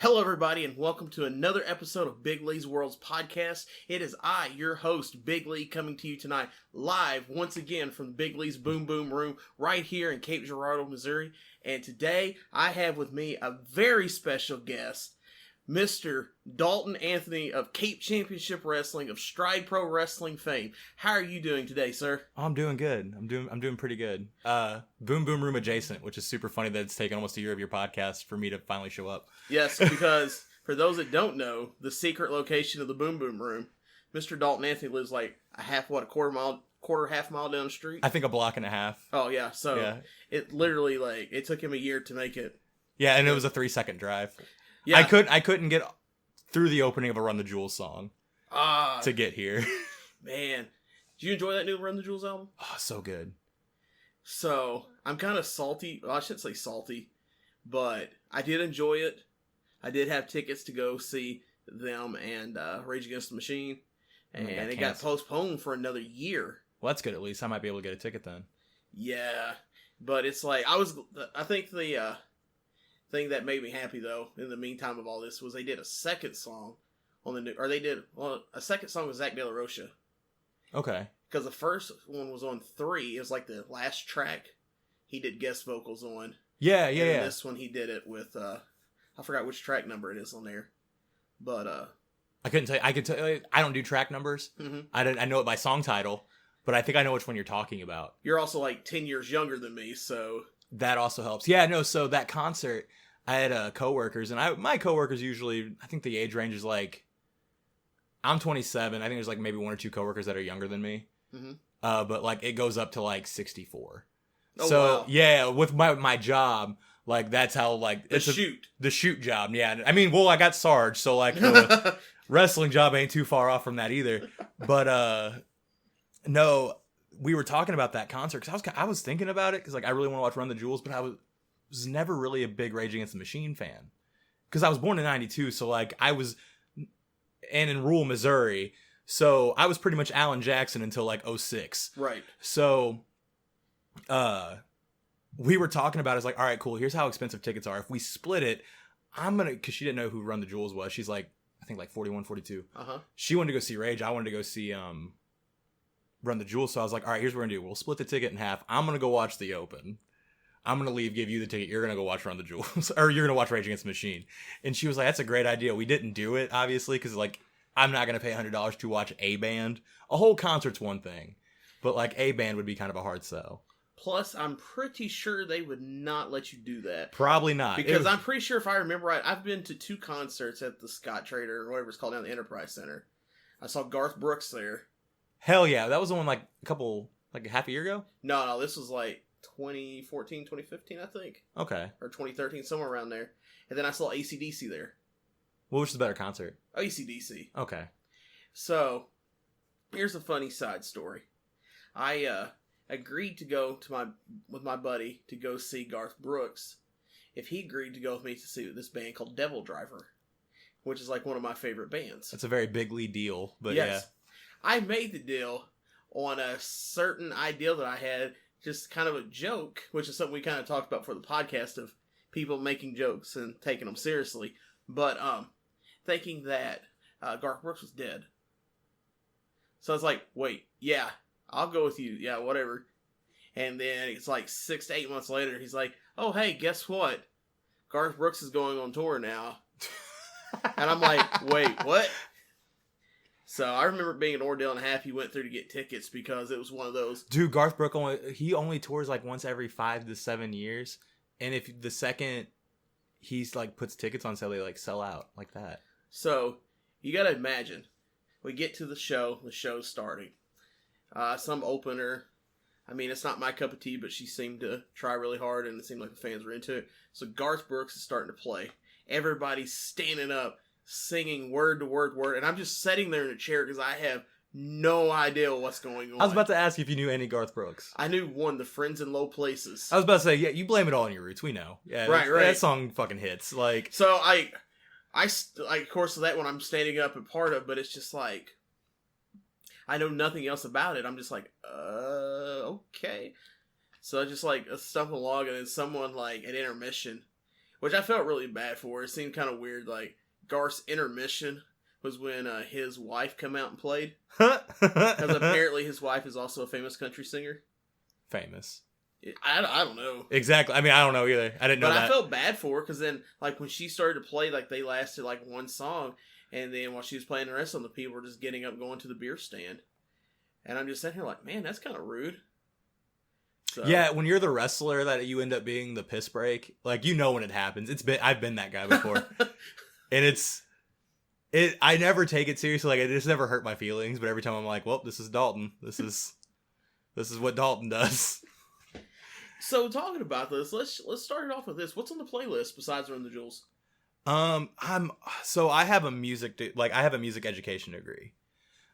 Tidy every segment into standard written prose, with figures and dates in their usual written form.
Hello, everybody, and welcome to another episode of Big Lee's Worlds podcast. It is I, your host, Big Lee, coming to you tonight live once again from Big Lee's Boom Boom Room right here in Cape Girardeau, Missouri. And today I have with me a very special guest, Mr. Dalton Anthony of Cape Championship Wrestling, of Stride Pro Wrestling fame. How are you doing today, sir? I'm doing good. I'm doing pretty good. Boom Boom Room adjacent, which is super funny that it's taken almost a year of your podcast for me to finally show up. Yes, because for those that don't know, the secret location of the Boom Boom Room, Mr. Dalton Anthony lives like quarter half mile down the street. I think a block and a half. Oh yeah, so yeah. It literally it took him a year to make it. Yeah, and it was a 3-second drive. Yeah. I couldn't get through the opening of a Run the Jewels song to get here. Man, did you enjoy that new Run the Jewels album? Oh, so good. So I'm kind of salty. Well, I shouldn't say salty, but I did enjoy it. I did have tickets to go see them and Rage Against the Machine, and it got postponed for another year. Well, that's good. At least I might be able to get a ticket then. Yeah, but it's like I think the thing that made me happy though in the meantime of all this was they did a second song on the new, or they did a second song with Zach De La Rocha. Okay. Because the first one was on 3. It was like the last track he did guest vocals on. Yeah. This one he did it with I forgot which track number it is on there, but I couldn't tell you. I could tell you, I don't do track numbers. Mm-hmm. I know it by song title, but I think I know which one you're talking about. You're also like 10 years younger than me, so that also helps. Yeah, no. So that concert, I had coworkers, and my coworkers usually, I think the age range is like, I'm 27. I think there's like maybe 1 or 2 coworkers that are younger than me. Mm-hmm. But like it goes up to like 64. Oh, so wow. Yeah, with my job, like that's how like the shoot job. Yeah, I mean, well, I got Sarge, so like the wrestling job ain't too far off from that either. But no, we were talking about that concert because I was thinking about it because like I really want to watch Run the Jewels, but I was never really a big Rage Against the Machine fan because I was born in '92, so like I was and in rural Missouri, so I was pretty much Alan Jackson until like 06. Right. So we were talking about it. It's like, all right, cool. Here's how expensive tickets are. If we split it, because she didn't know who Run the Jewels was. She's like, I think like 41, 42. Uh-huh. She wanted to go see Rage. I wanted to go see Run the Jewels. So I was like, all right, here's what we're going to do. We'll split the ticket in half. I'm going to go watch the Open. I'm going to leave, give you the ticket. You're going to go watch Run the Jewels. Or you're going to watch Rage Against the Machine. And she was like, that's a great idea. We didn't do it, obviously, because like, I'm not going to pay $100 to watch a band. A whole concert's one thing. But like, a band would be kind of a hard sell. Plus, I'm pretty sure they would not let you do that. Probably not. Because I'm pretty sure, if I remember right, I've been to 2 concerts at the Scott Trader, or whatever it's called, down the Enterprise Center. I saw Garth Brooks there. Hell yeah. That was the one like half a year ago? No, this was like 2014, 2015, I think. Okay. Or 2013, somewhere around there. And then I saw AC/DC there. What was the better concert? AC/DC. Okay. So, here's a funny side story. I agreed to go with my buddy to go see Garth Brooks if he agreed to go with me to see this band called Devil Driver, which is like one of my favorite bands. It's a very Big Lee deal, but yes. Yeah. I made the deal on a certain idea that I had, just kind of a joke, which is something we kind of talked about for the podcast of people making jokes and taking them seriously. But thinking that Garth Brooks was dead. So I was like, wait, yeah, I'll go with you. Yeah, whatever. And then it's like 6 to 8 months later, he's like, oh, hey, guess what? Garth Brooks is going on tour now. And I'm like, wait, what? So I remember it being an ordeal and a half he went through to get tickets because it was one of those. Dude, Garth Brooks only tours like once every 5 to 7 years. And if the second he's like puts tickets on sale, they like sell out like that. So you got to imagine, we get to the show's starting. Some opener. I mean, it's not my cup of tea, but she seemed to try really hard and it seemed like the fans were into it. So Garth Brooks is starting to play. Everybody's standing up, singing word to word, and I'm just sitting there in a chair because I have no idea what's going on. I was about to ask you if you knew any Garth Brooks. I knew one, The Friends in Low Places. I was about to say, yeah, you blame it all on your roots. We know. Yeah, right. That song fucking hits. Like, so I of course, that one I'm standing up and part of, but it's just like, I know nothing else about it. I'm just like, okay. So I just like stumble along, and then someone like at intermission which I felt really bad for. It seemed kind of weird. Like Garth's intermission was when his wife come out and played, because apparently his wife is also a famous country singer. Famous. I don't know. Exactly. I mean, I don't know either. I didn't know that. But I felt bad for her, because then, like, when she started to play, like, they lasted, like, one song, and then while she was playing the rest of them, the people were just getting up going to the beer stand. And I'm just sitting here like, man, that's kind of rude. So. Yeah, when you're the wrestler that you end up being the piss break, like, you know when it happens. I've been that guy before. And I never take it seriously. Like, it just never hurt my feelings, but every time I'm like, well, this is Dalton. This is what Dalton does. So talking about this, let's start it off with this. What's on the playlist besides Run the Jewels? I have a music education degree.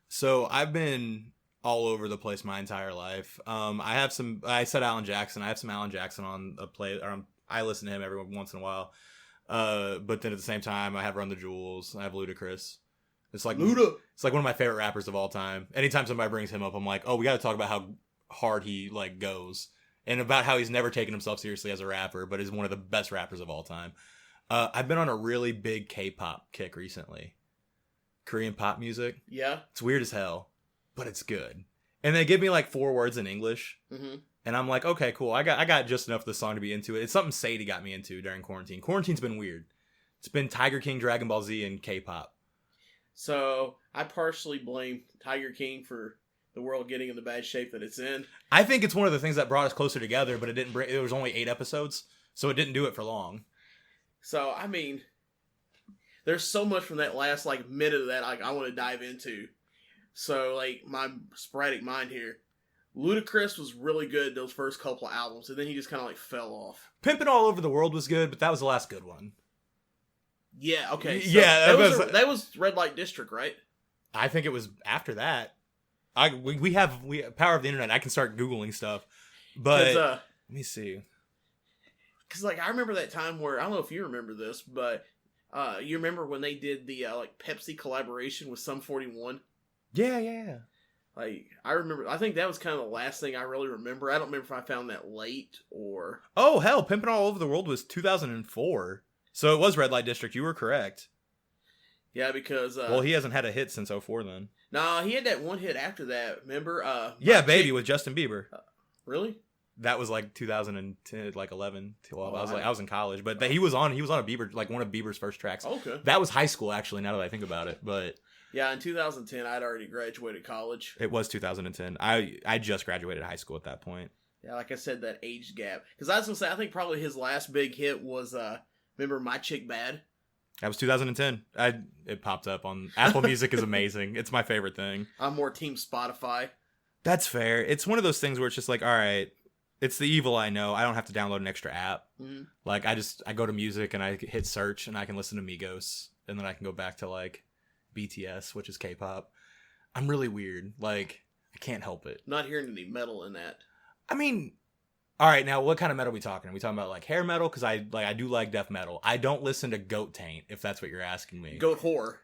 So I've been all over the place my entire life. I said Alan Jackson. I have some Alan Jackson on a play, or I listen to him every once in a while. But then at the same time, I have Run the Jewels. I have Ludacris. It's like Luda. It's like one of my favorite rappers of all time. Anytime somebody brings him up, I'm like, oh, we got to talk about how hard he like goes. And about how he's never taken himself seriously as a rapper, but is one of the best rappers of all time. I've been on a really big K-pop kick recently. Korean pop music. Yeah. It's weird as hell, but it's good. And they give me like 4 words in English. Mm-hmm. And I'm like, okay, cool. I got just enough of the song to be into it. It's something Sadie got me into during quarantine. Quarantine's been weird. It's been Tiger King, Dragon Ball Z, and K-pop. So I partially blame Tiger King for the world getting in the bad shape that it's in. I think it's one of the things that brought us closer together, but it was only 8 episodes, so it didn't do it for long. So, I mean, there's so much from that last, like, minute of that I want to dive into. So, like, my sporadic mind here. Ludacris was really good those first couple of albums, and then he just kind of, like, fell off. Pimpin' All Over the World was good, but that was the last good one. Yeah, okay. So yeah. That was Red Light District, right? I think it was after that. We have power of the internet. I can start Googling stuff, but let me see. Because like I remember that time where I don't know if you remember this, but you remember when they did the like Pepsi collaboration with Sum 41? Yeah. Like I remember. I think that was kind of the last thing I really remember. I don't remember if I found that late or. Oh hell, Pimpin' All Over the World was 2004, so it was Red Light District. You were correct. Yeah, because well, he hasn't had a hit since 2004 then. Nah, he had that one hit after that. Remember? Yeah, Baby with Justin Bieber. Really? That was like 2010, like 11, 12. I was in college, but he was on a Bieber, like one of Bieber's first tracks. Okay. That was high school actually. Now that I think about it, but yeah, in 2010, I'd already graduated college. It was 2010. I just graduated high school at that point. Yeah, like I said, that age gap. Because I was gonna say, I think probably his last big hit was remember My Chick Bad. That was 2010. It popped up on Apple Music. Is amazing. It's my favorite thing. I'm more team Spotify. That's fair. It's one of those things where it's just like, all right, it's the evil I know. I don't have to download an extra app. Mm-hmm. Like I go to music and I hit search and I can listen to Migos and then I can go back to like BTS, which is K-pop. I'm really weird. Like I can't help it. Not hearing any metal in that. I mean, all right, now what kind of metal are we talking? Are we talking about like hair metal? Because I do like death metal. I don't listen to Goat Taint, if that's what you're asking me. Goat whore.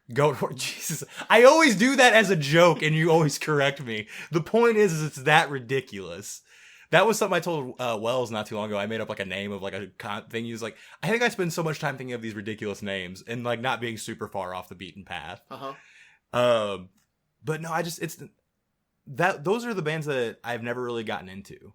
Jesus. I always do that as a joke, and you always correct me. The point is it's that ridiculous. That was something I told Wells not too long ago. I made up like a name of like a thing. He was like, I think I spend so much time thinking of these ridiculous names and like not being super far off the beaten path. But no, those are the bands that I've never really gotten into.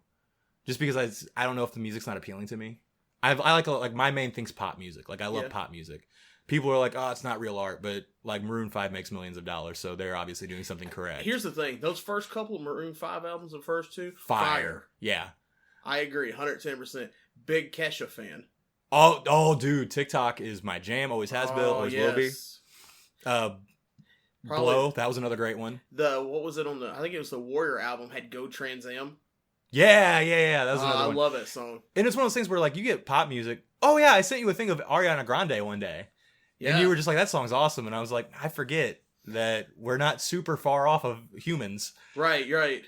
Just because I don't know if the music's not appealing to me. I like my main thing's pop music. Like I love pop music. People are like, oh, it's not real art, but like Maroon 5 makes millions of dollars, so they're obviously doing something correct. Here's the thing: those first couple of Maroon 5 albums, the first two, fire. Yeah, I agree, 110%. Big Kesha fan. Oh, dude, TikTok is my jam. Always has been, always will be. Blow, that was another great one. What was it on I think it was the Warrior album had Go Trans Am. Yeah. That was another one. I love that song. And it's one of those things where like you get pop music. Oh yeah, I sent you a thing of Ariana Grande one day. Yeah. And you were just like, that song's awesome. And I was like, I forget that we're not super far off of humans. Right, you're right.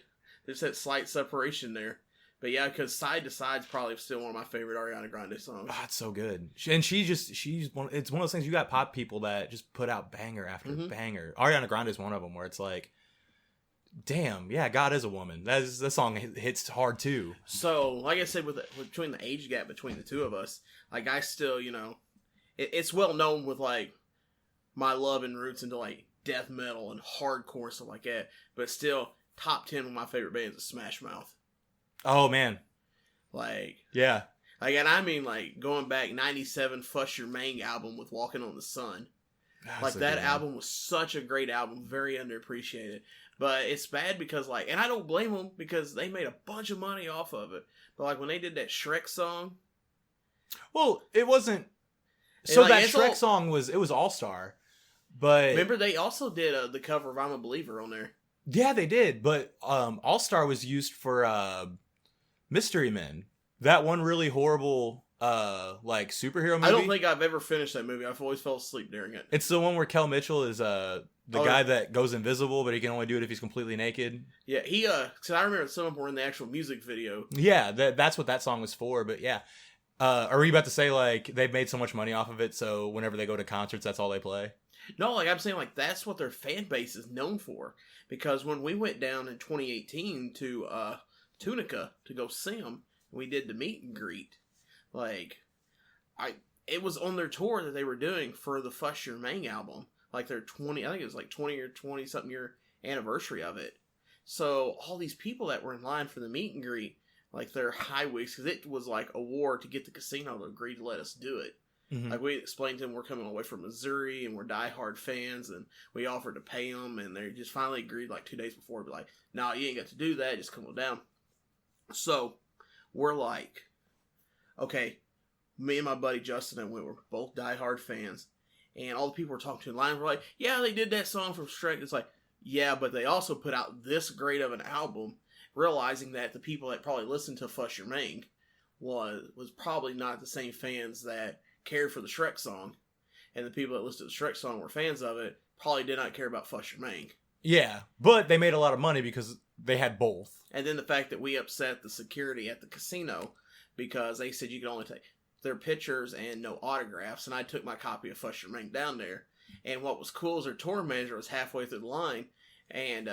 There's that slight separation there. But yeah, because Side to Side's probably still one of my favorite Ariana Grande songs. Oh, it's so good. And it's one of those things, you got pop people that just put out banger after banger. Ariana Grande is one of them where it's like, damn, yeah, God is a woman. That song hits hard too. So, like I said, between the age gap between the two of us, like I still, it's well known with like my love and roots into like death metal and hardcore and stuff like that. But still, top 10 of my favorite bands is Smash Mouth. Oh man, yeah. Like, and I mean, like, going back, 97 Fuss Your Mang album with Walking on the Sun. Like, that album was such a great album, very underappreciated. But it's bad because, like, and I don't blame them because they made a bunch of money off of it. But, like, when they did that Shrek song. Well, it wasn't. So like, that Shrek song was All-Star. But. Remember, they also did the cover of I'm a Believer on there. Yeah, they did. But All-Star was used for Mystery Men. That one really horrible, like, superhero movie. I don't think I've ever finished that movie. I've always fell asleep during it. It's the one where Kel Mitchell is the guy that goes invisible, but he can only do it if he's completely naked. Yeah, because I remember some of them were in the actual music video. Yeah, that's what that song was for, but yeah. Are you about to say, like, they've made so much money off of it, so whenever they go to concerts, that's all they play? No, like, I'm saying, like, that's what their fan base is known for. Because when we went down in 2018 to Tunica to go see them, we did the meet and greet. Like, it was on their tour that they were doing for the Fuss Your Mang album. Like their 20 or 20 something year anniversary of it. So all these people that were in line for the meet and greet, like their high weeks, because it was like a war to get the casino to agree to let us do it. Mm-hmm. Like we explained to them we're coming all the way from Missouri and we're diehard fans, and we offered to pay them, and they just finally agreed like 2 days before. Be like, "No, you ain't got to do that. Just come on down." So we're like, okay, me and my buddy Justin and we were both diehard fans, and all the people we're talking to in line were like, "Yeah, they did that song from Shrek." It's like, yeah, but they also put out this great of an album, realizing that the people that probably listened to Fuss Your Mang was probably not the same fans that cared for the Shrek song, and the people that listened to the Shrek song were fans of it probably did not care about Fuss Your Mang. Yeah, but they made a lot of money because they had both. And then the fact that we upset the security at the casino because they said you could only take their pictures and no autographs, and I took my copy of Fuss Your Mang down there. And what was cool is their tour manager was halfway through the line, and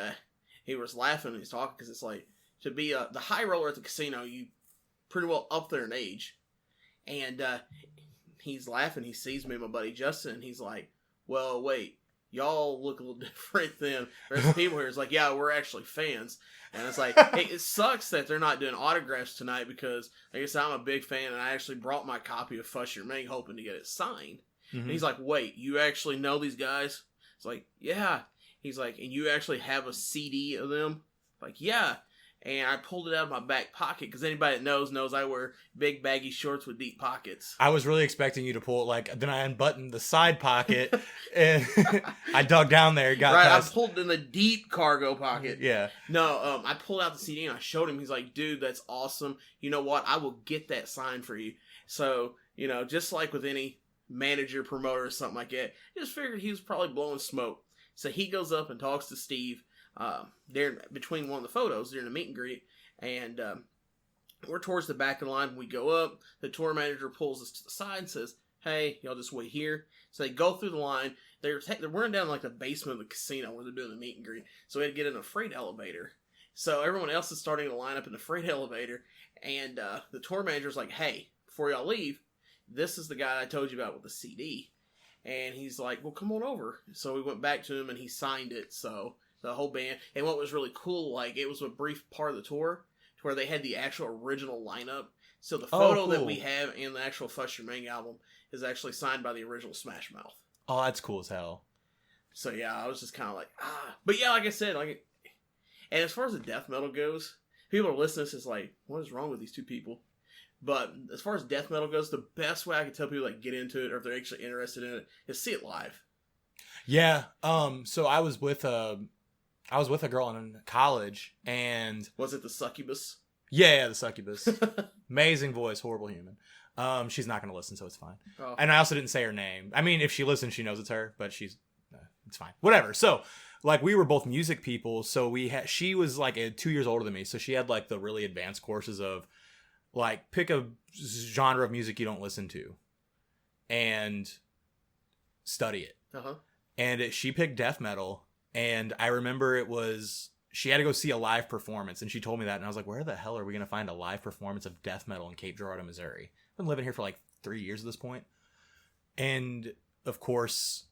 he was laughing and he's talking because it's like, to be the high roller at the casino, you pretty well up there in age. And he's laughing, he sees me and my buddy Justin, and he's like, "Well, wait, y'all look a little different than the rest of the people here." It's like, yeah, we're actually fans. And it's like, hey, it sucks that they're not doing autographs tonight because, like I said, I'm a big fan, and I actually brought my copy of Fuss Your Mang hoping to get it signed. Mm-hmm. And he's like, "Wait, you actually know these guys?" It's like, "Yeah." He's like, "And you actually have a CD of them?" Like, "Yeah." And I pulled it out of my back pocket because anybody that knows I wear big baggy shorts with deep pockets. I was really expecting you to pull it, like, then I unbuttoned the side pocket and I dug down there. I pulled it in the deep cargo pocket. Yeah. No, I pulled out the CD and I showed him. He's like, "Dude, that's awesome. You know what? I will get that signed for you." So, just like with any manager, promoter, or something like that, I just figured he was probably blowing smoke. So he goes up and talks to Steve. There between one of the photos during the meet and greet, and we're towards the back of the line. We go up, the tour manager pulls us to the side and says, "Hey, y'all just wait here." So they go through the line. They're running down like the basement of the casino where they're doing the meet and greet, so we had to get in a freight elevator. So everyone else is starting to line up in the freight elevator, and the tour manager's like, "Hey, before y'all leave, this is the guy I told you about with the CD." And he's like, "Well, come on over." So we went back to him and he signed it. So the whole band. And what was really cool, like, it was a brief part of the tour to where they had the actual original lineup. So the photo that we have in the actual Fuss Your Mang album is actually signed by the original Smash Mouth. Oh, that's cool as hell. So yeah, I was just kind of like, But yeah, like I said, like, and as far as the death metal goes, people are listening to this is like, what is wrong with these two people? But as far as death metal goes, the best way I can tell people, like, get into it, or if they're actually interested in it, is see it live. Yeah. So I was with a girl in college, and was it the Succubus? Yeah, the Succubus. Amazing voice, horrible human. She's not going to listen, so it's fine. Oh. And I also didn't say her name. I mean, if she listens, she knows it's her, but it's fine. Whatever. So, like, we were both music people, so she was like 2 years older than me, so she had like the really advanced courses of, like, pick a genre of music you don't listen to and study it. Uh-huh. And she picked death metal. And I remember she had to go see a live performance, and she told me that, and I was like, where the hell are we going to find a live performance of death metal in Cape Girardeau, Missouri? I've been living here for like 3 years at this point. And, of course,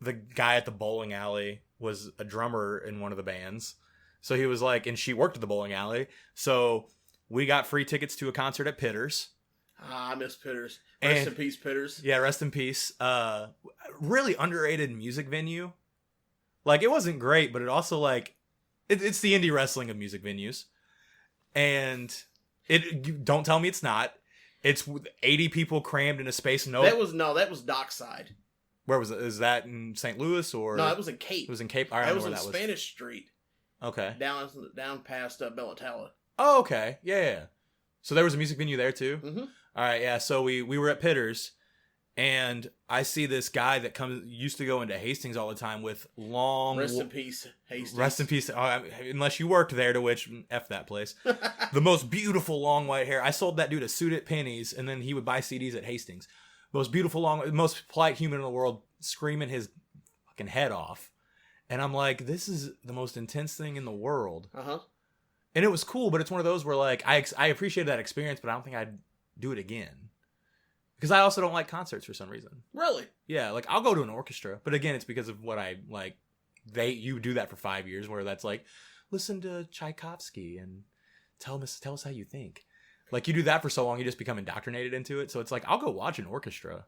the guy at the bowling alley was a drummer in one of the bands. So he was like, and she worked at the bowling alley. So we got free tickets to a concert at Pitters. I miss Pitters. Rest in peace, Pitters. Yeah, rest in peace. Really underrated music venue. Like, it wasn't great, but it also, like, it's the indie wrestling of music venues. And don't tell me it's not. It's 80 people crammed in a space. That was Dockside. Where was it? Is that in St. Louis or? No, it was in Cape. It was in Cape. I that don't know was where on that was. Spanish Street. Okay. Down past Bellatella. Oh, okay. Yeah. So there was a music venue there too? Mm-hmm. All right, yeah. So we were at Pitters, and I see this guy that used to go into Hastings all the time with long... Rest in peace, Hastings. Rest in peace. Unless you worked there, to which, F that place. The most beautiful long white hair. I sold that dude a suit at Penny's, and then he would buy CDs at Hastings. Most beautiful most polite human in the world, screaming his fucking head off. And I'm like, this is the most intense thing in the world. Uh-huh. And it was cool, but it's one of those where, like, I appreciated that experience, but I don't think I'd do it again. Because I also don't like concerts for some reason. Really? Yeah, like, I'll go to an orchestra, but again, it's because of what I, like, you do that for 5 years, where that's like, listen to Tchaikovsky and tell us how you think. Like, you do that for so long, you just become indoctrinated into it. So it's like, I'll go watch an orchestra.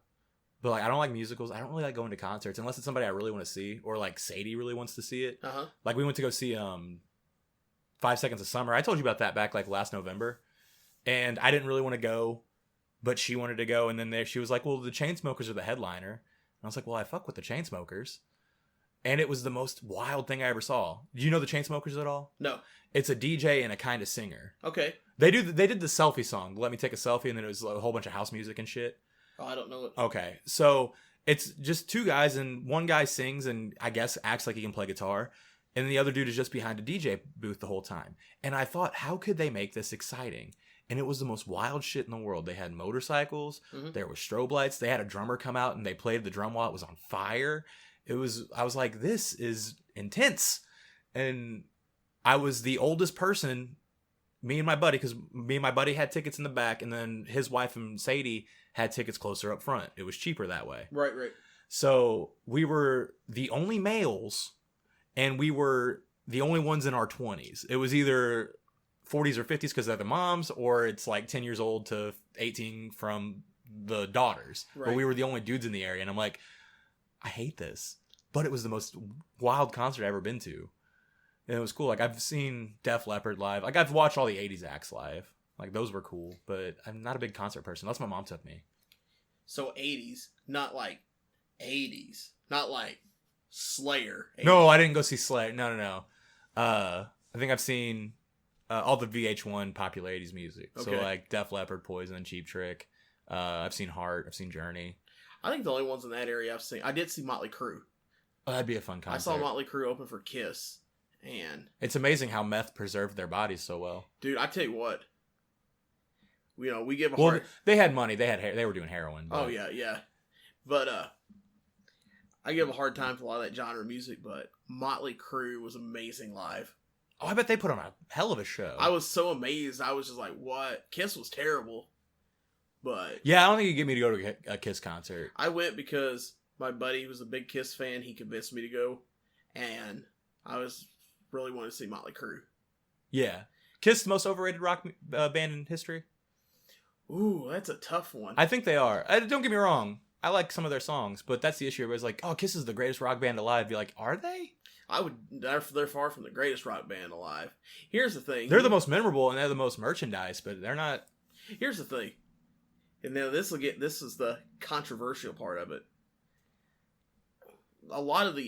But, like, I don't like musicals. I don't really like going to concerts unless it's somebody I really want to see, or, like, Sadie really wants to see it. Uh-huh. Like, we went to go see 5 Seconds of Summer. I told you about that back, like, last November. And I didn't really want to go, but she wanted to go. And then she was like, well, the Chainsmokers are the headliner. And I was like, well, I fuck with the Chainsmokers. And it was the most wild thing I ever saw. Do you know the Chainsmokers at all? No. It's a DJ and a kind of singer. Okay. They did the selfie song, Let Me Take a Selfie, and then it was a whole bunch of house music and shit. Oh, I don't know it. Okay. So it's just two guys, and one guy sings and I guess acts like he can play guitar. And the other dude is just behind a DJ booth the whole time. And I thought, how could they make this exciting? And it was the most wild shit in the world. They had motorcycles. Mm-hmm. There were strobe lights. They had a drummer come out and they played the drum while it was on fire. I was like, this is intense. And I was the oldest person, me and my buddy, because me and my buddy had tickets in the back, and then his wife and Sadie had tickets closer up front. It was cheaper that way. Right. So we were the only males, and we were the only ones in our 20s. It was either 40s or 50s because they're the moms, or it's like 10 years old to 18 from the daughters. Right. But we were the only dudes in the area, and I'm like, I hate this. But it was the most wild concert I've ever been to. And it was cool. Like, I've seen Def Leppard live. Like, I've watched all the 80s acts live. Like, those were cool. But I'm not a big concert person. That's my mom took me. So 80s, not like 80s. Not like Slayer. 80s. No, I didn't go see Slayer. No. I think I've seen all the VH1 popular 80s music. Okay. So, like, Def Leppard, Poison, Cheap Trick. I've seen Heart. I've seen Journey. I think the only ones in that area I've seen... I did see Motley Crue. Oh, that'd be a fun concert. I saw Motley Crue open for Kiss. And it's amazing how meth preserved their bodies so well. Dude, I tell you what. You know, we give a hard... they had money. They were doing heroin. But... Oh, yeah. But, I give a hard time for a lot of that genre of music, but Motley Crue was amazing live. Oh, I bet they put on a hell of a show. I was so amazed. I was just like, what? Kiss was terrible. But... Yeah, I don't think you get me to go to a Kiss concert. I went because my buddy was a big Kiss fan. He convinced me to go. And I was... really wanted to see Motley Crue. Yeah. Kiss, the most overrated rock band in history? Ooh, that's a tough one. I think they are. Don't get me wrong. I like some of their songs, but that's the issue. Everybody's like, oh, Kiss is the greatest rock band alive. Be like, are they? They're far from the greatest rock band alive. Here's the thing. They're the most memorable and they're the most merchandise, but they're not. Here's the thing. And now this is the controversial part of it. A lot of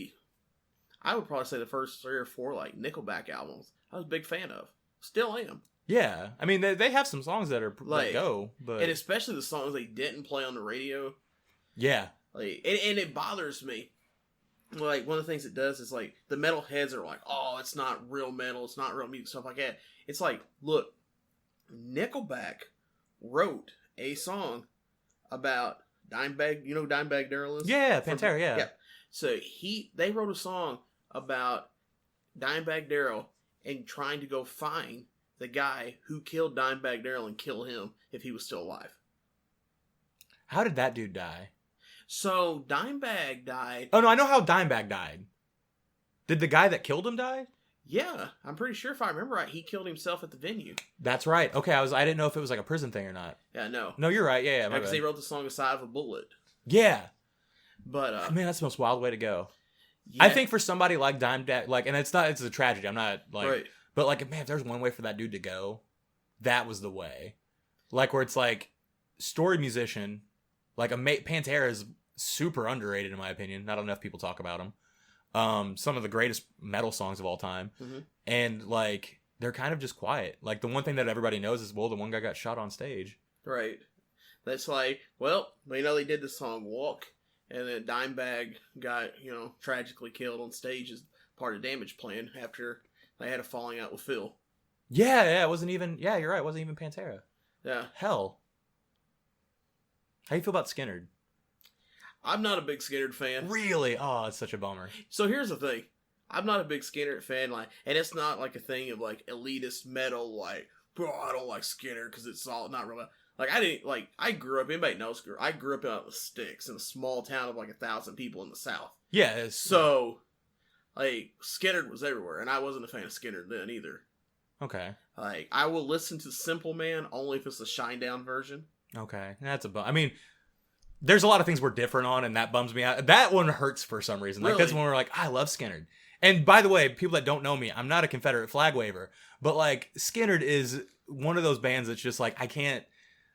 I would probably say the first 3 or 4 like Nickelback albums I was a big fan of. Still am. Yeah. I mean, they have some songs that are like, go, but... And especially the songs they didn't play on the radio. Yeah. Like, and it bothers me. Like, one of the things it does is, like, the metal heads are like, oh, it's not real metal, it's not real music, stuff like that. It's like, look, Nickelback wrote a song about Dimebag, you know who Dimebag Darrell is? Yeah, Pantera, yeah. So they wrote a song about Dimebag Darrell and trying to go find the guy who killed Dimebag Darrell and kill him if he was still alive. How did that dude die? So Dimebag died. Oh no, I know how Dimebag died. Did the guy that killed him die? Yeah, I'm pretty sure if I remember right, he killed himself at the venue. That's right. Okay, I didn't know if it was like a prison thing or not. Yeah, no. No, you're right. Yeah, because he wrote the song "Aside of a Bullet." Yeah, but man, that's the most wild way to go. Yeah. I think for somebody like Dimebag, like, and it's a tragedy. I'm not like, right. But like, man, if there's one way for that dude to go, that was the way. Like, where it's like, story musician, like Pantera is super underrated in my opinion. Not enough people talk about him. Some of the greatest metal songs of all time. Mm-hmm. And like, they're kind of just quiet. Like, the one thing that everybody knows is, well, the one guy got shot on stage. Right. That's like, well, they did the song Walk, and then Dimebag got, tragically killed on stage as part of Damage Plan after they had a falling out with Phil. Yeah, it wasn't even, you're right, it wasn't even Pantera. Yeah. Hell. How do you feel about Skynyrd? I'm not a big Skynyrd fan. Really? Oh, it's such a bummer. So here's the thing. I'm not a big Skynyrd fan, and it's not like a thing of like elitist metal, like, bro, I don't like Skynyrd because it's all not real. Like, I grew up, anybody knows, I grew up out in the sticks in a small town of like 1,000 people in the South. Yeah. So, like, Skynyrd was everywhere, and I wasn't a fan of Skynyrd then either. Okay. Like, I will listen to Simple Man only if it's the Shinedown version. Okay. That's a bum. I mean, there's a lot of things we're different on, and that bums me out. That one hurts for some reason. Like, really? That's when we're like, I love Skynyrd. And by the way, people that don't know me, I'm not a Confederate flag waver, but like, Skynyrd is one of those bands that's just like, I can't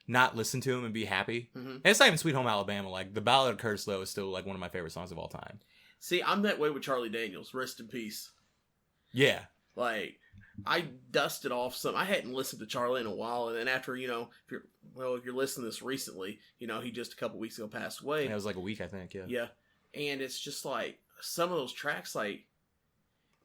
not listen to him and be happy. Mm-hmm. And it's not even Sweet Home Alabama. Like, the Ballad of Curtis Lowe is still like one of my favorite songs of all time. See, I'm that way with Charlie Daniels. Rest in peace. Yeah. Like, I dusted off some. I hadn't listened to Charlie in a while, and then after, if you're listening to this recently, he just a couple weeks ago passed away. Yeah, it was like a week, I think. Yeah. Yeah, and it's just like some of those tracks, like,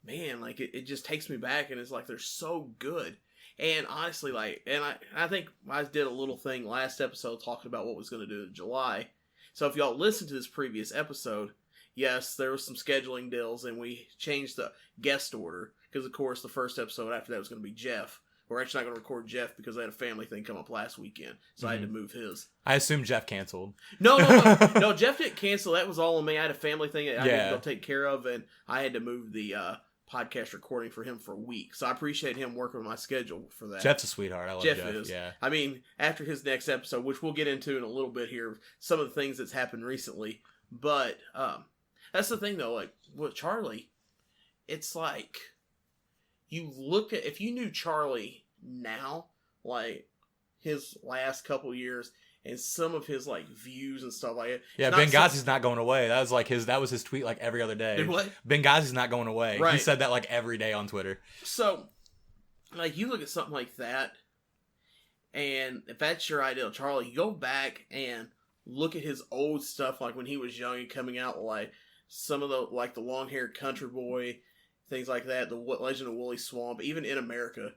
man, like it just takes me back, and it's like they're so good. And honestly, like, and I think I did a little thing last episode talking about what was going to do in July. So if y'all listened to this previous episode, yes, there was some scheduling deals, and we changed the guest order. Because, of course, the first episode after that was going to be Jeff. We're actually not going to record Jeff because I had a family thing come up last weekend. So I had to move his. I assume Jeff canceled. No, Jeff didn't cancel. That was all on me. I had a family thing that I had to go take care of, and I had to move the podcast recording for him for a week. So I appreciate him working on my schedule for that. Jeff's a sweetheart. I love Jeff. Is. Yeah. I mean, after his next episode, which we'll get into in a little bit here, some of the things that's happened recently. But that's the thing, though. Like, with Charlie, it's like, you look at, if you knew Charlie now, like his last couple years and some of his like views and stuff like that. Yeah, Benghazi's not going away. That was his tweet like every other day. What? Benghazi's not going away. Right. He said that like every day on Twitter. So, like, you look at something like that, and if that's your ideal Charlie, you go back and look at his old stuff, like when he was young and coming out, like some of the like the long haired country boy. Things like that, the Legend of Woolly Swamp, even In America.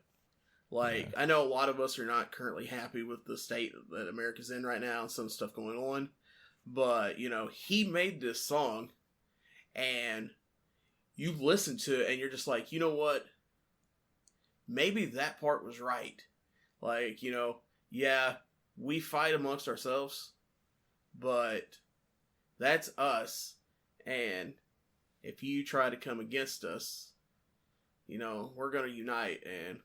Like, I know a lot of us are not currently happy with the state that America's in right now and some stuff going on. But, he made this song, and you listen to it, and you're just like, you know what? Maybe that part was right. Like, yeah, we fight amongst ourselves, but that's us, and if you try to come against us, we're going to unite and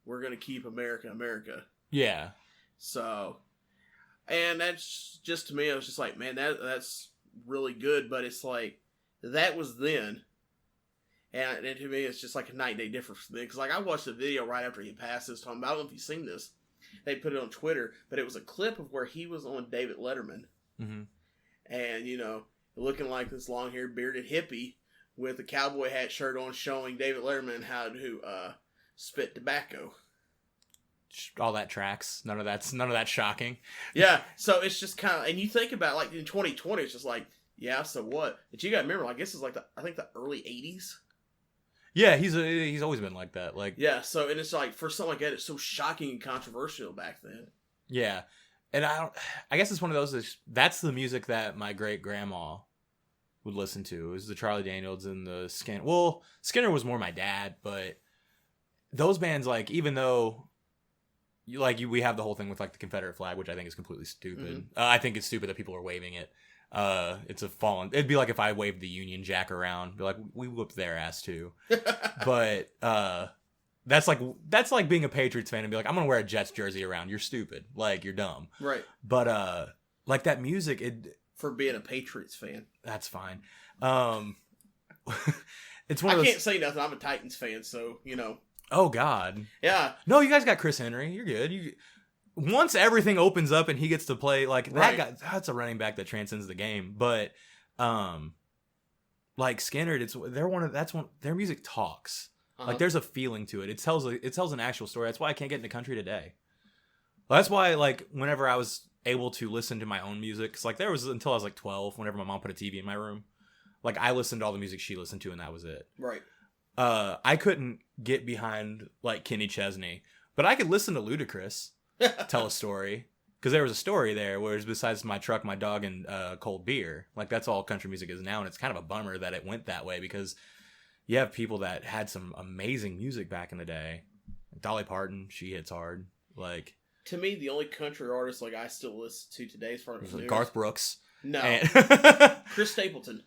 we're going to keep America, America. Yeah. So, and that's just, to me, I was just like, man, that's really good. But it's like, that was then. And to me, it's just like a night and day difference for me. Because, like, I watched a video right after he passed this talking about, I don't know if you've seen this. They put it on Twitter, but it was a clip of where he was on David Letterman. Mm-hmm. And, looking like this long-haired, bearded hippie with a cowboy hat shirt on, showing David Letterman how to spit tobacco. All that tracks. None of that's shocking. Yeah, so it's just kind of, and you think about, like, in 2020, it's just like, yeah, so what? But you got to remember, like, this is like I think the early 80s. Yeah, he's always been like that. Like, yeah, so, and it's like, for something like that, it's so shocking and controversial back then. Yeah, and I guess it's one of those, that's the music that my great-grandma would listen to. It was the Charlie Daniels and the Skinner. Well, Skinner was more my dad, but those bands, like, even though we have the whole thing with like the Confederate flag, which I think is completely stupid. I think it's stupid that people are waving it. It's a fallen. It'd be like if I waved the Union Jack around, be like, we whooped their ass too. But that's like being a Patriots fan and be like, I'm gonna wear a Jets jersey around. You're stupid. Like, you're dumb. Right. But like that music, for being a Patriots fan, that's fine. It's one I of those... can't say nothing. I'm a Titans fan, so you know. Oh God. Yeah. No, you guys got Chris Henry. You're good. Once everything opens up and he gets to play, like that guy, that's a running back that transcends the game. But like Skinner, their music talks. Like there's a feeling to it. It tells an actual story. That's why I can't get into country today. That's why, like, whenever I was able to listen to my own music, cause like there was until I was like 12, whenever my mom put a TV in my room, like I listened to all the music she listened to and that was it. Right. I couldn't get behind like Kenny Chesney, but I could listen to Ludacris tell a story, because there was a story there. Whereas besides my truck, my dog, and cold beer, like that's all country music is now, and it's kind of a bummer that it went that way, because you have people that had some amazing music back in the day. Dolly Parton, she hits hard. Like, to me, the only country artist like I still listen to today as far as like Garth Brooks. No, Chris Stapleton.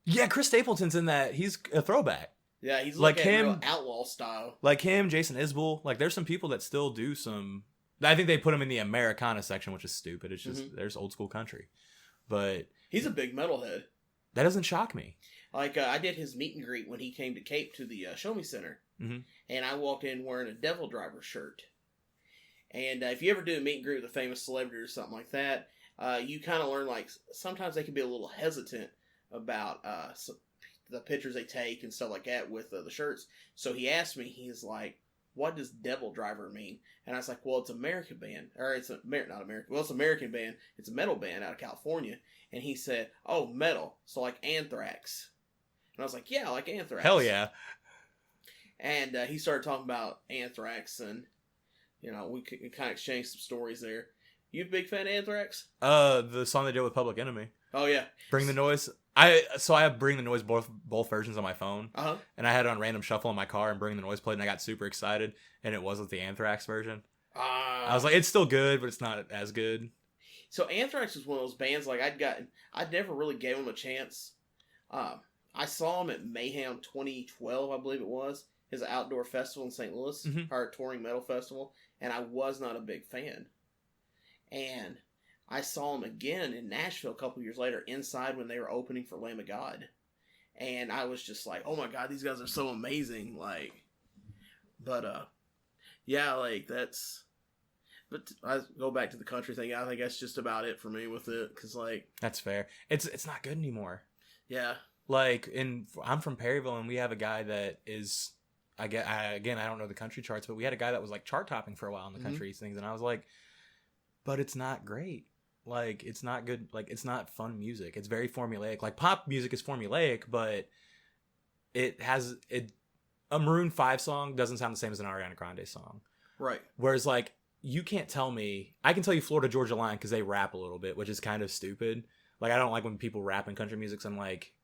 Yeah, Chris Stapleton's in that. He's a throwback. Yeah, he's like him, real outlaw style. Like him, Jason Isbell. Like, there's some people that still do some. I think they put him in the Americana section, which is stupid. It's just there's old school country, but he's a big metalhead. That doesn't shock me. Like I did his meet and greet when he came to Cape to the Show Me Center, and I walked in wearing a Devil Driver shirt. And if you ever do a meet and greet with a famous celebrity or something like that, you kind of learn like sometimes they can be a little hesitant about the pictures they take and stuff like that with the shirts. So he asked me, he's like, what does Devil Driver mean? And I was like, well, it's an American band. Or it's not American. Well, it's an American band. It's a metal band out of California. And he said, oh, metal. So like Anthrax. And I was like, yeah, I like Anthrax. Hell yeah. And he started talking about Anthrax, and you know, we kind of exchanged some stories there. You a big fan of Anthrax? The song they did with Public Enemy. Oh yeah. Bring the Noise. I have Bring the Noise both versions on my phone. And I had it on random shuffle in my car, and Bring the Noise played, and I got super excited, and it wasn't the Anthrax version. I was like, it's still good, but it's not as good. So Anthrax was one of those bands like I'd never really gave them a chance. I saw them at Mayhem 2012, I believe it was. His outdoor festival in St. Louis, our touring metal festival, and I was not a big fan. And I saw them again in Nashville a couple years later, inside when they were opening for Lamb of God, and I was just like, "Oh my God, these guys are so amazing!" Like, but yeah, like that's. But I go back to the country thing. I think that's just about it for me with it, because like that's fair. It's not good anymore. Yeah, like I'm from Perryville, and we have a guy that is. I don't know the country charts, but we had a guy that was like chart topping for a while in the country things, and I was like, but it's not great. Like, it's not good. Like, it's not fun music. It's very formulaic. Like, pop music is formulaic, but a Maroon 5 song doesn't sound the same as an Ariana Grande song. Right. Whereas, like, you can't tell me, I can tell you Florida Georgia Line because they rap a little bit, which is kind of stupid. Like, I don't like when people rap in country music, so I'm like,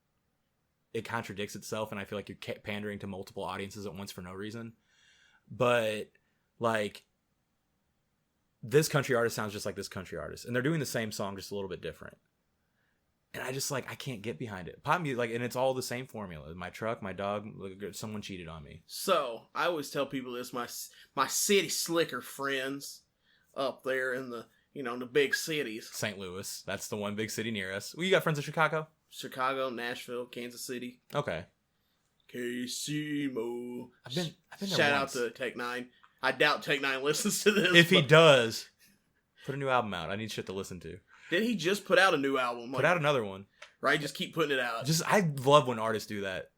it contradicts itself, and I feel like you're pandering to multiple audiences at once for no reason. But like, this country artist sounds just like this country artist, and they're doing the same song just a little bit different, and I just like, I can't get behind it. Pop music, like, and it's all the same formula. My truck, my dog, someone cheated on me. So I always tell people this, my city slicker friends up there in the, you know, in the big cities. St. Louis, that's the one big city near us. Well, you got friends in Chicago? Chicago, Nashville, Kansas City. Okay. KC-Mo. I've been there. Shout out to Tech Nine. I doubt Tech Nine listens to this. If he does, put a new album out. I need shit to listen to. Did he just put out a new album? Put out another one. Right, just keep putting it out. I love when artists do that.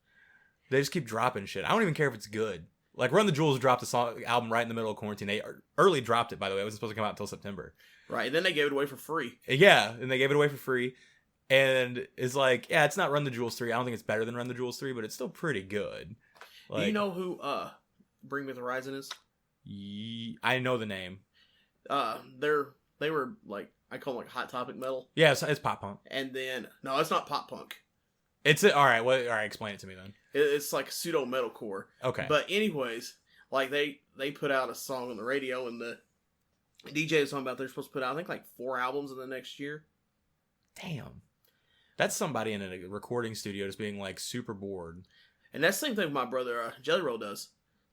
They just keep dropping shit. I don't even care if it's good. Like, Run the Jewels dropped a album right in the middle of quarantine. They early dropped it, by the way. It wasn't supposed to come out until September. Right, and then they gave it away for free. Yeah, and they gave it away for free. And it's like, yeah, it's not Run the Jewels 3. I don't think it's better than Run the Jewels 3, but it's still pretty good. Like, do you know who Bring Me the Horizon is? I know the name. They were like, I call them like Hot Topic metal. Yeah, it's pop punk. And then, no, it's not pop punk. All right. All right. Explain it to me then. It's like pseudo metalcore. Okay. But anyways, like they put out a song on the radio, and the DJ was talking about they're supposed to put out, I think, like 4 albums in the next year. Damn. That's somebody in a recording studio just being like super bored. And that's the same thing with my brother Jelly Roll does.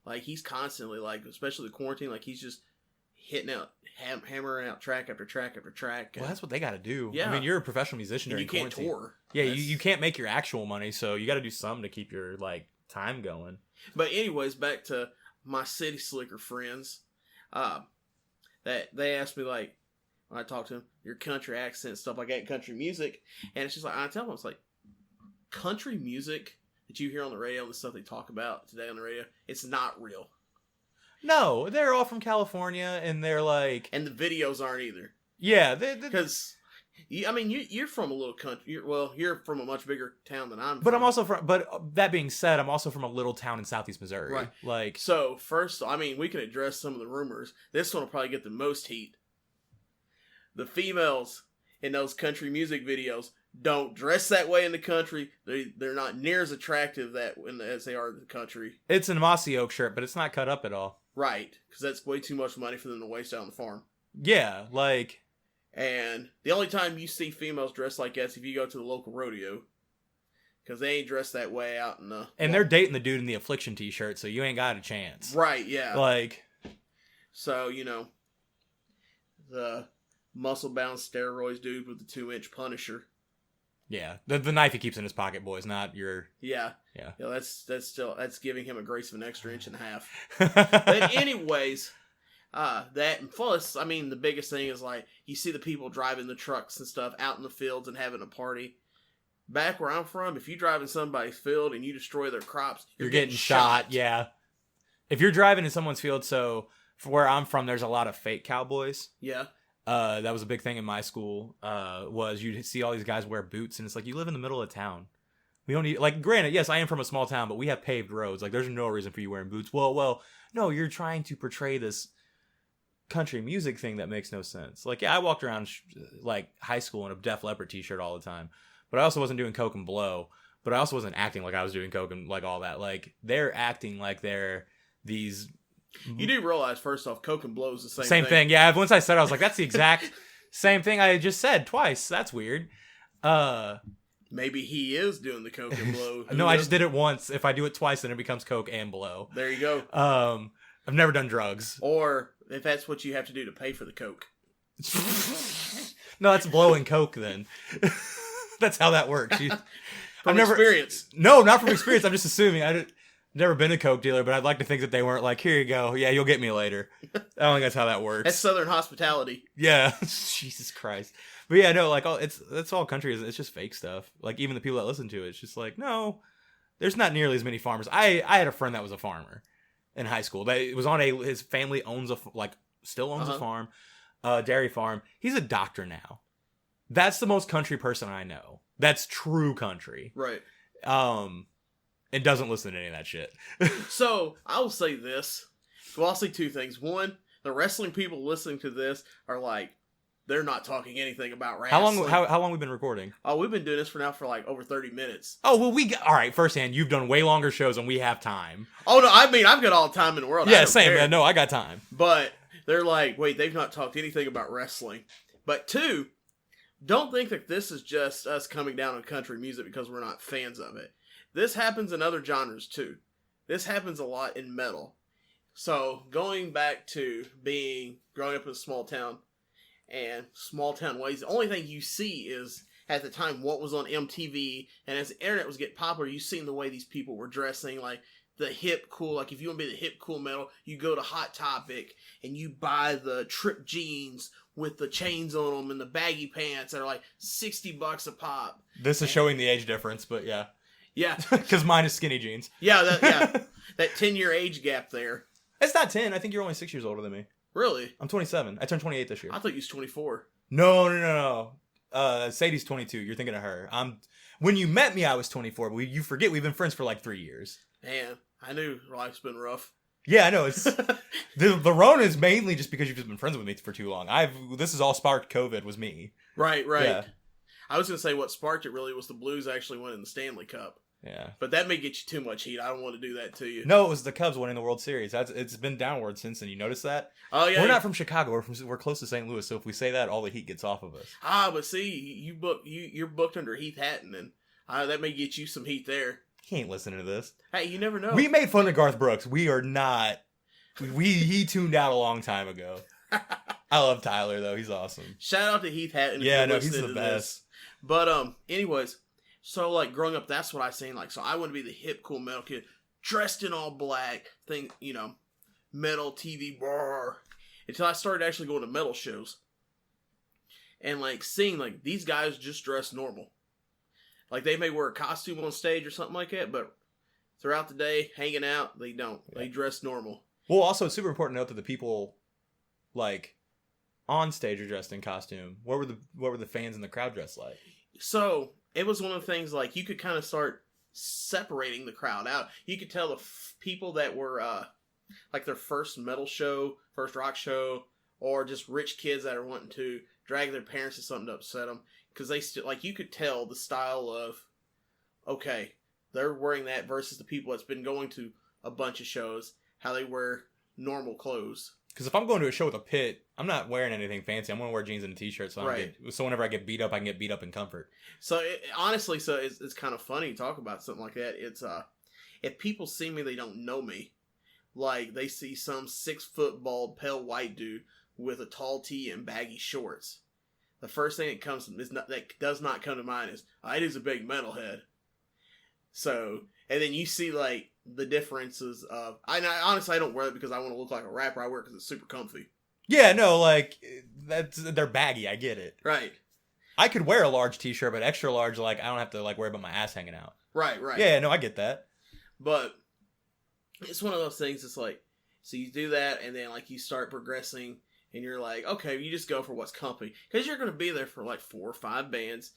Like he's constantly like, especially the quarantine, like he's just hitting out, hammering out track after track after track. Well, that's what they got to do. Yeah. I mean, you're a professional musician during quarantine. You can't tour. Yeah, you can't make your actual money, so you got to do something to keep your like time going. But anyways, back to my City Slicker friends. That they asked me, like, when I talked to them, your country accent, stuff like that, country music. And it's just like, I tell them, it's like, country music that you hear on the radio and the stuff they talk about today on the radio, it's not real. No, they're all from California, and they're like... And the videos aren't either. Yeah. Because, I mean, you're from a little country. You're from a much bigger town than I'm from. But I'm also from... But that being said, I'm also from a little town in southeast Missouri. Right. Like... So, first, I mean, we can address some of the rumors. This one will probably get the most heat. The females in those country music videos don't dress that way in the country. They're not near as attractive as they are in the country. It's a mossy oak shirt, but it's not cut up at all. Right, because that's way too much money for them to waste out on the farm. Yeah, like... And the only time you see females dressed like that is if you go to the local rodeo. Because they ain't dressed that way out in the... And they're dating the dude in the Affliction t-shirt, so you ain't got a chance. Right, yeah. Like... So, the muscle-bound steroids dude with the 2-inch Punisher. Yeah, the knife he keeps in his pocket, boys, not your... Yeah. Yeah. That's giving him a grace of an extra inch and a half. But anyways, that, and plus, I mean, the biggest thing is, like, you see the people driving the trucks and stuff out in the fields and having a party. Back where I'm from, if you drive in somebody's field and you destroy their crops, you're getting shot. Yeah. If you're driving in someone's field, so for where I'm from, there's a lot of fake cowboys. Yeah. That was a big thing in my school, was you'd see all these guys wear boots, and it's like, you live in the middle of town. We don't need, like, granted, yes, I am from a small town, but we have paved roads. Like, there's no reason for you wearing boots. Well, no, you're trying to portray this country music thing that makes no sense. Like, yeah, I walked around, like, high school in a Def Leppard t-shirt all the time, but I also wasn't doing coke and blow, but I also wasn't acting like I was doing coke and, like, all that. Like, they're acting like they're these... You do realize, first off, coke and blow is the same thing. Same thing, yeah. Once I said it, I was like, that's the exact same thing I just said twice. That's weird. Maybe he is doing the coke and blow. No, I just did it once. If I do it twice, then it becomes coke and blow. There you go. I've never done drugs. Or if that's what you have to do to pay for the coke. No, that's blowing coke then. That's how that works. From experience. No, not from experience. I'm just assuming. I've never been a coke dealer, but I'd like to think that they weren't like, here you go. Yeah, you'll get me later. I don't think that's how that works. That's Southern hospitality. Yeah. Jesus Christ. But yeah, no, like, it's all country. It's just fake stuff. Like, even the people that listen to it, it's just like, no, there's not nearly as many farmers. I had a friend that was a farmer in high school. That was on his family still owns a farm, dairy farm. He's a doctor now. That's the most country person I know. That's true country. Right. And doesn't listen to any of that shit. So, I will say this. Well, I'll say two things. One, the wrestling people listening to this are like, they're not talking anything about wrestling. How long we been recording? Oh, we've been doing this for like over 30 minutes. Oh, well, all right, firsthand, you've done way longer shows than we have time. Oh, no, I mean, I've got all the time in the world. Yeah, same, man. No, I got time. But they're like, wait, they've not talked anything about wrestling. But two, don't think that this is just us coming down on country music because we're not fans of it. This happens in other genres, too. This happens a lot in metal. So, going back to growing up in a small town, and small town ways, the only thing you see is, at the time, what was on MTV, and as the internet was getting popular, you seen the way these people were dressing, like, the hip cool, like, if you want to be the hip cool metal, you go to Hot Topic, and you buy the Trip jeans with the chains on them, and the baggy pants that are like $60 a pop. This is showing the age difference, but yeah. Yeah. Because mine is skinny jeans. Yeah, that 10-year age gap there. It's not 10, I think you're only 6 years older than me. Really? I'm 27. I turned 28 this year. I thought you was 24. No. Sadie's 22. You're thinking of her. When you met me, I was 24. But you forget we've been friends for like 3 years. Man, I knew life's been rough. Yeah, I know. It's the Rona is mainly just because you've just been friends with me for too long. This is all sparked COVID was me. Right. Yeah. I was going to say what sparked it really was the Blues actually winning the Stanley Cup. Yeah. But that may get you too much heat. I don't want to do that to you. No, it was the Cubs winning the World Series. It's been downward since then. You notice that? Oh, yeah. We're not from Chicago. We're close to St. Louis, so if we say that, all the heat gets off of us. But see, you're booked under Heath Hatton, and that may get you some heat there. He ain't listening to this. Hey, you never know. We made fun of Garth Brooks. We are not. He tuned out a long time ago. I love Tyler, though. He's awesome. Shout out to Heath Hatton. Yeah, no, he's the best. This. But, anyways, so, like, growing up, that's what I was saying. Like, so I want to be the hip, cool metal kid, dressed in all black, metal, TV, bar. Until I started actually going to metal shows. And, like, seeing, like, these guys just dress normal. Like, they may wear a costume on stage or something like that, but throughout the day, hanging out, they don't. Yeah. They dress normal. Well, also, it's super important to note that the people, like, on stage are dressed in costume. What were the fans in the crowd dressed like? So, it was one of the things, like, you could kind of start separating the crowd out. You could tell the people that were, like, their first metal show, first rock show, or just rich kids that are wanting to drag their parents to something to upset them. Because they still, like, you could tell the style of, okay, they're wearing that versus the people that's been going to a bunch of shows, how they wear normal clothes. Because if I'm going to a show with a pit, I'm not wearing anything fancy. I'm going to wear jeans and a t-shirt. So whenever I get beat up, I can get beat up in comfort. So honestly, it's kind of funny to talk about something like that. It's if people see me, they don't know me. Like they see some 6-foot bald, pale white dude with a tall tee and baggy shorts. The first thing that does not come to mind is, it is a big metalhead. So, and then you see like the differences of, honestly I don't wear it because I want to look like a rapper. I wear it because it's super comfy. Yeah, no, like they're baggy. I get it. Right. I could wear a large t-shirt, but extra large, like I don't have to like worry about my ass hanging out. Right. Yeah, no, I get that. But it's one of those things. It's like, so you do that, and then like you start progressing, and you're like, okay, you just go for what's comfy because you're going to be there for like 4 or 5 bands.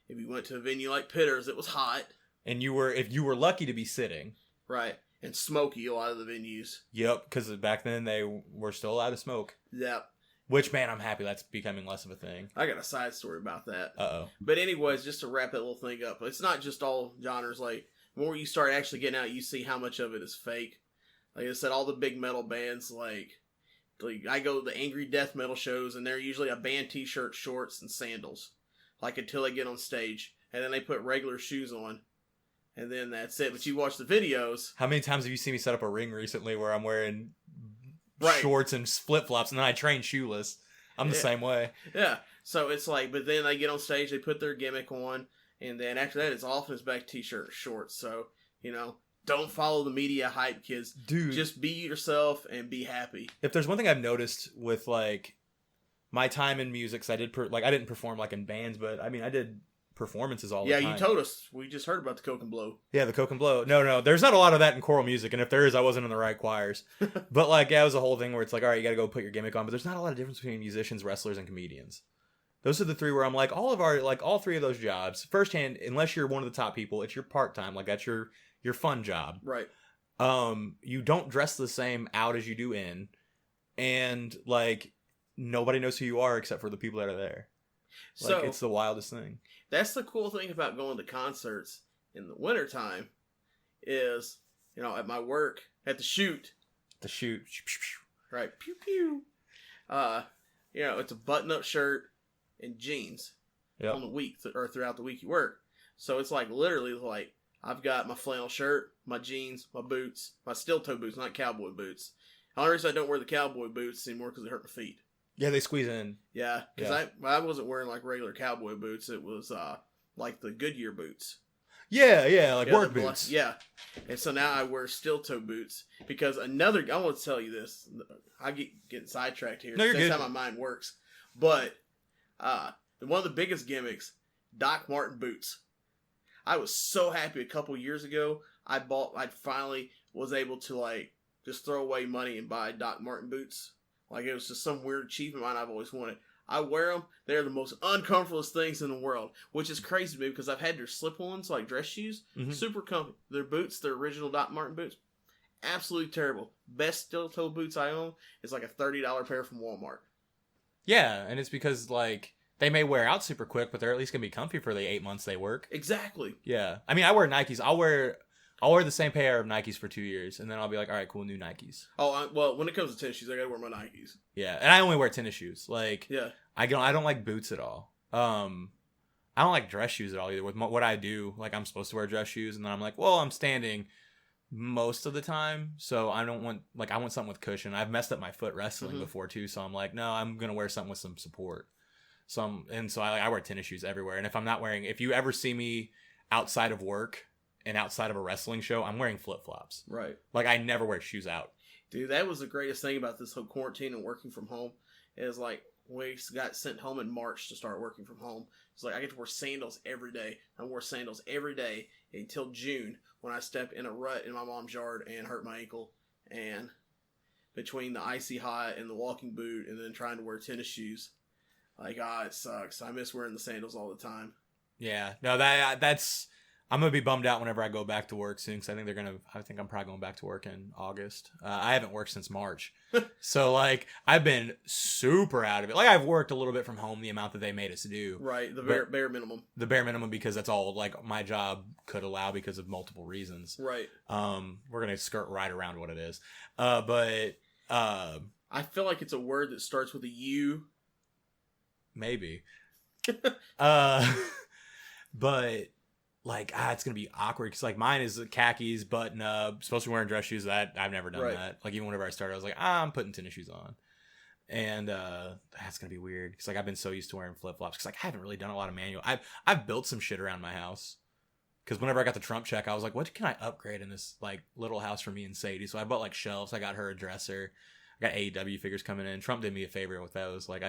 If you went to a venue like Pitter's, it was hot. And if you were lucky to be sitting. Right. And smoky, a lot of the venues. Yep, because back then they were still allowed to smoke. Yep. Which, man, I'm happy that's becoming less of a thing. I got a side story about that. Uh-oh. But anyways, just to wrap that little thing up, it's not just all genres. Like, the more you start actually getting out, you see how much of it is fake. Like I said, all the big metal bands, like I go to the angry death metal shows, and they're usually a band t-shirt, shorts, and sandals. Like, until they get on stage. And then they put regular shoes on. And then that's it. But you watch the videos. How many times have you seen me set up a ring recently where I'm wearing shorts and flip-flops and then I train shoeless? I'm the same way. Yeah. So it's like, but then they get on stage, they put their gimmick on, and then after that, it's often it's back t-shirt or shorts. So, don't follow the media hype, kids. Dude. Just be yourself and be happy. If there's one thing I've noticed with, like, my time in music, because I didn't perform, like, in bands, but, I mean, I did performances all the time. Yeah, you told us. We just heard about the Coke and Blow. Yeah, the Coke and Blow. No, there's not a lot of that in choral music, and if there is, I wasn't in the right choirs. But like, yeah, it was a whole thing where it's like, all right, you got to go put your gimmick on, but there's not a lot of difference between musicians, wrestlers, and comedians. Those are the 3 where I'm like, all 3 of those jobs, firsthand, unless you're one of the top people, it's your part-time, like that's your fun job. Right. You don't dress the same out as you do in, and like, nobody knows who you are except for the people that are there. Like, so, it's the wildest thing. That's the cool thing about going to concerts in the wintertime is, at my work, at the shoot. Right. Pew, pew. It's a button-up shirt and jeans on the week, or throughout the week you work. So it's like, literally, like, I've got my flannel shirt, my jeans, my boots, my steel-toe boots, not cowboy boots. The only reason I don't wear the cowboy boots anymore because they hurt my feet. Yeah, they squeeze in. Yeah, because I wasn't wearing like regular cowboy boots. It was like the Goodyear boots. Yeah, like work boots. Yeah, and so now I wear steel toe boots because I want to tell you this. I getting sidetracked here. No, you're good. That's how my mind works. But one of the biggest gimmicks, Doc Martin boots. I was so happy a couple years ago. I finally was able to like just throw away money and buy Doc Martin boots. Like, it was just some weird achievement of mine I've always wanted. I wear them. They're the most uncomfortable things in the world, which is crazy to me because I've had their slip-ons, like dress shoes. Mm-hmm. Super comfy. Their boots, their original Doc Martin boots, absolutely terrible. Best steel-toe boots I own is like a $30 pair from Walmart. Yeah, and it's because, like, they may wear out super quick, but they're at least gonna be comfy for the 8 months they work. Exactly. Yeah. I mean, I wear Nikes. I'll wear the same pair of Nikes for 2 years, and then I'll be like, all right, cool, new Nikes. Oh, well, when it comes to tennis shoes, I gotta wear my Nikes. Yeah, and I only wear tennis shoes. Like, yeah, I don't like boots at all. I don't like dress shoes at all either. With what I do, like, I'm supposed to wear dress shoes, and then I'm like, well, I'm standing most of the time, so I don't want, like, I want something with cushion. I've messed up my foot wrestling before too, so I'm like, no, I'm gonna wear something with some support. So I wear tennis shoes everywhere, and if you ever see me outside of work and outside of a wrestling show, I'm wearing flip-flops. Right. Like, I never wear shoes out. Dude, that was the greatest thing about this whole quarantine and working from home is, like, we got sent home in March to start working from home. It's like I get to wear sandals every day. I wore sandals every day until June when I stepped in a rut in my mom's yard and hurt my ankle. And between the icy hot and the walking boot and then trying to wear tennis shoes, like, it sucks. I miss wearing the sandals all the time. Yeah. No, that's... I'm going to be bummed out whenever I go back to work soon because I think I'm probably going back to work in August. I haven't worked since March. So, like, I've been super out of it. Like, I've worked a little bit from home, the amount that they made us do. Right, the bare minimum. The bare minimum because that's all, like, my job could allow because of multiple reasons. Right. We're going to skirt right around what it is. But... I feel like it's a word that starts with a U. Maybe. But... like, it's gonna be awkward because, like, mine is khakis, button up, supposed to be wearing dress shoes. That I've never done that. Like, even whenever I started, I was like, I'm putting tennis shoes on, and that's gonna be weird because, like, I've been so used to wearing flip flops because, like, I haven't really done a lot of manual. I've built some shit around my house because whenever I got the Trump check, I was like, what can I upgrade in this, like, little house for me and Sadie? So I bought, like, shelves. I got her a dresser. I got AEW figures coming in. Trump did me a favor with those. Like,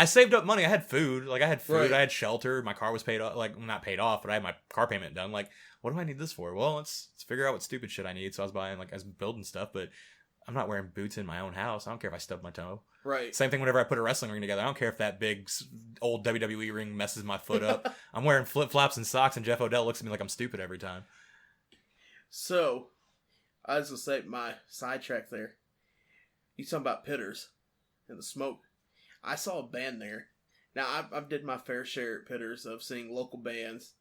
I saved up money. I had food. Like, I had food. Right. I had shelter. My car was paid off. Like, not paid off, but I had my car payment done. Like, what do I need this for? Well, let's figure out what stupid shit I need. So I was building stuff, but I'm not wearing boots in my own house. I don't care if I stub my toe. Right. Same thing whenever I put a wrestling ring together. I don't care if that big old WWE ring messes my foot up. I'm wearing flip-flops and socks, and Jeff Odell looks at me like I'm stupid every time. So, I was going to say, my sidetrack there. You talking about Pitters and the smoke. I saw a band there. Now, I've did my fair share at Pitters of seeing local bands.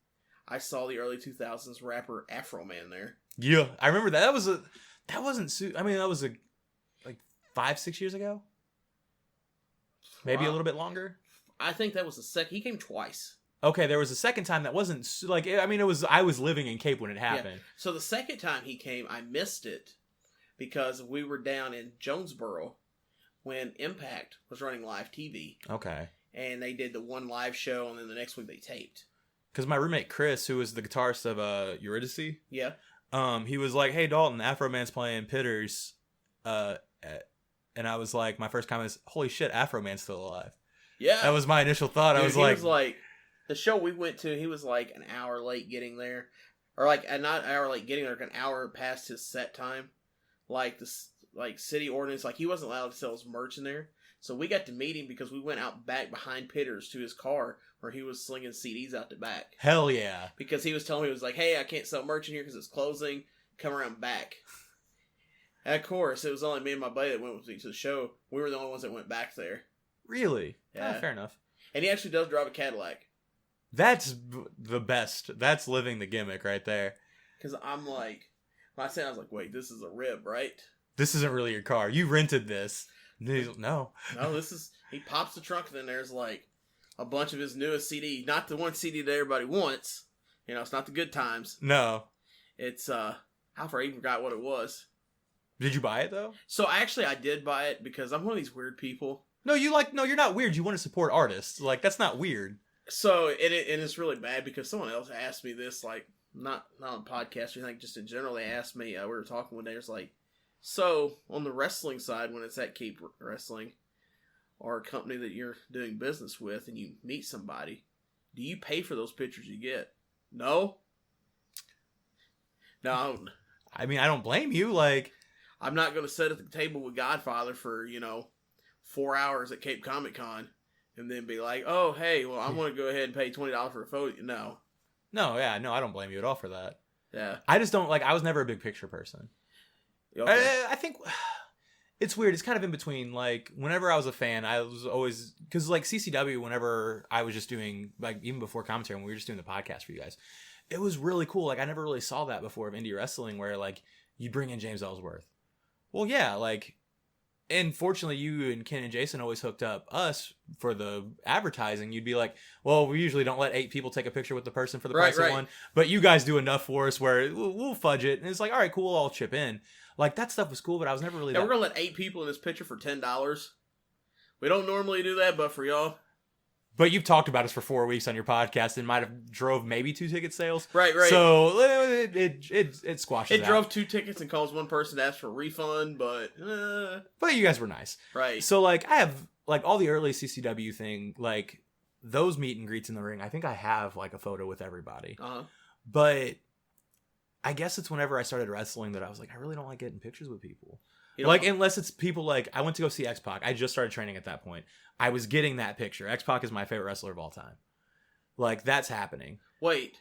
I saw the early 2000s rapper Afro Man there. Yeah, I remember that. That was like 5-6 years ago? Maybe a little bit longer? I think that was the second. He came twice. Okay, there was a second time that wasn't, like, I mean, I was living in Cape when it happened. Yeah. So the second time he came, I missed it because we were down in Jonesboro when Impact was running live TV. Okay. And they did the one live show, and then the next week they taped. Because my roommate Chris, who was the guitarist of Eurydice, yeah, he was like, "Hey Dalton, Afro Man's playing Pitters," and I was like, my first comment is, "Holy shit, Afro Man's still alive." Yeah, that was my initial thought. Dude, he was like, the show we went to, he was like an hour late getting there, or like not an hour late getting there, like an hour past his set time. Like this. Like city ordinance, like he wasn't allowed to sell his merch in there. So we got to meet him because we went out back behind Pitters to his car where he was slinging CDs out the back. Hell yeah. Because he was telling me, he was like, hey, I can't sell merch in here because it's closing. Come around back. And of course, it was only me and my buddy that went with me to the show. We were the only ones that went back there. Really? Yeah. Oh, fair enough. And he actually does drive a Cadillac. That's the best. That's living the gimmick right there. Because I'm like, when I said, I was like, wait, this is a rib, right? This isn't really your car. You rented this. No. No, this is... He pops the trunk, and then there's, like, a bunch of his newest CD. Not the one CD that everybody wants. You know, it's not the Good Times. No. It's, I even forgot what it was. Did you buy it, though? So, actually, I did buy it because I'm one of these weird people. No, you're not weird. You want to support artists. Like, that's not weird. So, and it's really bad because someone else asked me this, like, not on a podcast or anything, just in general, they asked me, we were talking one day, it was like, so, on the wrestling side, when it's at Cape Wrestling, or a company that you're doing business with, and you meet somebody, do you pay for those pictures you get? No? No. I mean, I don't blame you, like... I'm not going to sit at the table with Godfather for, 4 hours at Cape Comic Con, and then be like, oh, hey, well, I want to go ahead and pay $20 for a photo. No. No, I don't blame you at all for that. Yeah. I just don't, I was never a big picture person. Okay. I think It's weird. It's kind of in between. Like, whenever I was a fan, I was always... Because, like, CCW, whenever I was just doing... Like, even before commentary, when we were just doing the podcast for you guys, it was really cool. Like, I never really saw that before of indie wrestling, where, like, you bring in James Ellsworth. Well, yeah, like... And fortunately, you and Ken and Jason always hooked up us for the advertising. You'd be like, well, we usually don't let 8 people take a picture with the person for the price of one. But you guys do enough for us where we'll fudge it. And it's like, all right, cool, I'll chip in. Like, that stuff was cool, but I was never really... Yeah, we're going to let 8 people in this picture for $10. We don't normally do that, but for y'all... But you've talked about us for 4 weeks on your podcast and might have drove maybe 2 ticket sales. Right. So, it squashes It drove 2 tickets and caused one person to ask for a refund, but... But you guys were nice. Right. So, like, I have, like, all the early CCW thing, like, those meet and greets in the ring, I think I have, like, a photo with everybody. Uh-huh. But... I guess it's whenever I started wrestling that I was like, I really don't like getting pictures with people. You know, like, unless it's people like, I went to go see X-Pac. I just started training at that point. I was getting that picture. X-Pac is my favorite wrestler of all time. Like, that's happening. Wait.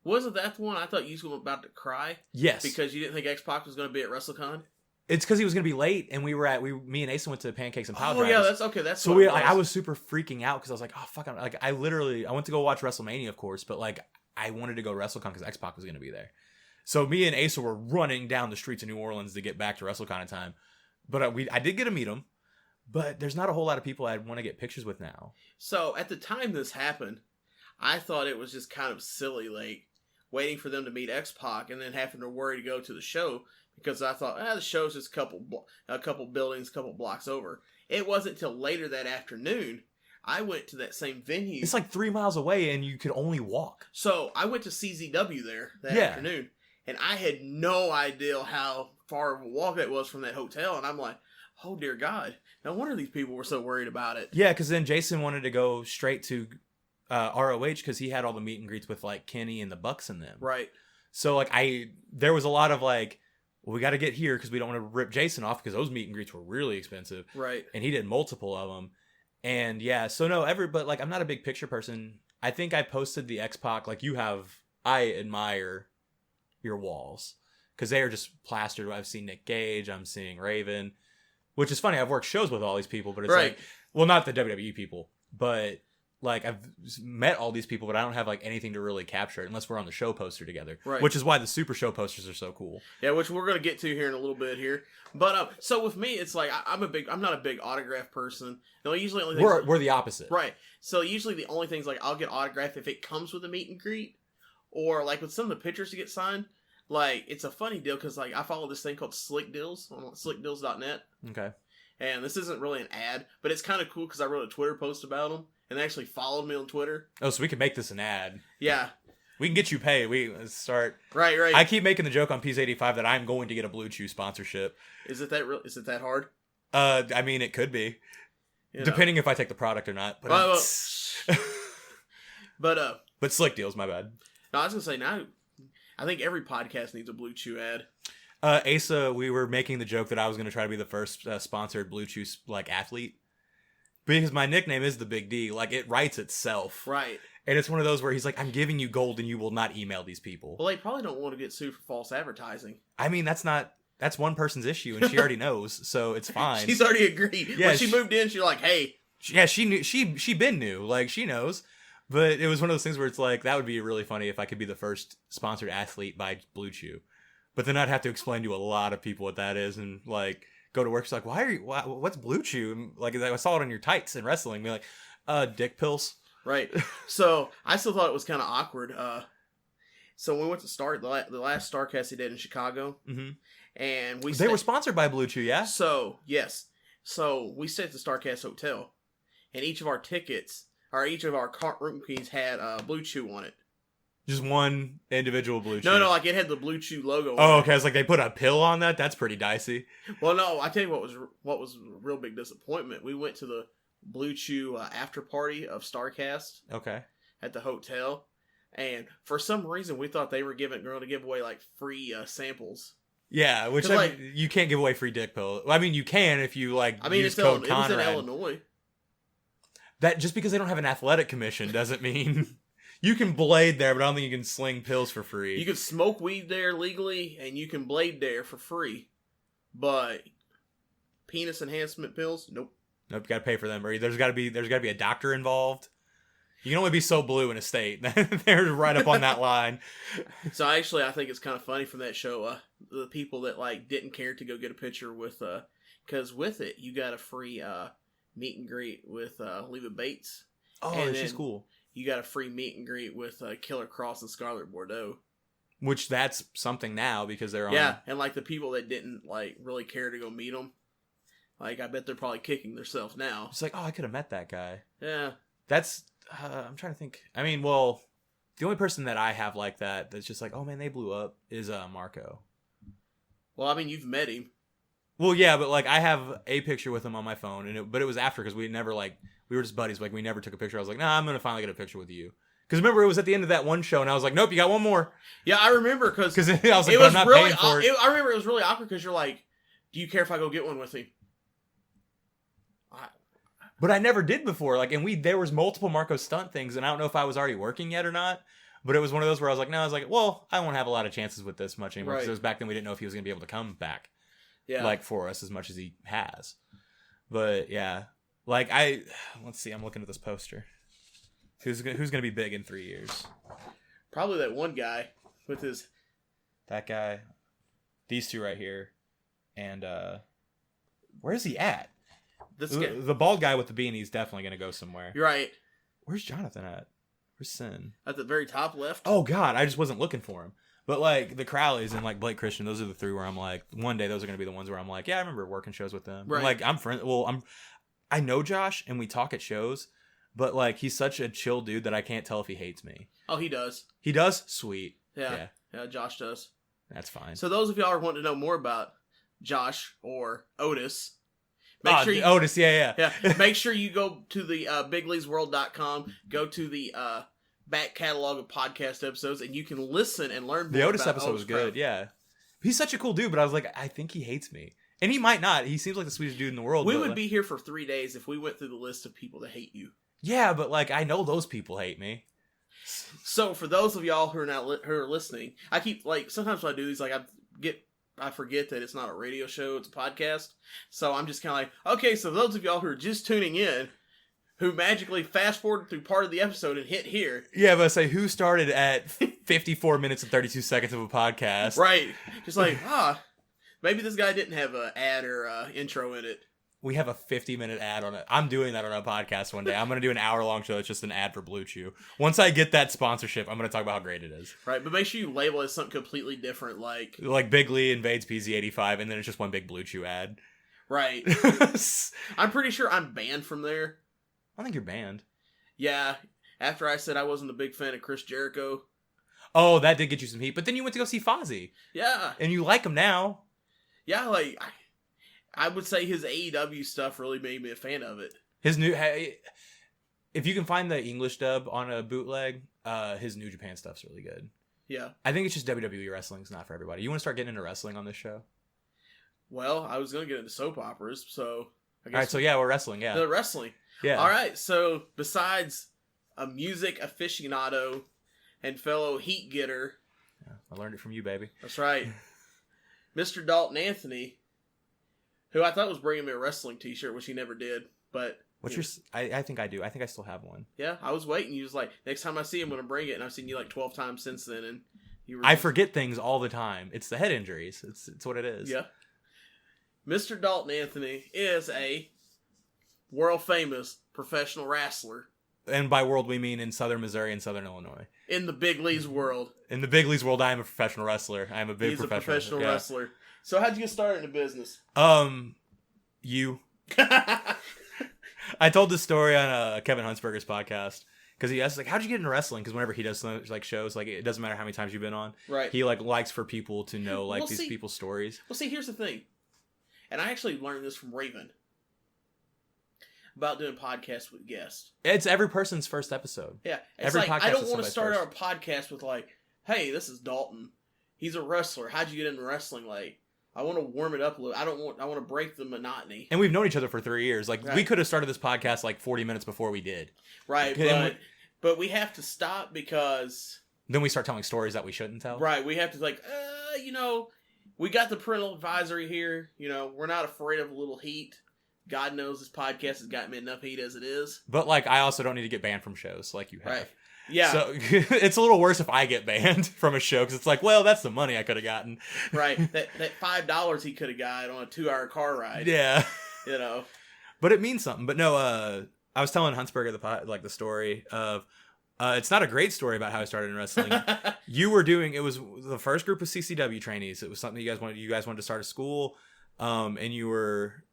Wasn't that the one I thought you were about to cry? Yes. Because you didn't think X-Pac was going to be at WrestleCon? It's because he was going to be late, and me and Asa went to Pancakes and Pile Drivers. Yeah, that's okay. That's so I was super freaking out because I was like, oh, fuck. I went to go watch WrestleMania, of course, but, like, I wanted to go to WrestleCon because X-Pac was going to be there. So me and Asa were running down the streets of New Orleans to get back to WrestleCon in time. But I did get to meet him. But there's not a whole lot of people I'd want to get pictures with now. So at the time this happened, I thought it was just kind of silly, like, waiting for them to meet X-Pac and then having to worry to go to the show. Because I thought, the show's just a couple buildings, a couple blocks over. It wasn't till later that afternoon I went to that same venue. It's like 3 miles away and you could only walk. So I went to CZW there that afternoon. And I had no idea how far of a walk that was from that hotel. And I'm like, oh, dear God. No wonder these people were so worried about it. Yeah, because then Jason wanted to go straight to ROH because he had all the meet and greets with, like, Kenny and the Bucks and them. Right. So, like, there was a lot of, like, well, we got to get here because we don't want to rip Jason off because those meet and greets were really expensive. Right. And he did multiple of them. And, yeah, so no, but, like, I'm not a big picture person. I think I posted the X-Pac, like you have, I admire your walls because they are just plastered. I've seen Nick Gage, I'm seeing Raven, which is funny. I've worked shows with all these people, but it's like, well, not the WWE people, but like I've met all these people, but I don't have like anything to really capture it unless we're on the show poster together, which is why the Super Show posters are so cool. Yeah, which we're going to get to here in a little bit here. But so with me, it's like I'm not a big autograph person. No, usually only things we're the opposite, right? So usually the only things like I'll get autographed if it comes with a meet and greet. Or, like, with some of the pictures to get signed, like, it's a funny deal because, like, I follow this thing called Slick Deals on slickdeals.net. Okay. And this isn't really an ad, but it's kind of cool because I wrote a Twitter post about them, and they actually followed me on Twitter. Oh, so we can make this an ad. Yeah. We can get you paid. Let's start. Right. I keep making the joke on P's 85 that I'm going to get a Blue Chew sponsorship. Is it that hard? I mean, it could be. Depending if I take the product or not. But Slick Deals, my bad. No, I was going to say, now, I think every podcast needs a Blue Chew ad. Asa, we were making the joke that I was going to try to be the first sponsored Blue Chew, like, athlete. Because my nickname is the Big D. Like, it writes itself. Right. And it's one of those where he's like, I'm giving you gold and you will not email these people. Well, they probably don't want to get sued for false advertising. I mean, that's one person's issue and she already knows, so it's fine. She's already agreed. Yeah, when she moved in, she's like, hey. Yeah, she knew. She been new. Like, she knows. But it was one of those things where it's like, that would be really funny if I could be the first sponsored athlete by Blue Chew. But then I'd have to explain to a lot of people what that is and, like, go to work. It's like, what's Blue Chew? And, like, I saw it on your tights in wrestling. Be like, dick pills. Right. So, I still thought it was kind of awkward. So, when we went to the last StarCast they did in Chicago. Mm-hmm. And they were sponsored by Blue Chew, yeah? So, yes. So, we stayed at the StarCast Hotel. And each of our tickets... each of our room keys had Blue Chew on it. Just one individual Blue Chew? No, like it had the Blue Chew logo on it. Okay, I was like, they put a pill on that? That's pretty dicey. Well, no, I tell you what was a real big disappointment. We went to the Blue Chew after party of StarCast. Okay. At the hotel. And for some reason, we thought they were going to give away like free samples. Yeah, which you can't give away free dick pill. I mean, you can if you use code Conrad. It was in Illinois. That just because they don't have an athletic commission doesn't mean you can blade there, but I don't think you can sling pills for free. You can smoke weed there legally, and you can blade there for free. But penis enhancement pills? Nope. Nope, got to pay for them. Or there's got to be a doctor involved. You can only be so blue in a state. They're right up on that line. So actually, I think it's kind of funny from that show. The people that like didn't care to go get a picture with, because with it you got a free meet and greet with Leva Bates. Oh, and she's cool. You got a free meet and greet with Killer Cross and Scarlett Bordeaux. Which that's something now because they're on. Yeah, and like the people that didn't like really care to go meet them, like I bet they're probably kicking themselves now. It's like, oh, I could have met that guy. Yeah. That's. I'm trying to think. I mean, well, the only person that I have like that's just like, oh man, they blew up is Marco. Well, I mean, you've met him. Well, yeah, but like I have a picture with him on my phone, but it was after because we were just buddies. Like we never took a picture. I was like, nah, I'm gonna finally get a picture with you. Because remember, it was at the end of that one show, and I was like, nope, you got one more. Yeah, I remember because I was like, I'm not really paying for it. I remember it was really awkward because you're like, do you care if I go get one with him? But I never did before. Like, and there was multiple Marco stunt things, and I don't know if I was already working yet or not. But it was one of those where I was like, no, I was like, well, I won't have a lot of chances with this much anymore. Because it was back then we didn't know if he was going to be able to come back, like for us as much as he has. But yeah, like let's see, I'm looking at this poster. Who's going to be big in 3 years? Probably that one guy with his. That guy, these two right here, and where's he at? The bald guy with the beanie is definitely going to go somewhere. You're right. Where's Jonathan at? Where's Sin? At the very top left. Oh God, I just wasn't looking for him. But like the Crowleys and like Blake Christian, those are the three where I'm like, one day those are going to be the ones where I'm like, yeah, I remember working shows with them. Right. Like I'm friends. Well, I know Josh and we talk at shows, but like he's such a chill dude that I can't tell if he hates me. Oh, he does. He does? Sweet. Yeah. Josh does. That's fine. So those of y'all who want to know more about Josh or Otis. Otis, yeah. Make sure you go to the bigleaguesworld.com, go to the back catalog of podcast episodes, and you can listen and learn more. The Otis episode was good, yeah. He's such a cool dude, but I was like, I think he hates me. And he might not. He seems like the sweetest dude in the world. We would be here for 3 days if we went through the list of people that hate you. Yeah, but like, I know those people hate me. So for those of y'all who are listening, I keep, like, sometimes when I do these, like, I forget that it's not a radio show, it's a podcast. So I'm just kind of like, okay, so those of y'all who are just tuning in, who magically fast forward through part of the episode and hit here. Yeah, but I say, who started at 54 minutes and 32 seconds of a podcast? Right. Just like, maybe this guy didn't have an ad or intro in it. We have a 50-minute ad on it. I'm doing that on a podcast one day. I'm going to do an hour-long show that's just an ad for Blue Chew. Once I get that sponsorship, I'm going to talk about how great it is. Right, but make sure you label it as something completely different, like Big Lee invades PZ85, and then it's just one big Blue Chew ad. Right. I'm pretty sure I'm banned from there. I think you're banned. Yeah, after I said I wasn't a big fan of Chris Jericho. Oh, that did get you some heat, but then you went to go see Fozzy. Yeah. And you like him now. Yeah, like, I would say his AEW stuff really made me a fan of it. His new, if you can find the English dub on a bootleg, his New Japan stuff's really good. Yeah. I think it's just WWE wrestling's not for everybody. You want to start getting into wrestling on this show? Well, I was going to get into soap operas, so I guess. All right, so yeah, we're wrestling, yeah. The wrestling. Yeah. All right, so besides a music aficionado and fellow heat getter. Yeah, I learned it from you, baby. That's right. Mr. Dalton Anthony, who I thought was bringing me a wrestling t-shirt, which he never did, but... What's your... I think I do. I think I still have one. Yeah, I was waiting. You was like, next time I see him, I'm going to bring it, and I've seen you like 12 times since then, and you were... I forget things all the time. It's the head injuries. It's what it is. Yeah. Mr. Dalton Anthony is a world-famous professional wrestler. And by world, we mean in southern Missouri and southern Illinois. In the big leagues world. In the big leagues world, I am a professional wrestler. I am a big He's professional. He's a professional wrestler. So how'd you get started in the business? You. I told this story on Kevin Huntsberger's podcast. Because he asks, like, how'd you get into wrestling? Because whenever he does like shows, like, it doesn't matter how many times you've been on. Right. He, like, likes for people to know, like, these people's stories. Well, see, here's the thing. And I actually learned this from Raven. About doing podcasts with guests. It's every person's first episode. Yeah. It's every like, podcast I don't want to start first. our podcast with, like, hey, this is Dalton. He's a wrestler. How'd you get into wrestling? Like, I want to warm it up a little. I want to break the monotony. And we've known each other for 3 years. Like, right. We could have started this podcast, like, 40 minutes before we did. Right, but we have to stop because... Then we start telling stories that we shouldn't tell. Right, we have to, like, we got the parental advisory here. You know, we're not afraid of a little heat. God knows this podcast has gotten me enough heat as it is. But, like, I also don't need to get banned from shows like you have. Right. Yeah. So, it's a little worse if I get banned from a show, because it's like, well, that's the money I could have gotten. Right. That $5 he could have got on a 2-hour car ride. Yeah. You know. But it means something. But no, I was telling Huntsberger the story of, it's not a great story about how I started in wrestling. It was the first group of CCW trainees. It was something you guys wanted to start a school, and you were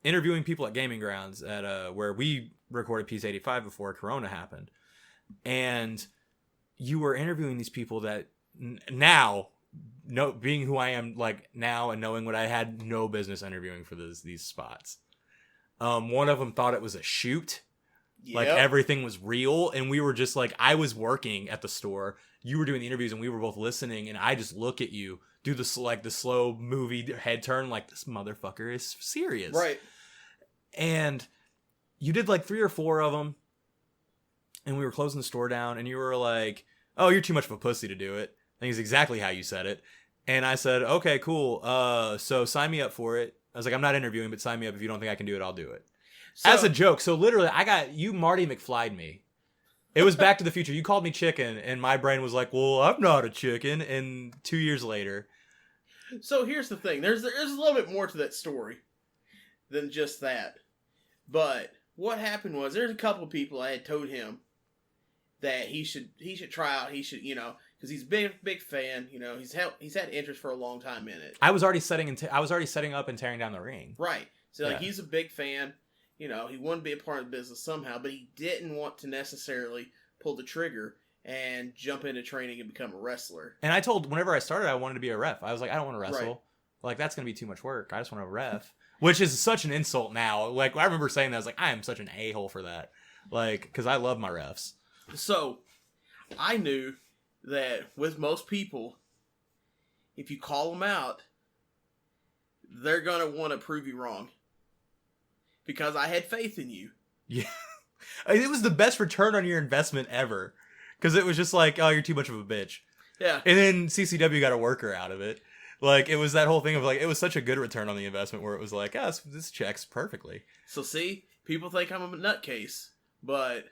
interviewing people at Gaming Grounds at where we recorded Piece 85 before Corona happened. And you were interviewing these people that now, being who I am like now and knowing what I had no business interviewing for these spots. One of them thought it was a shoot. Yep. Like everything was real. And we were just like, I was working at the store. You were doing the interviews and we were both listening. And I just look at you do the slow movie head turn. Like, this motherfucker is serious. Right. And you did like 3 or 4 of them. And we were closing the store down, and you were like, oh, you're too much of a pussy to do it. I think it's exactly how you said it. And I said, okay, cool. So sign me up for it. I was like, I'm not interviewing, but sign me up. If you don't think I can do it, I'll do it. So, as a joke. So literally, I got you Marty McFly'd me. It was Back to the Future. You called me chicken, and my brain was like, well, I'm not a chicken. And 2 years later. So here's the thing. There's a little bit more to that story than just that. But what happened was, there's a couple of people I had told him that he should try out. He should, because he's a big fan. He's had interest for a long time in it. I was already setting up and tearing down the ring. Right. So he's a big fan. He wanted to be a part of the business somehow, but he didn't want to necessarily pull the trigger and jump into training and become a wrestler. And whenever I started, I wanted to be a ref. I was like, I don't want to wrestle. Right. Like, that's going to be too much work. I just want to ref. Which is such an insult now. Like, I remember saying that. I was like, I am such an a-hole for that. Like, because I love my refs. So, I knew that with most people, if you call them out, they're going to want to prove you wrong. Because I had faith in you. Yeah. It was the best return on your investment ever. Because it was just like, oh, you're too much of a bitch. Yeah. And then CCW got a worker out of it. Like, it was that whole thing of, like, it was such a good return on the investment where it was like, oh, this checks perfectly. So, see, people think I'm a nutcase, but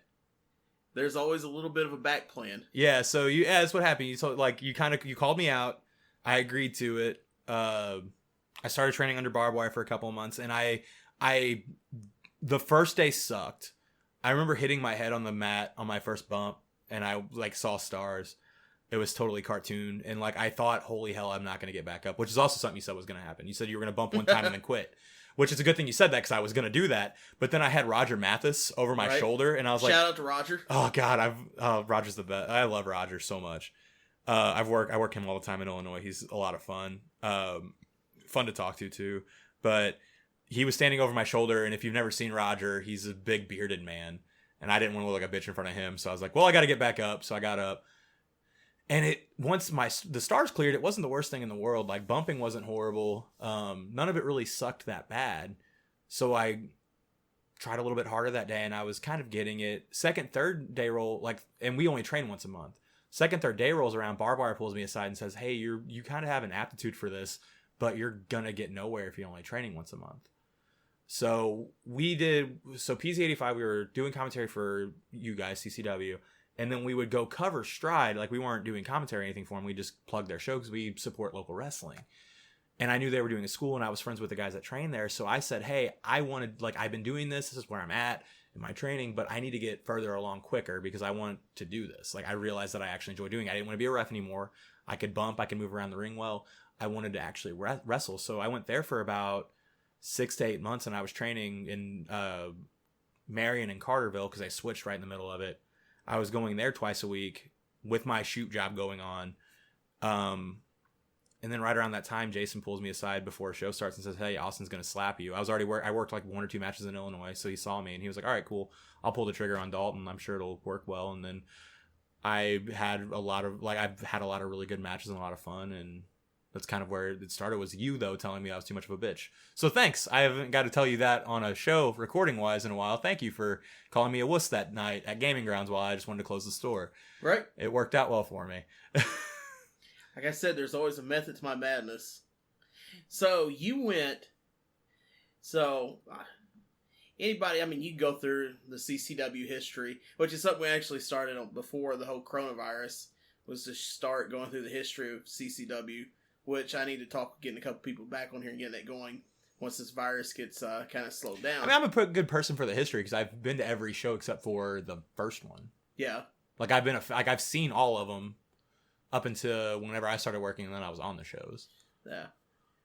there's always a little bit of a back plan. Yeah, so that's what happened. You called me out. I agreed to it. I started training under barbed wire for a couple of months, and the first day sucked. I remember hitting my head on the mat on my first bump, and I, like, saw stars. It was totally cartoon, and, like, I thought, holy hell, I'm not going to get back up, which is also something you said was going to happen. You said you were going to bump one time and then quit, which is a good thing you said that, because I was going to do that, but then I had Roger Mathis over my shoulder, and I was like... Shout out to Roger. Oh, God, Roger's the best. I love Roger so much. I work him all the time in Illinois. He's a lot of fun. Fun to talk to, too, but he was standing over my shoulder, and if you've never seen Roger, he's a big bearded man, and I didn't want to look like a bitch in front of him, so I was like, well, I got to get back up, so I got up. And once the stars cleared, it wasn't the worst thing in the world. Like, bumping wasn't horrible. None of it really sucked that bad. So I tried a little bit harder that day, and I was kind of getting it. Second, third day roll, and we only train once a month. Second, third day rolls around, barbed wire pulls me aside and says, hey, you kind of have an aptitude for this, but you're going to get nowhere if you're only training once a month. So PZ85, we were doing commentary for you guys, CCW. And then we would go cover Stride. Like, we weren't doing commentary or anything for them. We just plugged their show because we support local wrestling. And I knew they were doing a school, and I was friends with the guys that train there. So I said, hey, I've been doing this. This is where I'm at in my training, but I need to get further along quicker because I want to do this. Like, I realized that I actually enjoy doing it. I didn't want to be a ref anymore. I could bump. I could move around the ring well. I wanted to actually wrestle. So I went there for about 6 to 8 months, and I was training in Marion and Carterville because I switched right in the middle of it. I was going there twice a week with my shoot job going on. And then right around that time, Jason pulls me aside before a show starts and says, hey, Austin's going to slap you. I worked like 1 or 2 matches in Illinois. So he saw me and he was like, all right, cool. I'll pull the trigger on Dalton. I'm sure it'll work well. And then I've had a lot of really good matches and a lot of fun. And that's kind of where it started, was you, though, telling me I was too much of a bitch. So thanks. I haven't got to tell you that on a show, recording-wise, in a while. Thank you for calling me a wuss that night at Gaming Grounds while I just wanted to close the store. Right. It worked out well for me. Like I said, there's always a method to my madness. So you went. So anybody, I mean, you go through the CCW history, which is something we actually started on before the whole coronavirus, was to start going through the history of CCW, which I need to getting a couple people back on here and getting that going once this virus gets kind of slowed down. I mean, I'm a pretty good person for the history because I've been to every show except for the first one. Yeah. Like I've seen all of them up until whenever I started working, and then I was on the shows. Yeah.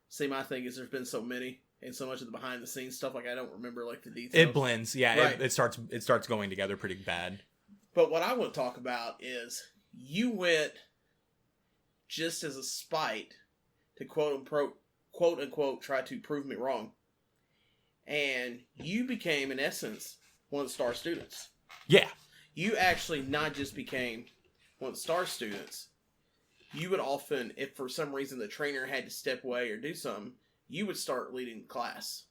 See, my thing is there's been so many and so much of the behind the scenes stuff, like I don't remember like the details. It blends, yeah. Right. It starts going together pretty bad. But what I want to talk about is you went just as a spite to quote unquote try to prove me wrong, and you became in essence one of the star students. Yeah. You actually not just became one of the star students. You would often, if for some reason the trainer had to step away or do something, you would start leading the class.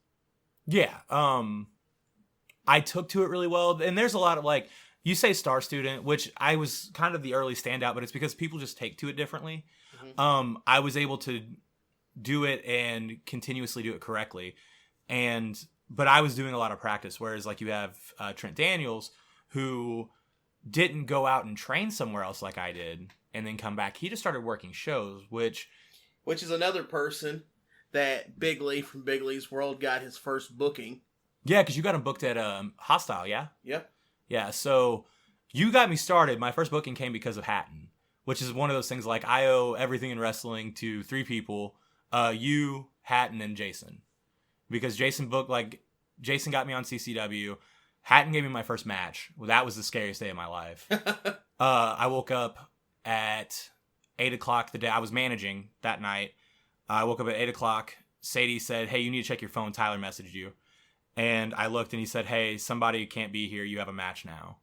Yeah. I took to it really well. And there's a lot of, like, you say star student, which I was kind of the early standout, but it's because people just take to it differently. Mm-hmm. I was able to do it and continuously do it correctly. But I was doing a lot of practice, whereas like you have Trent Daniels, who didn't go out and train somewhere else like I did and then come back. He just started working shows, which is another person that Big Lee from Big Lee's World got his first booking. Yeah, because you got him booked at Hostile, yeah? Yep. Yeah, so you got me started. My first booking came because of Hatton, which is one of those things like I owe everything in wrestling to three people, you, Hatton, and Jason. Because Jason got me on CCW. Hatton gave me my first match. Well, that was the scariest day of my life. I woke up at 8 o'clock the day I was managing that night. I woke up at 8 o'clock. Sadie said, "Hey, you need to check your phone. Tyler messaged you." And I looked and he said, "Hey, somebody can't be here. You have a match now."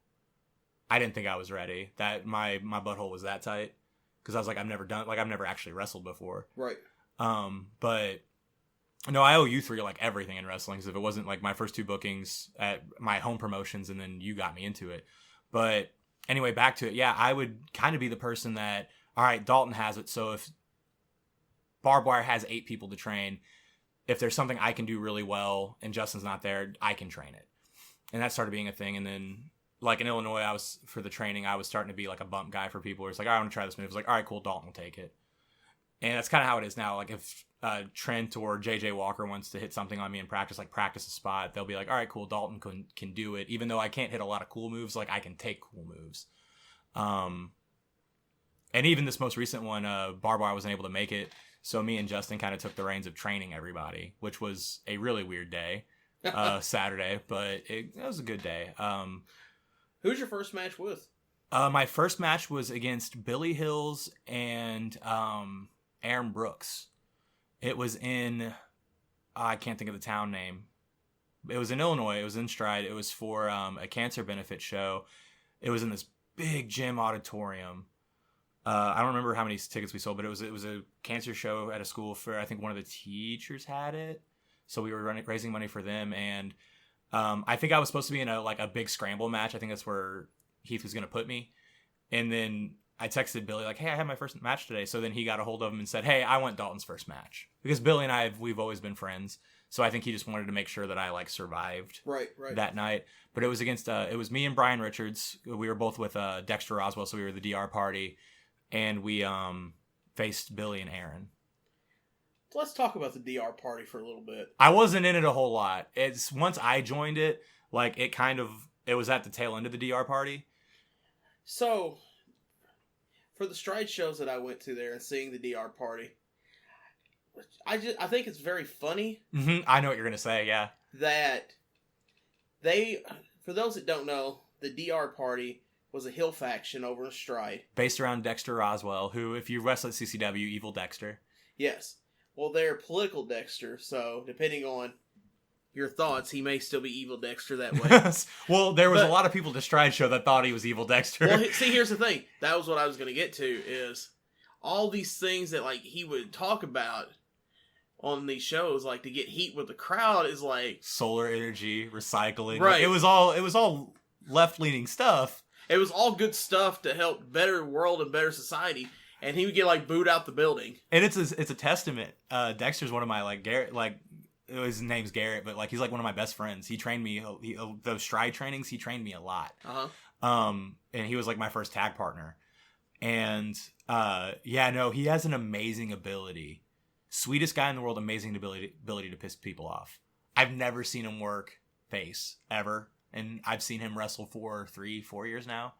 I didn't think I was ready. That my butthole was that tight. Because I was like, I've never actually wrestled before. Right. But no, I owe you three like everything in wrestling. Because if it wasn't like my first two bookings at my home promotions and then you got me into it. But anyway, back to it. Yeah, I would kind of be the person that, all right, Dalton has it. So if Barbed Wire has 8 people to train, if there's something I can do really well and Justin's not there, I can train it. And that started being a thing. And then like in Illinois, for the training, I was starting to be like a bump guy for people. It's like, all right, I want to try this move. It's like, all right, cool, Dalton will take it. And that's kind of how it is now. Like if Trent or JJ Walker wants to hit something on me in practice, like practice a spot, they'll be like, all right, cool, Dalton can do it. Even though I can't hit a lot of cool moves, like I can take cool moves. And even this most recent one, Barbed Wire wasn't able to make it. So me and Justin kind of took the reins of training everybody, which was a really weird day, Saturday, but it was a good day. Who's your first match with? My first match was against Billy Hills and Aaron Brooks. It was in, I can't think of the town name. It was in Illinois. It was in Stride. It was for a cancer benefit show. It was in this big gym auditorium. I don't remember how many tickets we sold, but it was a cancer show at a school for, I think one of the teachers had it. So we were raising money for them. And I think I was supposed to be in a big scramble match. I think that's where Heath was going to put me. And then I texted Billy like, "Hey, I had my first match today." So then he got a hold of him and said, "Hey, I want Dalton's first match." Because Billy and we've always been friends. So I think he just wanted to make sure that I survived right that night. But it was against, it was me and Brian Richards. We were both with Dexter Roswell. So we were the DR party. And we faced Billy and Aaron. Let's talk about the DR party for a little bit. I wasn't in it a whole lot. It's once I joined it, it was at the tail end of the DR party. So, for the Stride shows that I went to there and seeing the DR party, I think it's very funny. Mm-hmm. I know what you're gonna say. Yeah. That for those that don't know, the DR party was a heel faction over in Stride. Based around Dexter Roswell, who, if you wrestle at CCW, Evil Dexter. Yes. Well, they're political Dexter, so depending on your thoughts, he may still be Evil Dexter that way. Well, there was a lot of people to Stride show that thought he was Evil Dexter. Well, see, here's the thing. That was what I was going to get to, is all these things that, he would talk about on these shows, to get heat with the crowd is solar energy, recycling. Right. It was all left-leaning stuff. It was all good stuff to help better world and better society. and he would get like booed out the building. And it's a testament. Dexter's one of my like Garrett his name's Garrett, but like he's like one of my best friends. He trained me those stride trainings. He trained me a lot. And he was like my first tag partner. And he has an amazing ability. Sweetest guy in the world, amazing ability to piss people off. I've never seen him work face ever, and I've seen him wrestle for 3-4 years now.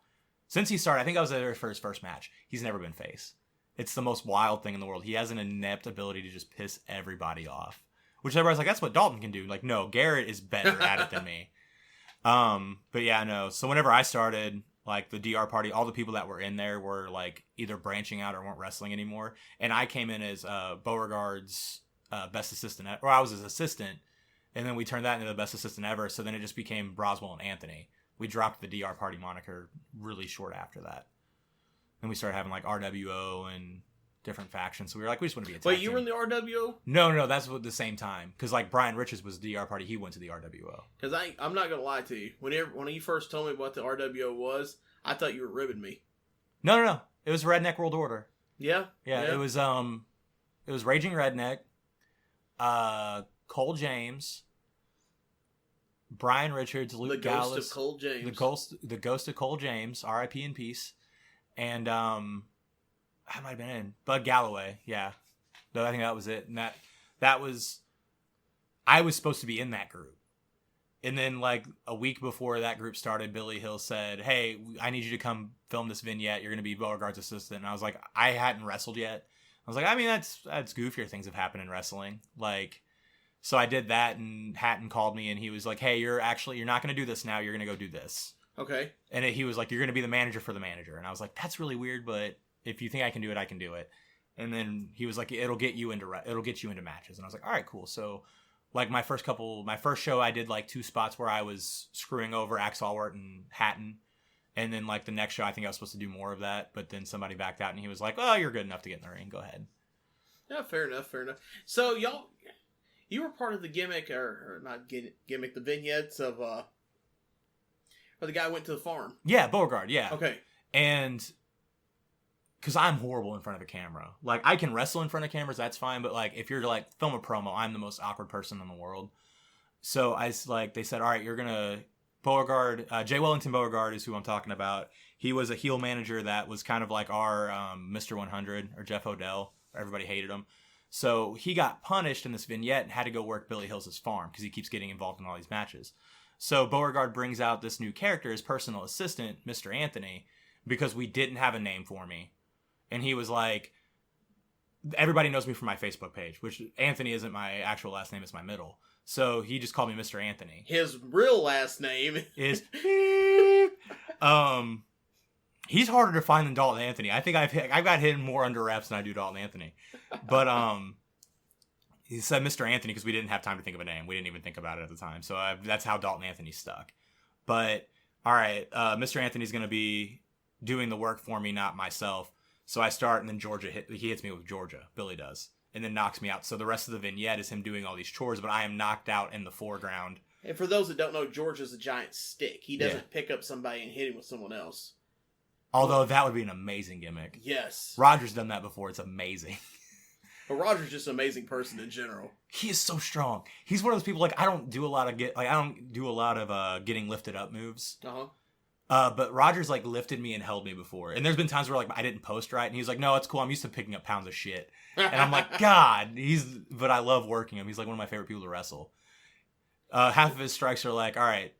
Since he started, I think I was there for his first match. He's never been face. It's the most wild thing in the world. He has an inept ability to just piss everybody off. Which everybody's like, that's what Dalton can do. Like, no, Garrett is better at it than me. But yeah, no. So whenever I started, like the DR party, all the people that were in there were like either branching out or weren't wrestling anymore. And I came in as Beauregard's best assistant, or I was his assistant. And then we turned that into the best assistant ever. So then it just became Broswell and Anthony. We dropped the DR party moniker really short after that. Then we started having like RWO and different factions. So we were like, we just want to be a tag Wait, you team. were in the RWO? No, that's at the same time. Because like Brian Richards was DR party, he went to the RWO. Because I'm not gonna lie to you. When you first told me what the RWO was, I thought you were ribbing me. No. It was Redneck World Order. Yeah. It was Raging Redneck, Cole James, Brian Richards, Luke Gallows, the ghost of Cole James, the ghost of Cole James, R.I.P. in peace, and I might have been in Bud Galloway. Yeah, no, I think that was it. And that was I was supposed to be in that group, and then like a week before that group started, Billy Hill said, "Hey, I need you to come film this vignette. You're going to be Beauregard's assistant." And I was like, I hadn't wrestled yet. I was like, I mean, that's goofier things have happened in wrestling, like. So I did that, and Hatton called me, and he was like, "Hey, you're not going to do this now. You're going to go do this." Okay. And he was like, "You're going to be the manager for the manager." And I was like, "That's really weird, but if you think I can do it, I can do it." And then he was like, "It'll get you into matches." And I was like, "All right, cool." So, like my first show, I did like 2 spots where I was screwing over Axe Allwart and Hatton, and then like the next show, I think I was supposed to do more of that, but then somebody backed out, and he was like, "Oh, you're good enough to get in the ring. Go ahead." Yeah, fair enough. So you were part of the gimmick, or not gimmick, the vignettes of, where the guy went to the farm. Yeah, Beauregard, yeah. Okay. And, because I'm horrible in front of a camera. Like, I can wrestle in front of cameras, that's fine, but, like, if you're to, like, film a promo, I'm the most awkward person in the world. So, they said, all right, you're gonna, Beauregard, Jay Wellington Beauregard is who I'm talking about. He was a heel manager that was kind of like our Mr. 100, or Jeff Odell. Everybody hated him. So he got punished in this vignette and had to go work Billy Hill's farm because he keeps getting involved in all these matches. So Beauregard brings out this new character, his personal assistant, Mr. Anthony, because we didn't have a name for me. And he was like, everybody knows me from my Facebook page, which Anthony isn't my actual last name, it's my middle. So he just called me Mr. Anthony. His real last name is he's harder to find than Dalton Anthony. I think I've got him more under wraps than I do Dalton Anthony. But he said Mr. Anthony because we didn't have time to think of a name. We didn't even think about it at the time. So that's how Dalton Anthony stuck. But all right, Mr. Anthony's going to be doing the work for me, not myself. So I start, and then he hits me with Georgia. Billy does, and then knocks me out. So the rest of the vignette is him doing all these chores, but I am knocked out in the foreground. And for those that don't know, Georgia's a giant stick. He doesn't pick up somebody and hit him with someone else. Although that would be an amazing gimmick. Yes. Roger's done that before. It's amazing. But Roger's just an amazing person in general. He is so strong. He's one of those people, like, I don't do a lot of getting lifted up moves. But Roger's like lifted me and held me before. And there's been times where like I didn't post right, and he's like, "No, it's cool. I'm used to picking up pounds of shit." And I'm like, God, but I love working him. He's like one of my favorite people to wrestle. Half of his strikes are like, all right,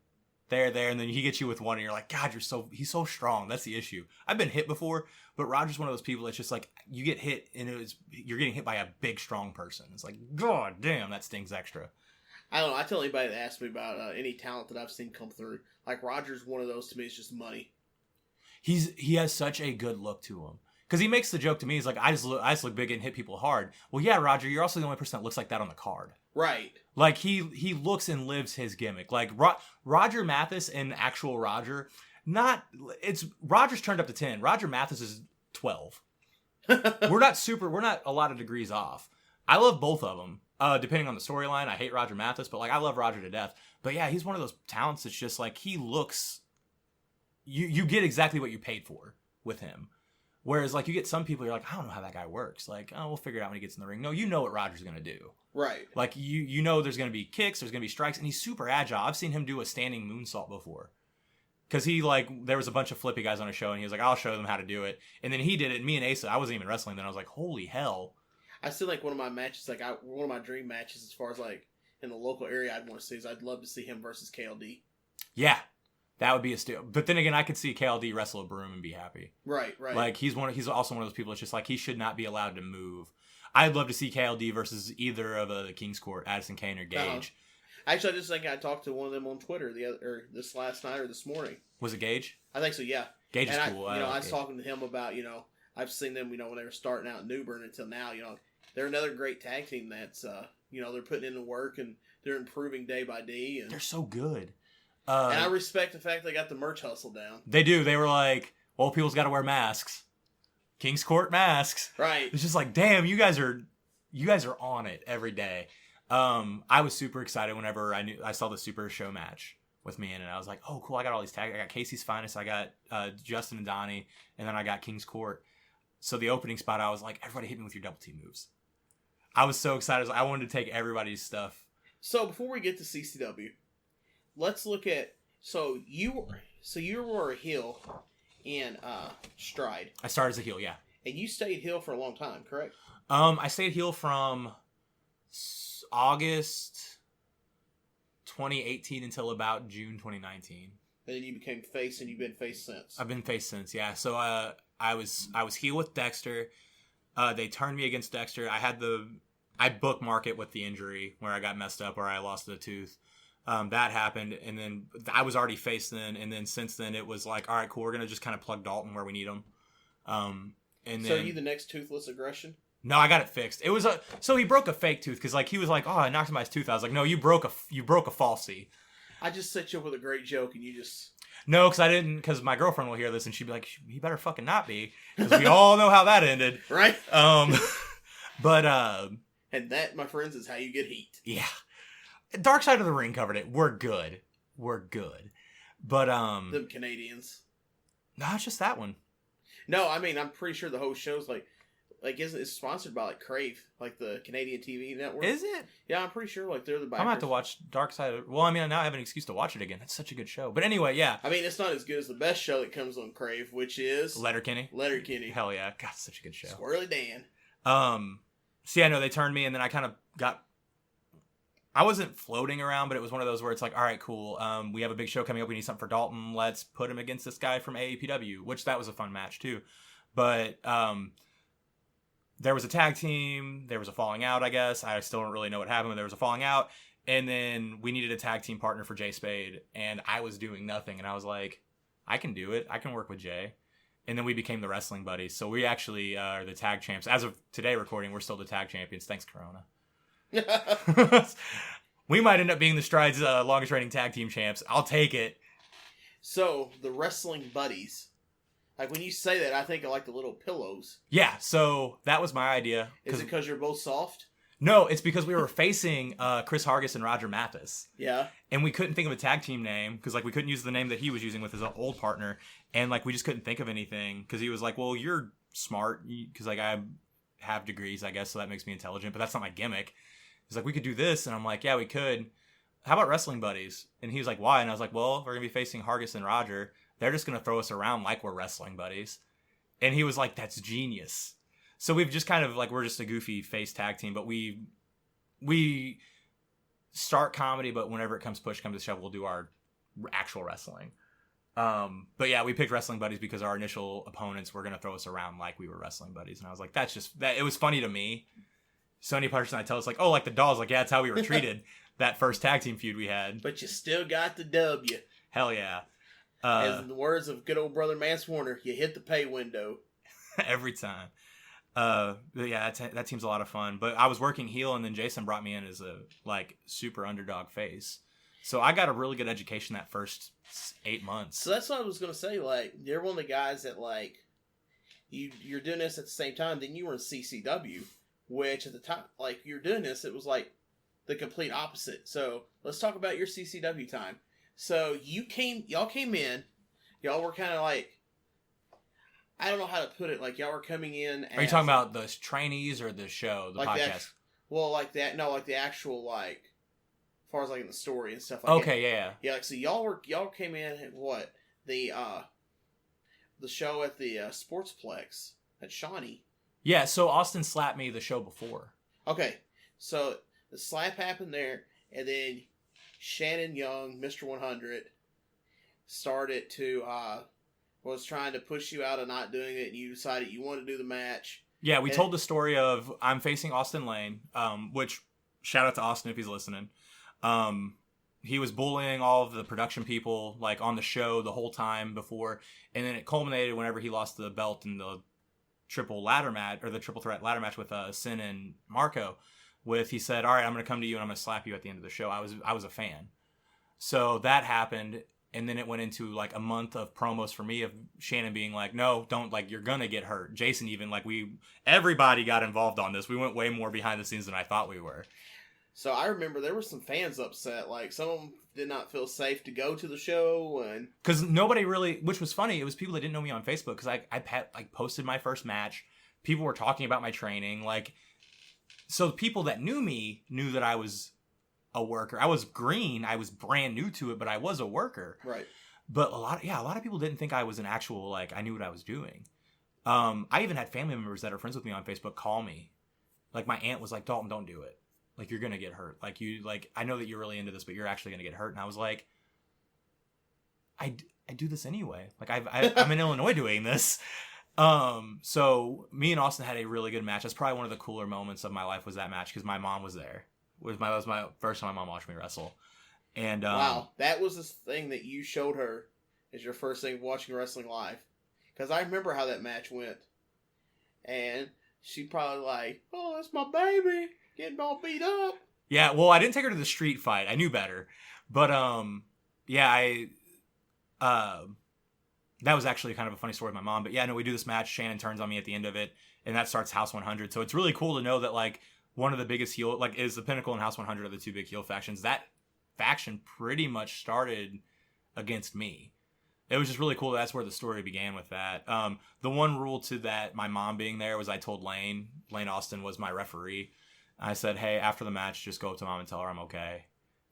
there, and then he gets you with one, and you're like, God, he's so strong. That's the issue. I've been hit before, but Roger's one of those people that's just like, you get hit, and you're getting hit by a big, strong person. It's like, God damn, that stings extra. I don't know. I tell anybody that asks me about any talent that I've seen come through, like Roger's one of those to me. It's just money. He has such a good look to him. Because he makes the joke to me, he's like, I just look big and hit people hard. Well, yeah, Roger, you're also the only person that looks like that on the card. Right. Like, he looks and lives his gimmick. Like, Roger Mathis and actual Roger, Roger's turned up to 10. Roger Mathis is 12. We're not a lot of degrees off. I love both of them. Depending on the storyline, I hate Roger Mathis, but like I love Roger to death. But yeah, he's one of those talents that's just like, he looks, you get exactly what you paid for with him. Whereas, like, you get some people, you're like, I don't know how that guy works. Like, oh, we'll figure it out when he gets in the ring. No, you know what Roger's going to do. Right. Like, you know there's going to be kicks, there's going to be strikes, and he's super agile. I've seen him do a standing moonsault before. Because he, like, there was a bunch of flippy guys on a show, and he was like, I'll show them how to do it. And then he did it, and me and Asa, I wasn't even wrestling then. I was like, holy hell. I still like one of my matches, like, one of my dream matches as far as, like, in the local area I'd want to see is I'd love to see him versus KLD. Yeah. That would be a steal. But then again, I could see KLD wrestle a broom and be happy. Right, right. Like, he's also one of those people that's just like, he should not be allowed to move. I'd love to see KLD versus either of the King's Court, Addison Kane or Gage. Actually, I just think I talked to one of them on Twitter this last night or this morning. Was it Gage? I think so, yeah. Gage is cool. I was talking to him about, I've seen them, when they were starting out in New Bern until now, they're another great tag team that's, they're putting in the work and they're improving day by day. And they're so good. And I respect the fact they got the merch hustle down. They do. They were like, old people's got to wear masks. King's Court masks. Right. It's just like, damn, you guys are on it every day. I was super excited whenever I saw the Super Show match with me in it. I was like, oh, cool. I got all these tags. I got Casey's Finest. I got Justin and Donnie. And then I got King's Court. So the opening spot, I was like, everybody hit me with your double team moves. I was so excited. I wanted to take everybody's stuff. So before we get to CCW, let's look at you were a heel in Stride. I started as a heel, yeah. And you stayed heel for a long time, correct? I stayed heel from August 2018 until about June 2019. And then you became face, and you've been face since. I've been face since, yeah. So I was heel with Dexter. They turned me against Dexter. I bookmark it with the injury where I got messed up, where I lost a tooth. That happened, and then I was already face then, and then since then it was like, all right, cool, we're gonna just kind of plug Dalton where we need him. And then, so are you the next Toothless Aggression? No, I got it fixed. It was so he broke a fake tooth because like he was like, oh, I knocked him out his tooth. I was like, no, you broke a falsie. I just set you up with a great joke, and you just no, because I didn't. Because my girlfriend will hear this, and she'd be like, he better fucking not be, because we all know how that ended, right? But and that, my friends, is how you get heat. Yeah. Dark Side of the Ring covered it. We're good. But them Canadians. No, it's just that one. No, I mean, I'm pretty sure the whole show's like isn't it sponsored by like Crave, like the Canadian TV network? Is it? Yeah, I'm pretty sure like they're the backers. I'm gonna have to watch Dark Side of... Well, I mean, now I have an excuse to watch it again. It's such a good show. But anyway, yeah. I mean, it's not as good as the best show that comes on Crave, which is Letterkenny. Hell yeah. God, such a good show. Squirrely Dan. So yeah, no, they turned me, and then I kind of got... I wasn't floating around, but it was one of those where it's like, all right, cool. We have a big show coming up. We need something for Dalton. Let's put him against this guy from AEPW, which that was a fun match too. But there was a tag team. There was a falling out, I guess. I still don't really know what happened, but there was a falling out. And then we needed a tag team partner for Jay Spade. And I was doing nothing. And I was like, I can do it. I can work with Jay. And then we became the wrestling buddies. So we actually are the tag champs. As of today recording, we're still the tag champions. Thanks, Corona. We might end up being the Stride's longest reigning tag team champs. I'll take it. So, the wrestling buddies. Like, when you say that, I think of like the little pillows. Yeah, so that was my idea. Is it because you're both soft? No, it's because we were facing Chris Hargis and Roger Mathis. Yeah. And we couldn't think of a tag team name because like we couldn't use the name that he was using with his old partner. And like we just couldn't think of anything because he was like, well, you're smart because like I have degrees, I guess, so that makes me intelligent, but that's not my gimmick. He's like, we could do this. And I'm like, yeah, we could. How about wrestling buddies? And he was like, why? And I was like, well, we're going to be facing Hargis and Roger. They're just going to throw us around like we're wrestling buddies. And he was like, that's genius. So we've just kind of like, we're just a goofy face tag team, but we start comedy, but whenever it comes push comes to shove, we'll do our actual wrestling. But yeah, we picked wrestling buddies because our initial opponents were going to throw us around like we were wrestling buddies. And I was like, that's just, that. It was funny to me. So any person I tell us like, oh, like the Dolls, like, yeah, that's how we were treated that first tag team feud we had. But you still got the W. Hell yeah. As in the words of good old brother Mance Warner, you hit the pay window. Every time. But yeah, that team's a lot of fun. But I was working heel, and then Jason brought me in as a like super underdog face. So I got a really good education that first 8 months. So that's what I was gonna say. Like, you're one of the guys that like you're doing this at the same time. Then you were in CCW, which at the time, like you're doing this, it was like the complete opposite. So let's talk about your CCW time. So y'all came in, y'all were kind of like, I don't know how to put it. Like, y'all were coming in. Are you talking about the trainees or the show, the like podcast? Like that. No, like the actual, like, as far as like in the story and stuff like that. Okay, yeah. Yeah, like, so y'all came in at what? The show at the Sportsplex at Shawnee. Yeah, so Austin slapped me the show before. Okay, so the slap happened there, and then Shannon Young, Mr. 100, started to, was trying to push you out of not doing it, and you decided you wanted to do the match. Yeah, we told the story of I'm facing Austin Lane, which, shout out to Austin if he's listening. He was bullying all of the production people, like, on the show the whole time before, and then it culminated whenever he lost the belt in the triple threat ladder match with Sin and Marco. He said, "All right, I'm going to come to you and I'm going to slap you at the end of the show." I was a fan, so that happened, and then it went into like a month of promos for me of Shannon being like, "No, don't, like, you're gonna get hurt." Jason even, like, everybody got involved on this. We went way more behind the scenes than I thought we were. So I remember there were some fans upset. Like, some of them did not feel safe to go to the show, and because nobody really, which was funny, it was people that didn't know me on Facebook because I posted my first match. People were talking about my training, like, so people that knew me knew that I was a worker. I was green. I was brand new to it, but I was a worker. Right. But a lot of people didn't think I was an actual, like, I knew what I was doing. I even had family members that are friends with me on Facebook call me. Like, my aunt was like, "Dalton, don't do it. Like, you're going to get hurt. Like, I know that you're really into this, but you're actually going to get hurt." And I was like, I do this anyway. Like, I'm in Illinois doing this. So me and Austin had a really good match. That's probably one of the cooler moments of my life was that match because my mom was there. That was my first time my mom watched me wrestle. And wow, that was the thing that you showed her as your first thing watching wrestling live. Because I remember how that match went. And she probably like, "Oh, that's my baby. Getting all beat up." Yeah, well, I didn't take her to the street fight. I knew better. But, yeah, that was actually kind of a funny story with my mom. But, yeah, no, we do this match. Shannon turns on me at the end of it, and that starts House 100. So it's really cool to know that, like, one of the biggest heel, like, is the Pinnacle and House 100 are the two big heel factions. That faction pretty much started against me. It was just really cool. That's where the story began with that. The one rule to that, my mom being there, was I told Lane Austin was my referee. I said, "Hey, after the match, just go up to Mom and tell her I'm okay."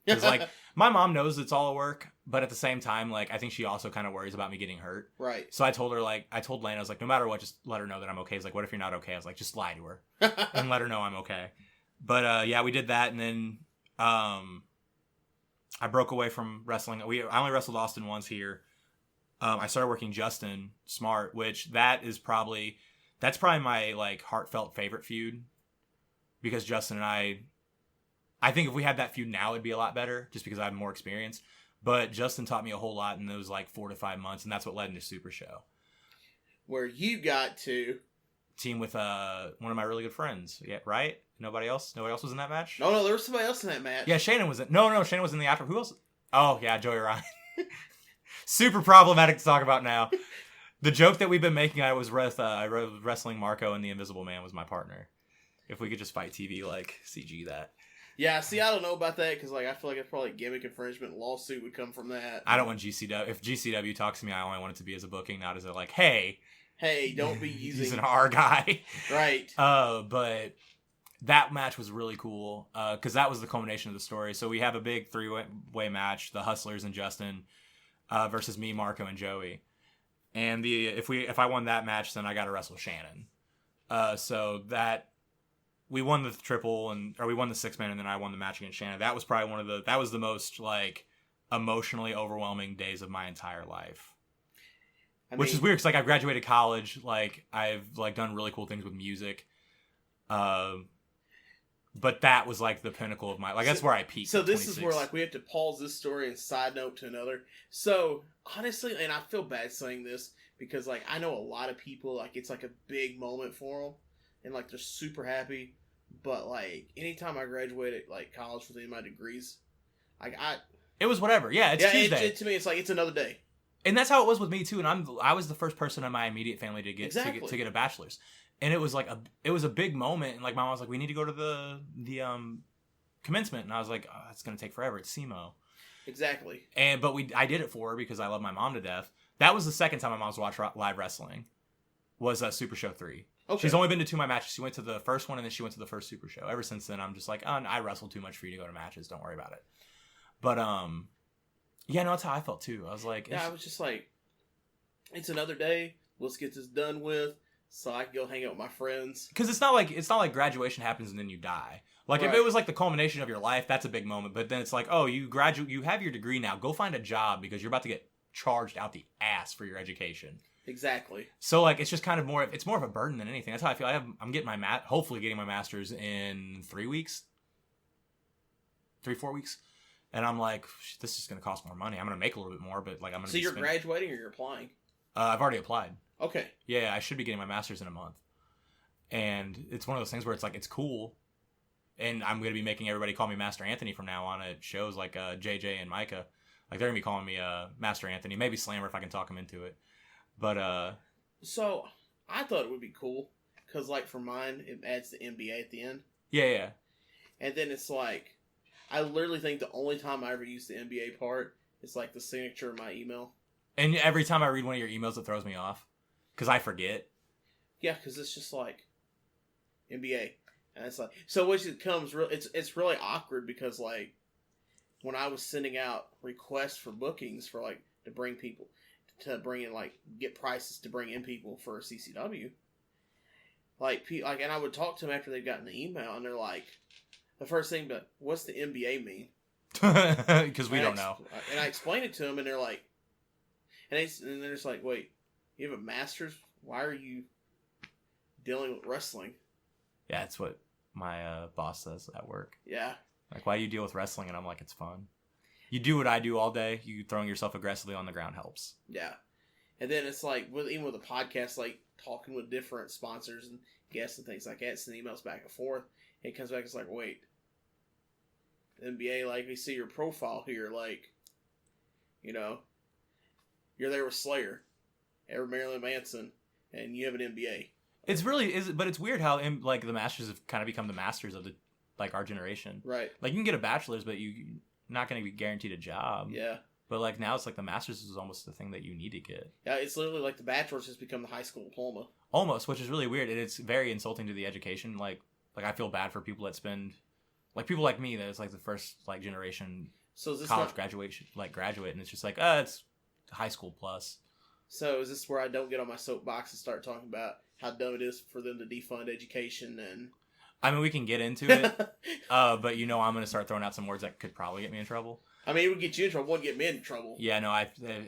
Because, like, my mom knows it's all a work, but at the same time, like, I think she also kind of worries about me getting hurt. Right. So I told Lane, I was like, no matter what, just let her know that I'm okay. It's like, what if you're not okay? I was like, just lie to her and let her know I'm okay. But, yeah, we did that, and then I broke away from wrestling. I only wrestled Austin once here. I started working Justin Smart, which that's probably my, like, heartfelt favorite feud. Because Justin and I think if we had that feud now, it'd be a lot better, just because I have more experience. But Justin taught me a whole lot in those, like, 4 to 5 months, and that's what led into Super Show. Where you got to team with one of my really good friends. Yeah, right? Nobody else was in that match? No, there was somebody else in that match. Yeah, Shannon was in. No, Shannon was in the after. Who else? Oh, yeah, Joey Ryan. Super problematic to talk about now. The joke that we've been making, I was wrestling Marco, and the Invisible Man was my partner. If we could just fight TV, like, CG that. Yeah, see, I don't know about that, because, like, I feel like it's probably gimmick infringement. Lawsuit would come from that. I don't want GCW. If GCW talks to me, I only want it to be as a booking, not as a, like, hey, don't be using our guy. Right. But that match was really cool, because that was the culmination of the story. So we have a big 3-way match, the Hustlers and Justin versus me, Marco, and Joey. And if I won that match, then I got to wrestle Shannon. So that... We won the we won the 6-man, and then I won the match against Shannon. That was probably that was the most, like, emotionally overwhelming days of my entire life. Which is weird, because, like, I've graduated college, like, I've, like, done really cool things with music. But that was, like, the pinnacle of my, like, that's where I peaked. So this is where, like, we have to pause this story and side note to another. So, honestly, and I feel bad saying this, because, like, I know a lot of people, like, it's, like, a big moment for them. And, like, they're super happy. But, like, anytime I graduated, like, college with any of my degrees, like, it was whatever. Yeah, it's Tuesday. To me, it's like, it's another day. And that's how it was with me, too. And I was the first person in my immediate family to get to get a bachelor's. And it was, like, it was a big moment. And, like, my mom was like, we need to go to the commencement. And I was like, oh, it's going to take forever. It's SEMO. Exactly. But I did it for her because I love my mom to death. That was the second time my mom's watched live wrestling. was Super Show 3. Okay. She's only been to 2 of my matches. She went to the first one, and then she went to the first Super Show. Ever since then, I'm just like, oh, I wrestled too much for you to go to matches. Don't worry about it. But, yeah, no, that's how I felt, too. I was like... Yeah, I was just like, it's another day. Let's get this done with so I can go hang out with my friends. Because it's not like graduation happens and then you die. Like, if it was like the culmination of your life, that's a big moment. But then it's like, oh, you have your degree now. Go find a job because you're about to get charged out the ass for your education. Exactly. So, like, it's just kind of more of a burden than anything. That's how I feel. I'm getting hopefully getting my master's in 3 weeks. 3-4 weeks. And I'm like, this is going to cost more money. I'm going to make a little bit more, but, like, I'm going to... So you're graduating or you're applying? I've already applied. Okay. Yeah, I should be getting my master's in a month. And it's one of those things where it's like, it's cool. And I'm going to be making everybody call me Master Anthony from now on at shows like JJ and Micah. Like, they're going to be calling me Master Anthony. Maybe Slammer if I can talk him into it. But, So, I thought it would be cool. Because, like, for mine, it adds the NBA at the end. Yeah. And then it's like... I literally think the only time I ever use the NBA part is, like, the signature of my email. And every time I read one of your emails, it throws me off. Because I forget. Yeah, because it's just like... NBA. And it's like... So, which it comes... It's really awkward because, like... When I was sending out requests for bookings for, like... To bring people... To bring in, like... Get prices to bring in people for CCW. Like, and I would talk to them after they've gotten the email, and they're like... The first thing, but what's the NBA mean? Because we don't know. And I explained it to them, and they're like, and they're just like, wait, you have a master's? Why are you dealing with wrestling? Yeah, it's what my boss says at work. Yeah. Like, why do you deal with wrestling? And I'm like, it's fun. You do what I do all day. You throwing yourself aggressively on the ground helps. Yeah. And then it's like, even with a podcast, like talking with different sponsors and guests and things like that, sending emails back and forth. It comes back, it's like, wait, NBA, like, we see your profile here, like, you know, you're there with Slayer, or Marilyn Manson, and you have an NBA. It's but it's weird how, like, the Masters have kind of become the masters of our generation. Right. Like, you can get a bachelor's, but you're not going to be guaranteed a job. Yeah. But, like, now it's like the Masters is almost the thing that you need to get. Yeah, it's literally like the Bachelor's has become the high school diploma. Almost, which is really weird, and it's very insulting to the education, like I feel bad for people that spend, like people like me that it's like the first like generation college graduate, and it's just like, it's high school plus. So is this where I don't get on my soapbox and start talking about how dumb it is for them to defund education? And I mean, we can get into it, but I'm going to start throwing out some words that could probably get me in trouble. I mean, it would get you in trouble, it wouldn't get me in trouble. Yeah, no,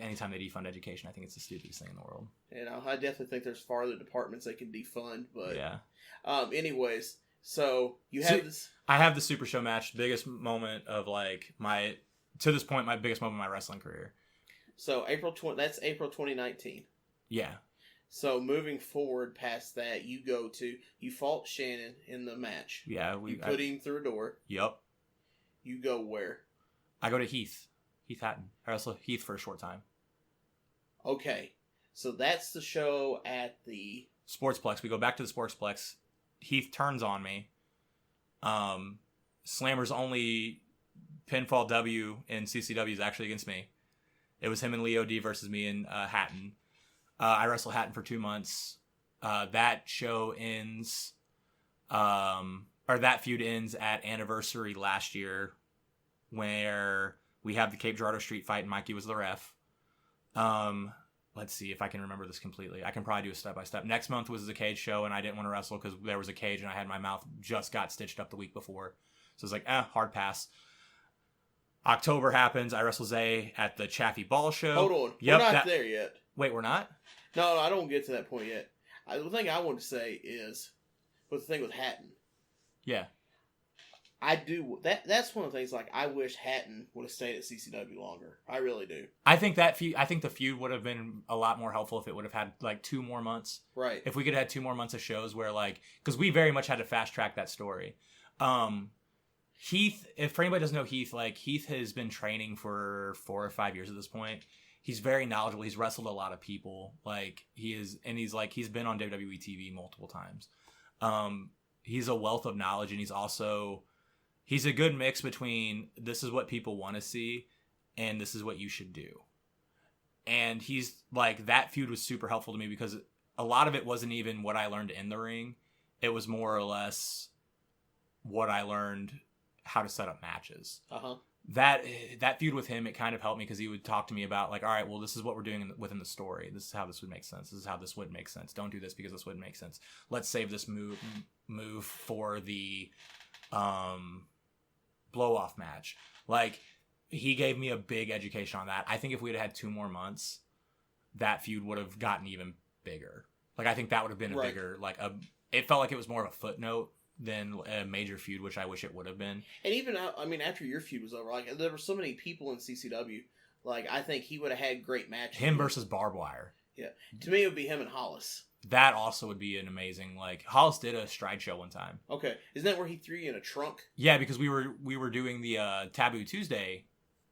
anytime they defund education, I think it's the stupidest thing in the world. You know, I definitely think there's farther departments they can defund, but yeah. Anyways. So, you have this... I have the Super Show match, biggest moment of, like, to this point, my biggest moment of my wrestling career. So, that's April 2019. Yeah. So, moving forward past that, you fought Shannon in the match. Yeah. You put him through a door. Yep. You go where? I go to Heath Hatton. I wrestle Heath for a short time. Okay. So, that's the show at the... Sportsplex. We go back to the Sportsplex. Heath turns on me. Slammer's only pinfall W in CCW is actually against me. It was him and Leo D versus me and Hatton. I wrestled Hatton for 2 months. That show ends, or that feud ends at Anniversary last year, where we have the Cape Girardeau Street fight and Mikey was the ref. Let's see if I can remember this completely. I can probably do a step-by-step. Next month was the cage show, and I didn't want to wrestle because there was a cage, and I had my mouth just got stitched up the week before. So it's like, hard pass. October happens. I wrestle Zay at the Chaffee Ball show. Hold on. Yep, we're not there yet. Wait, we're not? No, I don't get to that point yet. The thing I want to say is, with the thing with Hatton. Yeah. I do. That's one of the things, like, I wish Hatton would have stayed at CCW longer. I really do. I think the feud would have been a lot more helpful if it would have had, like, 2 more months. Right. If we could have had 2 more months of shows where, like, because we very much had to fast track that story. Heath, if anybody doesn't know Heath, like, Heath has been training for 4 or 5 years at this point. He's very knowledgeable. He's wrestled a lot of people. Like, he's been on WWE TV multiple times. He's a wealth of knowledge, and he's a good mix between this is what people want to see and this is what you should do. And he's like, that feud was super helpful to me because a lot of it wasn't even what I learned in the ring. It was more or less what I learned how to set up matches. That feud with him, it kind of helped me because he would talk to me about like, all right, well, this is what we're doing within the story. This is how this would make sense. This is how this would make sense. Don't do this because this wouldn't make sense. Let's save this move for the blow off match. Like, he gave me a big education on that. I think if we'd had 2 more months, that feud would have gotten even bigger. Like, I think that would have been a bigger, like, it felt like it was more of a footnote than a major feud, which I wish it would have been. And even, I mean, after your feud was over, like, there were so many people in CCW, like, I think he would have had great matches. Him versus Barbed Wire. Yeah. To me, it would be him and Hollis. That also would be an amazing, like, Hollis did a Stride show one time. Okay. Isn't that where he threw you in a trunk? Yeah, because we were doing the Taboo Tuesday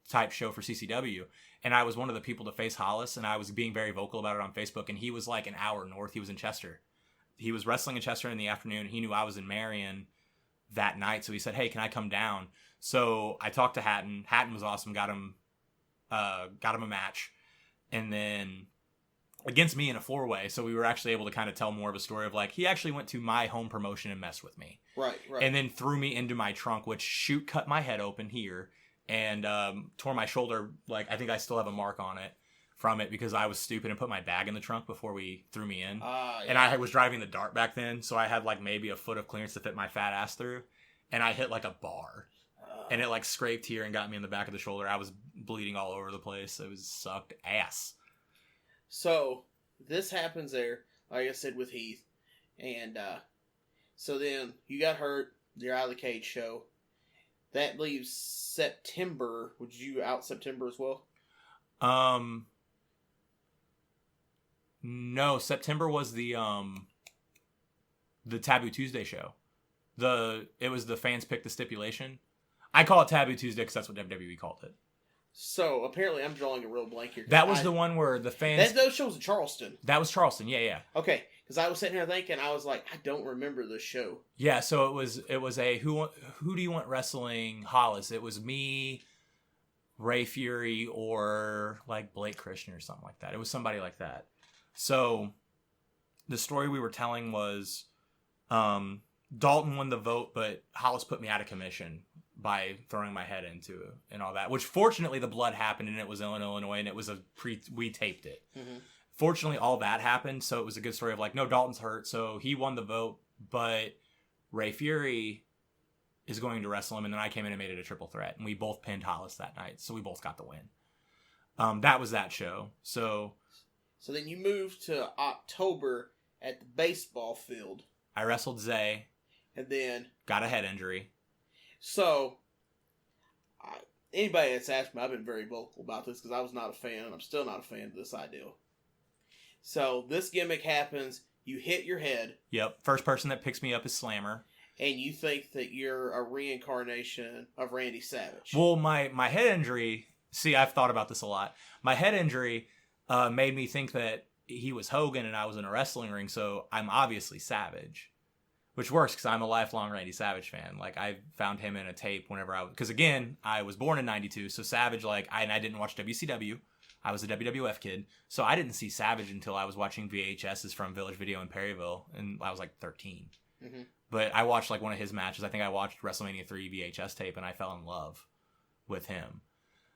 type show for CCW, and I was one of the people to face Hollis, and I was being very vocal about it on Facebook, and he was like an hour north. He was in Chester. He was wrestling in Chester in the afternoon. He knew I was in Marion that night, so he said, hey, can I come down? So I talked to Hatton. Hatton was awesome. Got him a match, and then against me in a 4-way, so we were actually able to kind of tell more of a story of like, he actually went to my home promotion and messed with me. Right. And then threw me into my trunk, which cut my head open here and tore my shoulder. Like, I think I still have a mark on it from it because I was stupid and put my bag in the trunk before we threw me in. Yeah. And I was driving the Dart back then, so I had like maybe a foot of clearance to fit my fat ass through. And I hit like a bar. And it like scraped here and got me in the back of the shoulder. I was bleeding all over the place. It was sucked ass. So, this happens there, like I said, with Heath. And so then you got hurt. You're out of the cage show. That leaves September. Would you out September as well? No, September was the Taboo Tuesday show. It was the fans pick the stipulation. I call it Taboo Tuesday because that's what WWE called it. So, apparently I'm drawing a real blank here. That was the one where the fans... Those shows in Charleston. That was Charleston, yeah. Okay, because I was sitting here thinking, I was like, I don't remember this show. Yeah, so it was a who do you want wrestling Hollis? It was me, Ray Fury, or like Blake Christian or something like that. It was somebody like that. So, the story we were telling was Dalton won the vote, but Hollis put me out of commission by throwing my head into it and all that, which fortunately the blood happened and it was in Illinois and it was we taped it. Mm-hmm. Fortunately, all that happened. So it was a good story of like, no, Dalton's hurt. So he won the vote, but Ray Fury is going to wrestle him. And then I came in and made it a triple threat and we both pinned Hollis that night. So we both got the win. That was that show. So then you moved to October at the baseball field. I wrestled Zay. And then got a head injury. So, anybody that's asked me, I've been very vocal about this because I was not a fan, and I'm still not a fan of this idea. So, this gimmick happens, you hit your head. Yep, first person that picks me up is Slammer. And you think that you're a reincarnation of Randy Savage. Well, my head injury, see, I've thought about this a lot. My head injury made me think that he was Hogan and I was in a wrestling ring, so I'm obviously Savage. Which works because I'm a lifelong Randy Savage fan. Like, I found him in a tape whenever because again, I was born in 92, so Savage, like, I didn't watch WCW. I was a WWF kid, so I didn't see Savage until I was watching VHSs from Village Video in Perryville, and I was like 13. Mm-hmm. But I watched, like, one of his matches. I think I watched WrestleMania 3 VHS tape, and I fell in love with him.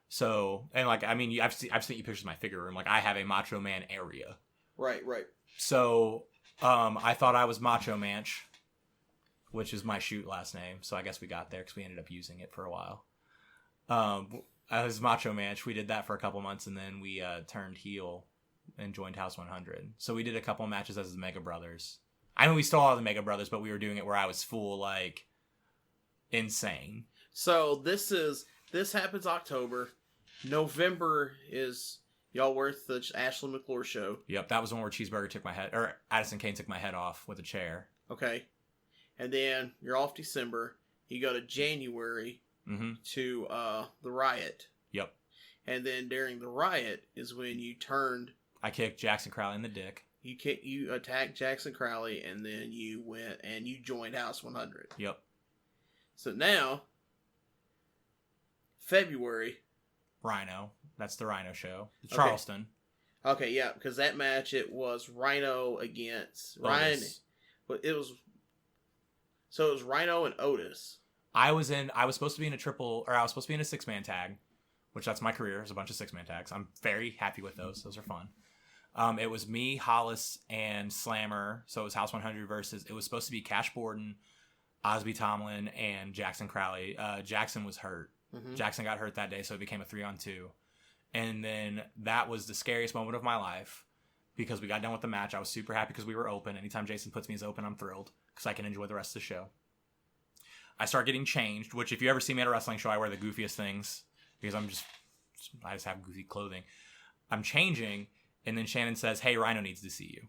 So, and, like, I mean, I've seen you pictures of my figure room. Like, I have a Macho Man area. Right. So, I thought I was Macho Manch, which is my shoot last name. So I guess we got there because we ended up using it for a while. I was Macho Manch. We did that for a couple months, and then we turned heel and joined House 100. So we did a couple matches as the Mega Brothers. I mean, we still are the Mega Brothers, but we were doing it where I was full, like, insane. So this happens October. November is y'all worth the Ashley McClure show. Yep, that was the one where Cheeseburger took my head, or Addison Kane took my head off with a chair. Okay. And then you're off December. You go to January to the Riot. Yep. And then during the Riot is when you turned. I kicked Jackson Crowley in the dick. You attacked Jackson Crowley, and then you went and you joined House 100. Yep. So now, February. Rhino. That's the Rhino show. Charleston. Okay, yeah, because that match, it was Rhino against Ryan. But it was Rhino and Otis. I was supposed to be in a a 6-man tag, which that's my career. There's a bunch of 6-man tags. I'm very happy with those. Those are fun. It was me, Hollis, and Slammer. So it was House 100 versus. It was supposed to be Cash Borden, Osby Tomlin, and Jackson Crowley. Jackson was hurt. Mm-hmm. Jackson got hurt that day, so it became a 3-on-2. And then that was the scariest moment of my life because we got done with the match. I was super happy because we were open. Anytime Jason puts me as open, I'm thrilled because I can enjoy the rest of the show. I start getting changed, which if you ever see me at a wrestling show, I wear the goofiest things because I just have goofy clothing. I'm changing, and then Shannon says, "Hey, Rhino needs to see you."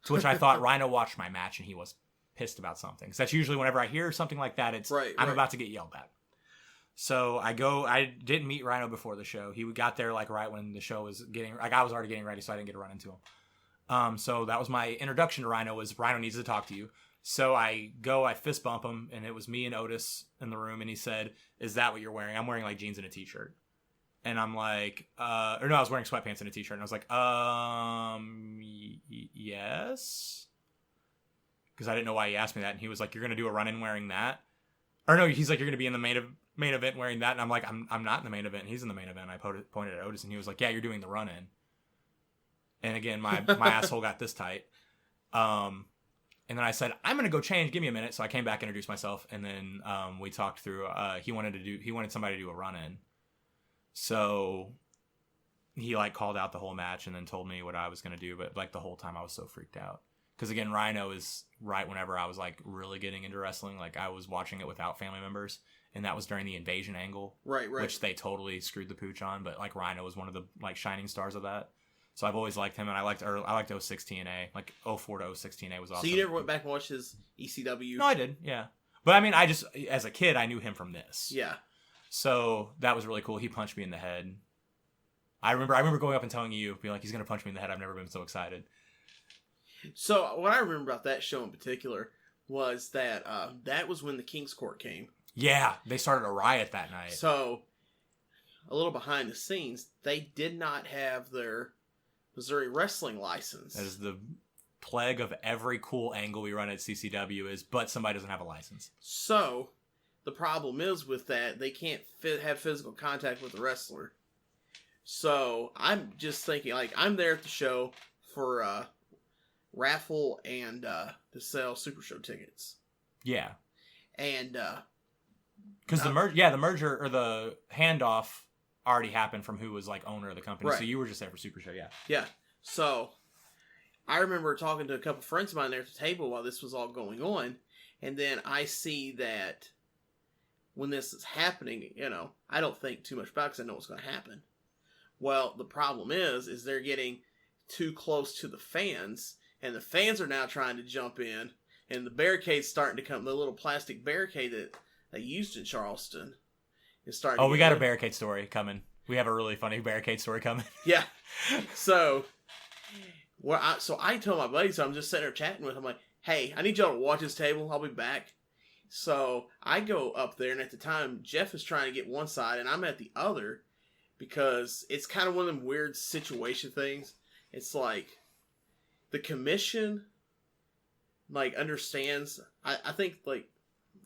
To which I thought Rhino watched my match and he was pissed about something. So that's usually whenever I hear something like that, it's I'm about to get yelled at. So I didn't meet Rhino before the show. He got there like right when the show was I was already getting ready, so I didn't get to run into him. So that was my introduction to Rhino, was Rhino needs to talk to you. So I fist bump him, and it was me and Otis in the room, and he said, "Is that what you're wearing?" I'm wearing like jeans and a t-shirt. And I'm like, I was wearing sweatpants and a t-shirt, and I was like, yes. Because I didn't know why he asked me that, and he was like, "You're gonna do a run-in wearing that?" Or no, he's like, "You're gonna be in the main event wearing that," and I'm like, I'm not in the main event. He's in the main event. I pointed at Otis, and he was like, "Yeah, you're doing the run-in." And again, my asshole got this tight. And then I said, "I'm gonna go change. Give me a minute." So I came back, introduced myself, and then we talked through. He wanted somebody to do a run-in, so he like called out the whole match and then told me what I was gonna do. But like the whole time, I was so freaked out. Because again, Rhino is right whenever I was like really getting into wrestling. Like I was watching it without family members, and that was during the Invasion angle, right, which they totally screwed the pooch on. But like Rhino was one of the like shining stars of that. So I've always liked him, and I liked 06 TNA, like 04 to 06 TNA was awesome. So you never went back and watched his ECW? No, I did, yeah. But I mean, I just as a kid, I knew him from this. Yeah. So that was really cool. He punched me in the head. I remember going up and telling you, being like, "He's gonna punch me in the head." I've never been so excited. So what I remember about that show in particular was that that was when the King's Court came. Yeah, they started a riot that night. So a little behind the scenes, they did not have their Missouri wrestling license. That is the plague of every cool angle we run at CCW but somebody doesn't have a license. So the problem is with that, they can't have physical contact with the wrestler. So I'm just thinking, like, I'm there at the show for raffle and to sell Super Show tickets. Yeah. And because the merger or the handoff already happened from who was like owner of the company. Right. So you were just there for Super Show, yeah. Yeah. So I remember talking to a couple friends of mine there at the table while this was all going on, and then I see that when this is happening, I don't think too much about it because I know what's going to happen. Well, the problem is they're getting too close to the fans, and the fans are now trying to jump in, and the barricade's starting to come. The little plastic barricade that they used in Charleston is starting. Oh, we got a barricade story coming. We have a really funny barricade story coming. Yeah. So, I told my buddy, so I'm just sitting there chatting with him, like, "Hey, I need y'all to watch this table. I'll be back." So I go up there, and at the time, Jeff is trying to get one side, and I'm at the other, because it's kind of one of them weird situation things. It's like the commission, like, understands. I think, like,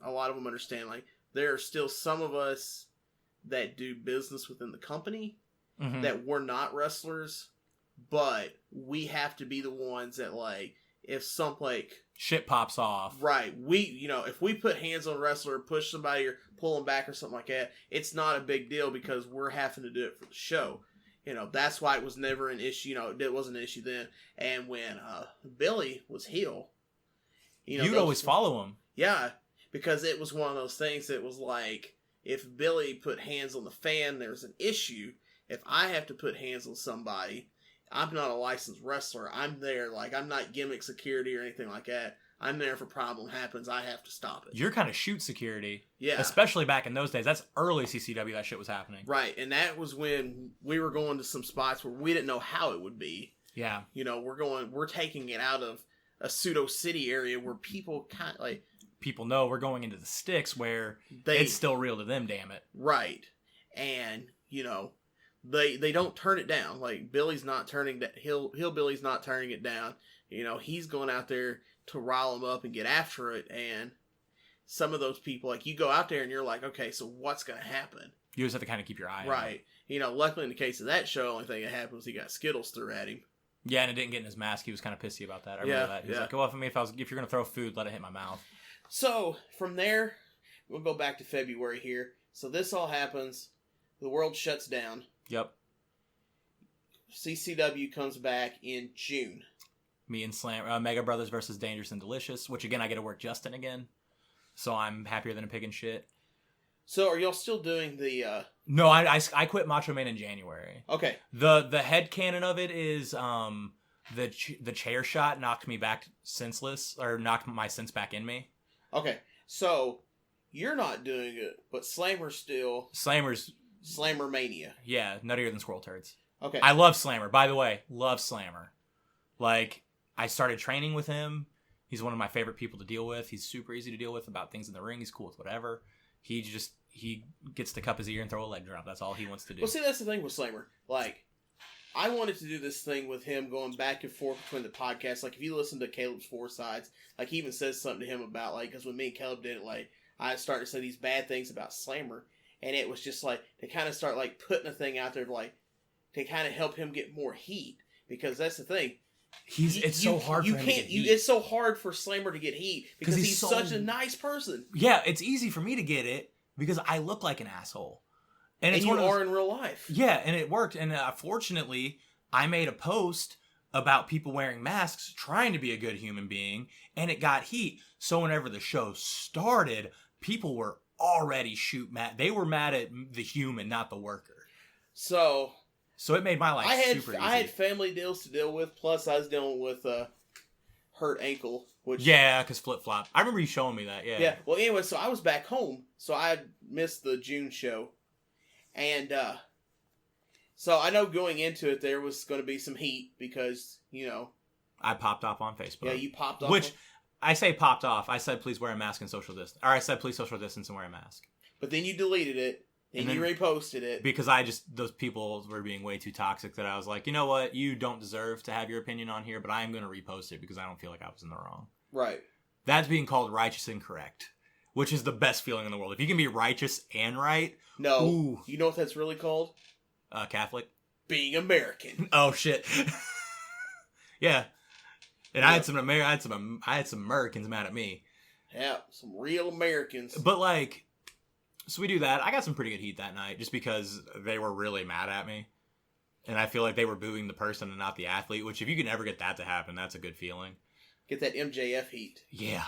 a lot of them understand, like, there are still some of us that do business within the company that we're not wrestlers, but we have to be the ones that, like, if some, like, shit pops off. Right. If we put hands on a wrestler, push somebody or pull them back or something like that, it's not a big deal because we're having to do it for the show. That's why it was never an issue. It wasn't an issue then. And when Billy was heel, you'd always follow him. Yeah, because it was one of those things that was like, if Billy put hands on the fan, there's an issue. If I have to put hands on somebody, I'm not a licensed wrestler. I'm there, like, I'm not gimmick security or anything like that. I'm there if a problem happens. I have to stop it. You're kind of shoot security. Yeah. Especially back in those days. That's early CCW that shit was happening. Right. And that was when we were going to some spots where we didn't know how it would be. Yeah. We're taking it out of a pseudo city area where people kind of like... People know we're going into the sticks where it's still real to them, damn it. Right. And, they don't turn it down. Like Billy's not turning that Hillbilly's not turning it down. You know, he's going out there to rile them up and get after it. And some of those people, like, you go out there and you're like, okay, so what's going to happen? You just have to kind of keep your eye on it. Right. You know, luckily in the case of that show, the only thing that happened was he got Skittles threw at him. Yeah, and it didn't get in his mask. He was kind of pissy about that. I remember that. He was like, well, if you're going to throw food, let it hit my mouth. So, from there, we'll go back to February here. So this all happens. The world shuts down. Yep. CCW comes back in June. Me and Mega Brothers versus Dangerous and Delicious, which again, I get to work Justin again. So I'm happier than a pig in shit. So are y'all still doing the... No, I quit Macho Man in January. Okay. The headcanon of it is the chair shot knocked me back senseless, or knocked my sense back in me. Okay. So you're not doing it, but Slammer's still... Slammer Mania. Yeah, nuttier than squirrel turds. Okay. I love Slammer. By the way, love Slammer. Like, I started training with him. He's one of my favorite people to deal with. He's super easy to deal with about things in the ring. He's cool with whatever. He gets to cup his ear and throw a leg drop. That's all he wants to do. Well, see, that's the thing with Slammer. Like, I wanted to do this thing with him going back and forth between the podcasts. Like, if you listen to Caleb's Four Sides, like, he even says something to him about, like, because when me and Caleb did it, like, I started to say these bad things about Slammer. And it was just, like, to kind of start, like, putting a thing out there, like, to kind of help him get more heat. Because that's the thing. It's so hard for him to get heat. It's so hard for Slammer to get heat because he's such a nice person. Yeah, it's easy for me to get it because I look like an asshole. And it's you are in real life. Yeah, and it worked. And fortunately, I made a post about people wearing masks trying to be a good human being, and it got heat. So whenever the show started, people were already mad. They were mad at the human, not the worker. So it made my life super easy. I had family deals to deal with, plus I was dealing with hurt ankle. Which, yeah, because flip-flop. I remember you showing me that, yeah. Yeah, well, anyway, so I was back home, so I had missed the June show. And so I know going into it there was going to be some heat because, you know. I popped off on Facebook. Yeah, you popped off. Which, I say popped off. I said please wear a mask and social distance. Or I said please social distance and wear a mask. But then you deleted it. And you reposted it. Because those people were being way too toxic that I was like, you know what? You don't deserve to have your opinion on here, but I am going to repost it because I don't feel like I was in the wrong. Right. That's being called righteous and correct, which is the best feeling in the world. If you can be righteous and right. No. Ooh. You know what that's really called? Catholic. Being American. Oh, shit. Yeah. And I had some Americans mad at me. Yeah, some real Americans. But like... So we do that. I got some pretty good heat that night just because they were really mad at me. And I feel like they were booing the person and not the athlete, which if you can ever get that to happen, that's a good feeling. Get that MJF heat. Yeah.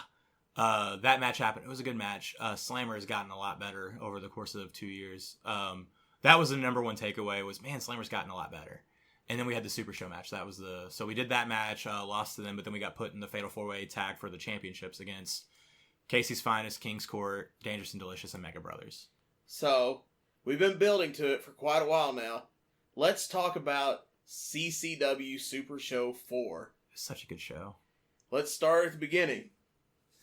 That match happened. It was a good match. Slammer has gotten a lot better over the course of 2 years. That was the number one takeaway was, man, Slammer's gotten a lot better. And then we had the Super Show match. So we did that match, lost to them, but then we got put in the Fatal 4-Way tag for the championships against Casey's Finest, King's Court, Dangerous and Delicious, and Mega Brothers. So, we've been building to it for quite a while now. Let's talk about CCW Super Show 4. It's such a good show. Let's start at the beginning.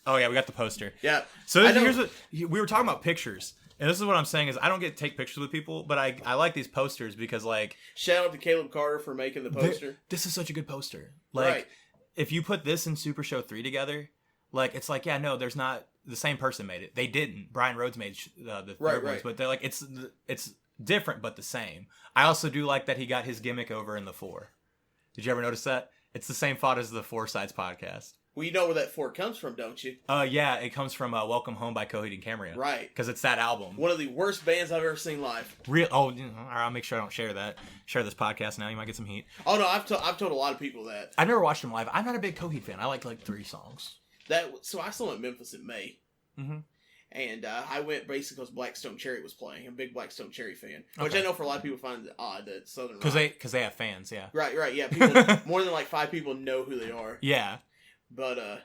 Oh, yeah, we got the poster. Yeah. So here's what... We were talking about pictures. And this is what I'm saying is I don't get to take pictures with people, but I like these posters because, like... Shout out to Caleb Carter for making the poster. This is such a good poster. Like, right. If you put this and Super Show 3 together... Like, it's like, yeah, no, there's not... The same person made it. They didn't. Brian Rhodes made the third ones, but they're like, it's different, but the same. I also do like that he got his gimmick over in the 4. Did you ever notice that? It's the same font as the Four Sides podcast. Well, you know where that 4 comes from, don't you? Yeah, it comes from Welcome Home by Coheed and Cambria. Right. Because it's that album. One of the worst bands I've ever seen live. Real? Oh, I'll make sure I don't share that. Share this podcast now. You might get some heat. Oh, no, I've told a lot of people that. I've never watched them live. I'm not a big Coheed fan. I like 3 songs. So I saw him in Memphis in May. Mm-hmm. And I went basically because Blackstone Cherry was playing. I'm a big Blackstone Cherry fan. Which I know for a lot of people find it odd that Southern Rock... Because they have fans, yeah. Right, yeah. People, more than 5 people know who they are. Yeah. But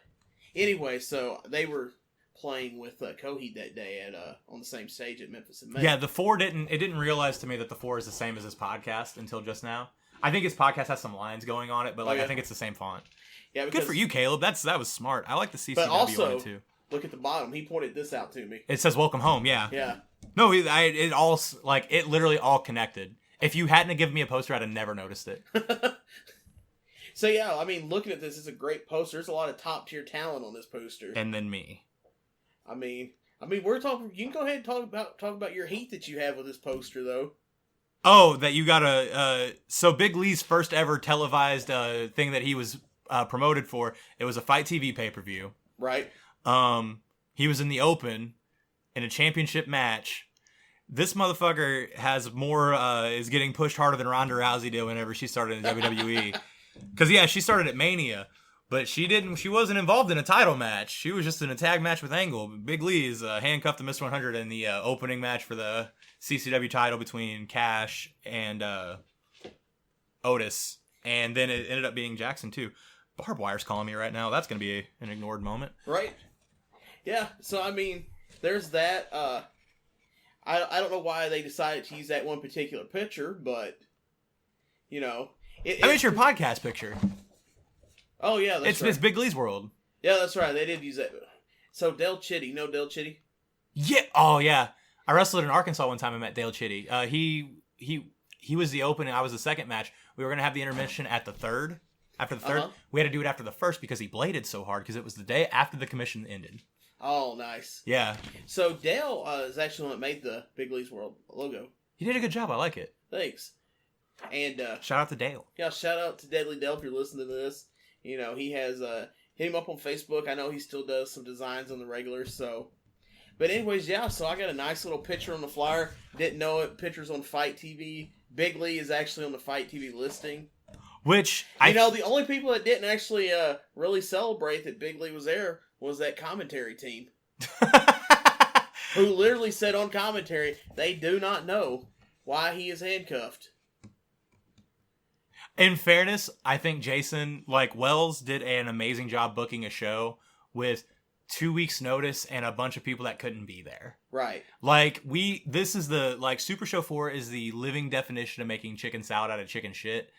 anyway, so they were playing with Coheed that day on the same stage at Memphis in May. Yeah, the 4 didn't realize to me that the 4 is the same as his podcast until just now. I think his podcast has some lines going on it, but I think it's the same font. Yeah, because, good for you, Caleb. That was smart. I like the CCW but also, one too. Look at the bottom. He pointed this out to me. It says "Welcome Home." Yeah. Yeah. No, it literally all connected. If you hadn't given me a poster, I'd have never noticed it. So yeah, I mean, looking at this, it's a great poster. There's a lot of top tier talent on this poster. And then me. I mean, we're talking. You can go ahead and talk about your heat that you have with this poster, though. Oh, that you got so Big Lee's first ever televised thing that he was promoted for. It was a Fight TV pay-per-view. Right. He was in the Open in a championship match. This motherfucker has more, is getting pushed harder than Ronda Rousey did whenever she started in WWE. Because, yeah, she started at Mania, but she wasn't involved in a title match. She was just in a tag match with Angle. Big Lee is handcuffed to Mr. 100 in the opening match for the CCW title between Cash and Otis. And then it ended up being Jackson, too. Barbed Wire's calling me right now. That's going to be an ignored moment. Right. Yeah, so, I mean, there's that. I don't know why they decided to use that one particular picture, but, you know. It's your podcast picture. Oh, yeah, that's right. It's Big Lee's World. Yeah, that's right. They did use that. So, Del Chitty. You know Del Chitty? Yeah. Oh, yeah. I wrestled in Arkansas one time and met Dale Chitty. He was the opening. I was the second match. We were going to have the intermission at the third. After the third. We had to do it after the first because he bladed so hard because it was the day after the commission ended. Oh, nice. Yeah. So, Dale is actually the one that made the Big Lee's World logo. He did a good job. I like it. Thanks. And shout out to Dale. Yeah, shout out to Deadly Dale if you're listening to this. You know, he has hit him up on Facebook. I know he still does some designs on the regular, so. But anyways, yeah, so I got a nice little picture on the flyer. Didn't know it. Pictures on Fight TV. Big Lee is actually on the Fight TV listing. Which, the only people that didn't actually really celebrate that Big Lee was there was that commentary team. Who literally said on commentary, they do not know why he is handcuffed. In fairness, I think Jason, Wells, did an amazing job booking a show with 2 weeks notice and a bunch of people that couldn't be there. Right. This is Super Show 4 is the living definition of making chicken salad out of chicken shit.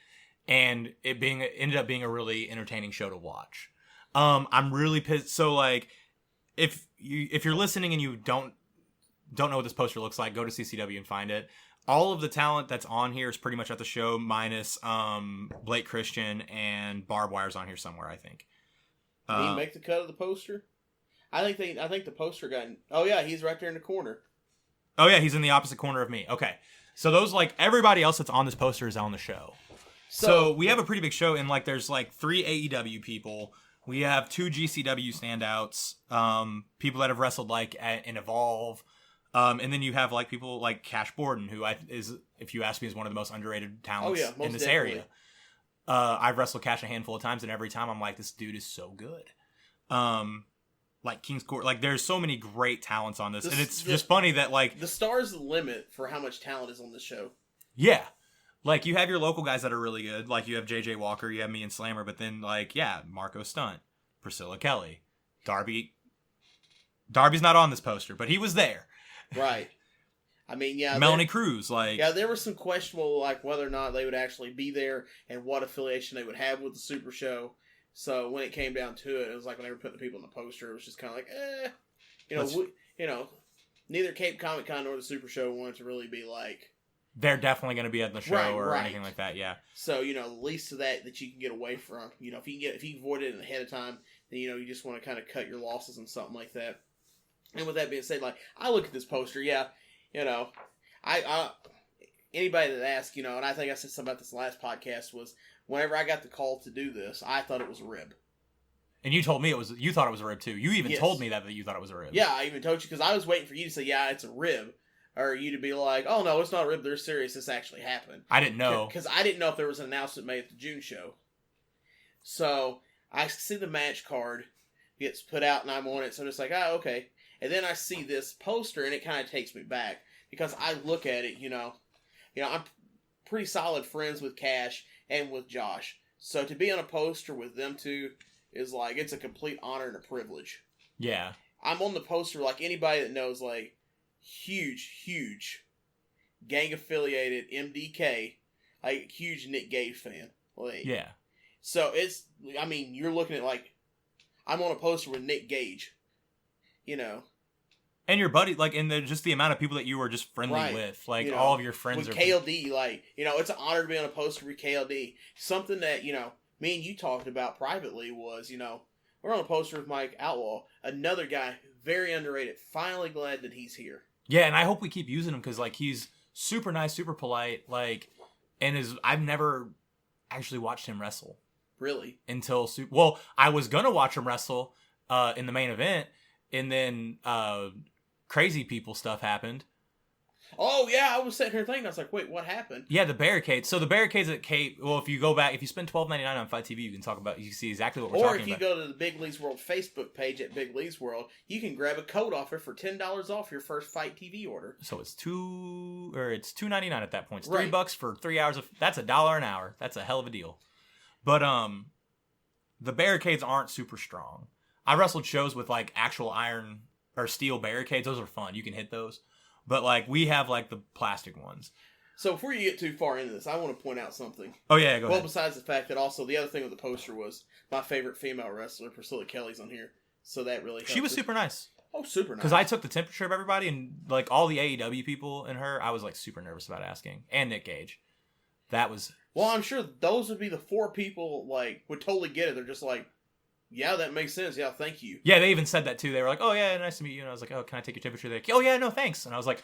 And it ended up being a really entertaining show to watch. I'm really pissed. So, if you're listening and you don't know what this poster looks like, go to CCW and find it. All of the talent that's on here is pretty much at the show, minus Blake Christian and Barbed Wire's on here somewhere, I think. Did he make the cut of the poster? I think the poster got. Oh yeah, he's right there in the corner. Oh yeah, he's in the opposite corner of me. Okay, so those everybody else that's on this poster is on the show. So we have a pretty big show, and there's 3 AEW people. We have 2 GCW standouts, people that have wrestled in Evolve, and then you have people like Cash Borden, who if you ask me, is one of the most underrated talents in this area. I've wrestled Cash a handful of times, and every time I'm like, this dude is so good. King's Court, there's so many great talents on this, and it's just funny that the stars the limit for how much talent is on this show. Yeah. You have your local guys that are really good. You have JJ Walker, you have me and Slammer, but then, Marco Stunt, Priscilla Kelly, Darby. Darby's not on this poster, but he was there. Right. I mean, yeah. Melanie Cruz, Yeah, there was some questionable, whether or not they would actually be there and what affiliation they would have with the Super Show. So, when it came down to it, it was when they were putting the people on the poster, it was just kind of neither Cape Comic Con nor the Super Show wanted to really be they're definitely going to be at the show or anything like that, yeah. So, the least of that you can get away from. If you can avoid it ahead of time, then, you just want to kind of cut your losses and something like that. And with that being said, I look at this poster, yeah, I anybody that asks, and I think I said something about this last podcast, was whenever I got the call to do this, I thought it was a rib. And you told me you thought it was a rib, too. You even told me that you thought it was a rib. Yeah, I even told you, because I was waiting for you to say, yeah, it's a rib. Or you to be like, oh no, it's not a rib, they're serious, this actually happened. I didn't know. Because I didn't know if there was an announcement made at the June show. So, I see the match card gets put out and I'm on it, so I'm just like, oh, okay. And then I see this poster and it kind of takes me back. Because I look at it, I'm pretty solid friends with Cash and with Josh. So to be on a poster with them two is it's a complete honor and a privilege. Yeah. I'm on the poster anybody that knows, huge gang affiliated MDK, huge Nick Gage fan. Yeah. So you're looking at I'm on a poster with Nick Gage. And your buddy, like, and just the amount of people that you were just friendly with. Like, you know, all of your friends with are... KLD, like, you know, it's an honor to be on a poster with KLD. Something that, you know, me and you talked about privately was, you know, we're on a poster with Mike Outlaw. Another guy, very underrated. Finally glad that he's here. Yeah, and I hope we keep using him because, like, he's super nice, super polite, like, and I've never actually watched him wrestle. Really? Until... Well, I was going to watch him wrestle in the main event, and then... crazy people stuff happened. Oh, yeah, I was sitting here thinking, I was like, wait, what happened? Yeah, the barricades. So the barricades at Cape, well, if you go back, if you spend $12.99 on Fight TV, you can talk about, you can see exactly what we're talking about. Or if you go to the Big Lee's World Facebook page at Big Lee's World, you can grab a code offer for $10 off your first Fight TV order. So it's $2.99 at that point. It's $3 for 3 hours of, that's $1 an hour. That's a hell of a deal. But the barricades aren't super strong. I wrestled shows with like actual iron or steel barricades. Those are fun. You can hit those. But, like, we have, like, the plastic ones. So, before you get too far into this, I want to point out something. Oh, yeah, go ahead. Well, besides the fact that also the other thing with the poster was my favorite female wrestler, Priscilla Kelly's on here. So, that really helped. She was super nice. Oh, super nice. Because I took the temperature of everybody, and, like, all the AEW people and her, I was, like, super nervous about asking. And Nick Gage. That was... Well, I'm sure those would be the 4 people, like, would totally get it. They're just like... Yeah, that makes sense. Yeah, thank you. Yeah, they even said that too. They were like, "Oh yeah, nice to meet you." And I was like, "Oh, can I take your temperature?" They're like, "Oh yeah, no, thanks." And I was like,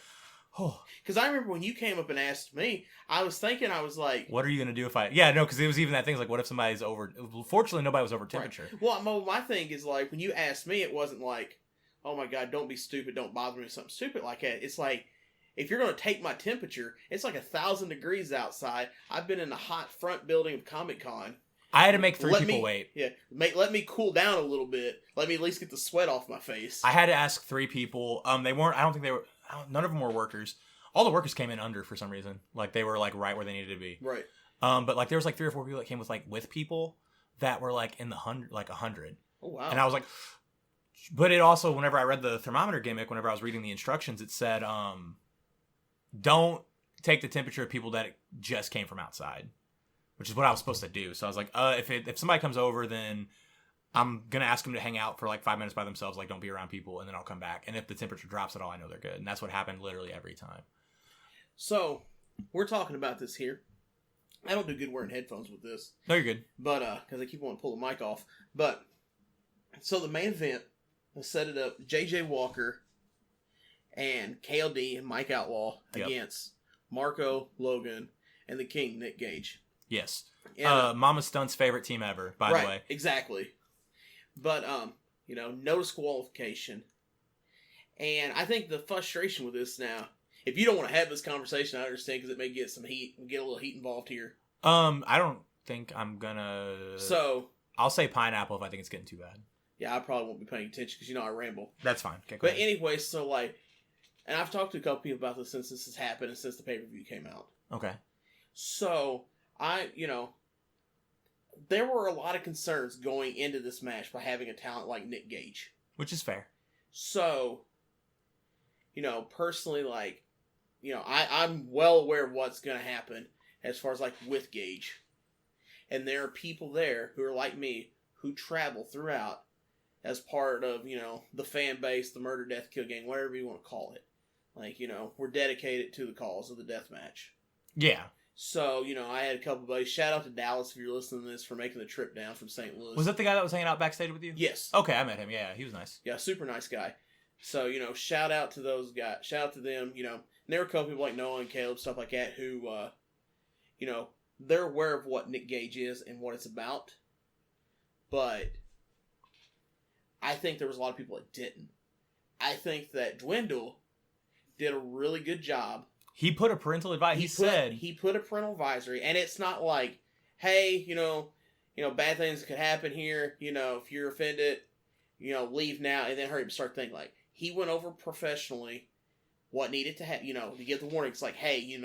"Oh." Because I remember when you came up and asked me, I was thinking, I was like, "What are you gonna do if I?" Yeah, no, because it was even that thing like, "What if somebody's over?" Fortunately, nobody was over temperature. Right. Well, my thing is like when you asked me, it wasn't like, "Oh my God, don't be stupid, don't bother me with something stupid like that." It's like, if you're gonna take my temperature, it's like 1,000 degrees outside. I've been in the hot front building of Comic-Con. I had to make 3 people wait. Yeah, let me cool down a little bit. Let me at least get the sweat off my face. I had to ask 3 people. They weren't. I don't think they were. None of them were workers. All the workers came in under for some reason. Like they were like right where they needed to be. Right. But like there was like 3 or 4 people that came with people that were like in the 100. Oh wow. And I was like, but it also whenever I read the thermometer gimmick, whenever I was reading the instructions, it said, don't take the temperature of people that just came from outside. Which is what I was supposed to do. So I was like, if somebody comes over, then I'm going to ask them to hang out for like 5 minutes by themselves. Like, don't be around people. And then I'll come back. And if the temperature drops at all, I know they're good. And that's what happened literally every time. So, we're talking about this here. I don't do good wearing headphones with this. No, you're good. But, because I keep wanting to pull the mic off. But, so the main event, we'll set it up. JJ Walker and KLD and Mike Outlaw against Marco, Logan, and the King, Nick Gage. Yes. Mama Stunt's favorite team ever, by the way. Exactly. But, no disqualification. And I think the frustration with this now, if you don't want to have this conversation, I understand because it may get some heat, get a little heat involved here. I don't think I'm gonna... So... I'll say pineapple if I think it's getting too bad. Yeah, I probably won't be paying attention because I ramble. That's fine. Okay, but anyway, so like... And I've talked to a couple people about this since this has happened and since the pay-per-view came out. Okay. So... there were a lot of concerns going into this match by having a talent like Nick Gage. Which is fair. So, personally, I'm well aware of what's going to happen as far as, with Gage. And there are people there who are like me who travel throughout as part of, the fan base, the murder, death, kill gang, whatever you want to call it. We're dedicated to the cause of the death match. Yeah. So, I had a couple buddies. Shout out to Dallas if you're listening to this for making the trip down from St. Louis. Was that the guy that was hanging out backstage with you? Yes. Okay, I met him. Yeah, he was nice. Yeah, super nice guy. So, shout out to those guys. Shout out to them. And there were a couple people like Noah and Caleb, stuff like that, who, they're aware of what Nick Gage is and what it's about. But I think there was a lot of people that didn't. I think that Dwindle did a really good job. He put a parental advisory. He put a parental advisory, and it's not like, hey, bad things could happen here. If you're offended, leave now, and then hurry up and start thinking. He went over professionally what needed to happen. To get the warning. It's like, hey,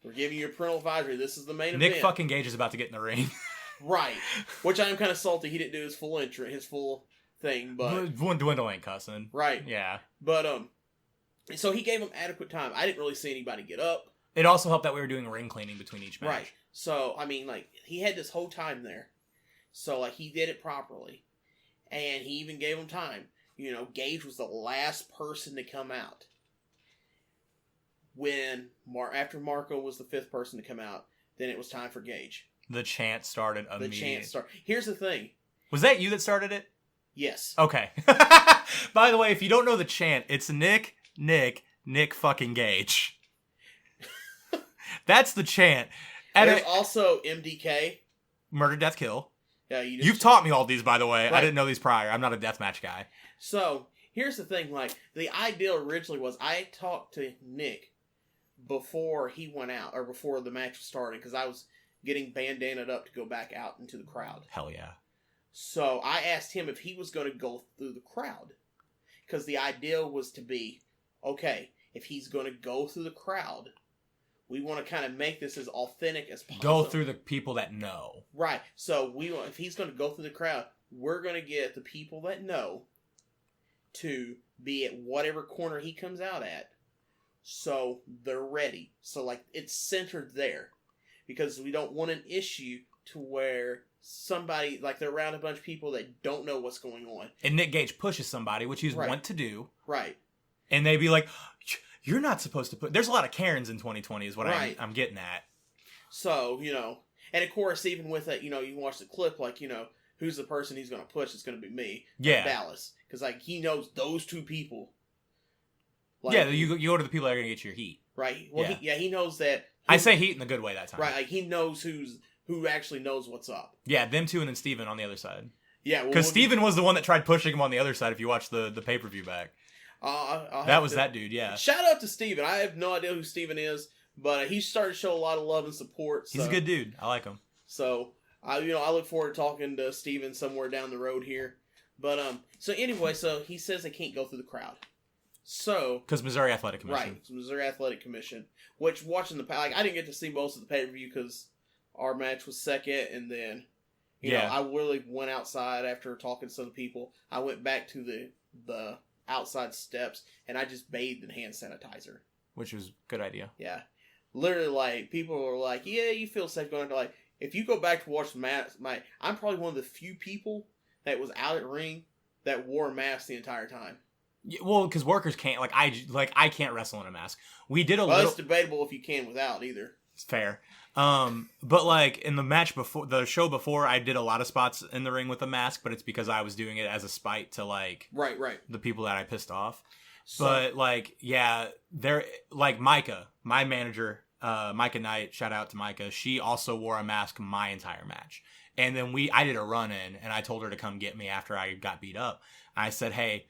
we're giving you a parental advisory. This is the main event. Nick fucking Gage is about to get in the ring. Right. Which I am kind of salty he didn't do his full thing, but Dwindle ain't cussing. Right. Yeah. But so he gave him adequate time. I didn't really see anybody get up. It also helped that we were doing ring cleaning between each match. Right. So, he had this whole time there. So, he did it properly. And he even gave him time. Gage was the last person to come out. After Marco was the 5th person to come out, then it was time for Gage. The chant started immediately. Here's the thing. Was that you that started it? Yes. Okay. By the way, if you don't know the chant, it's Nick fucking Gage. That's the chant. And there's also MDK. Murder, Death, Kill. Yeah, You've taught me all these, by the way. Right. I didn't know these prior. I'm not a deathmatch guy. So, here's the thing. The idea originally was I talked to Nick before he went out, or before the match was starting, because I was getting bandanaed up to go back out into the crowd. Hell yeah. So, I asked him if he was going to go through the crowd. Because the idea was to be, okay, if he's going to go through the crowd, we want to kind of make this as authentic as possible. Go through the people that know. Right. So, if he's going to go through the crowd, we're going to get the people that know to be at whatever corner he comes out at. So, they're ready. So, it's centered there. Because we don't want an issue to where somebody, they're around a bunch of people that don't know what's going on. And Nick Gage pushes somebody, which he's right. want to do. Right. And they be like, you're not supposed to put... There's a lot of Karens in 2020 is what right. I'm getting at. So, and of course, even with that, you can watch the clip, who's the person he's going to push? It's going to be me. Yeah. Dallas. Because, he knows those 2 people. You go to the people that are going to get your heat. Right. Well, he knows that... I say heat in the good way that time. Right. He knows who actually knows what's up. Yeah, them 2 and then Steven on the other side. Yeah. Because Steven was the one that tried pushing him on the other side if you watch the pay-per-view back. That was that dude, yeah. Shout out to Steven. I have no idea who Steven is, but he started to show a lot of love and support. So. He's a good dude. I like him. So, I look forward to talking to Steven somewhere down the road here. But, so anyway, he says they can't go through the crowd. So... Because Missouri Athletic Commission. Right, it's Missouri Athletic Commission. Which, watching I didn't get to see most of the pay-per-view because our match was second, and then, you know, I really went outside after talking to some people. I went back to the outside steps, and I just bathed in hand sanitizer. Which was a good idea. Yeah. Literally, people were like, yeah, you feel safe going to, if you go back to watch the match, I'm probably one of the few people that was out at ring that wore a mask the entire time. Yeah, well, because workers can't, I can't wrestle in a mask. We did little... it's debatable if you can without either. It's fair. But in the match before, the show before, I did a lot of spots in the ring with a mask, but it's because I was doing it as a spite to right. the people that I pissed off. So, but they're Micah, my manager, Micah Knight, shout out to Micah. She also wore a mask my entire match. And then I did a run in and I told her to come get me after I got beat up. I said, hey,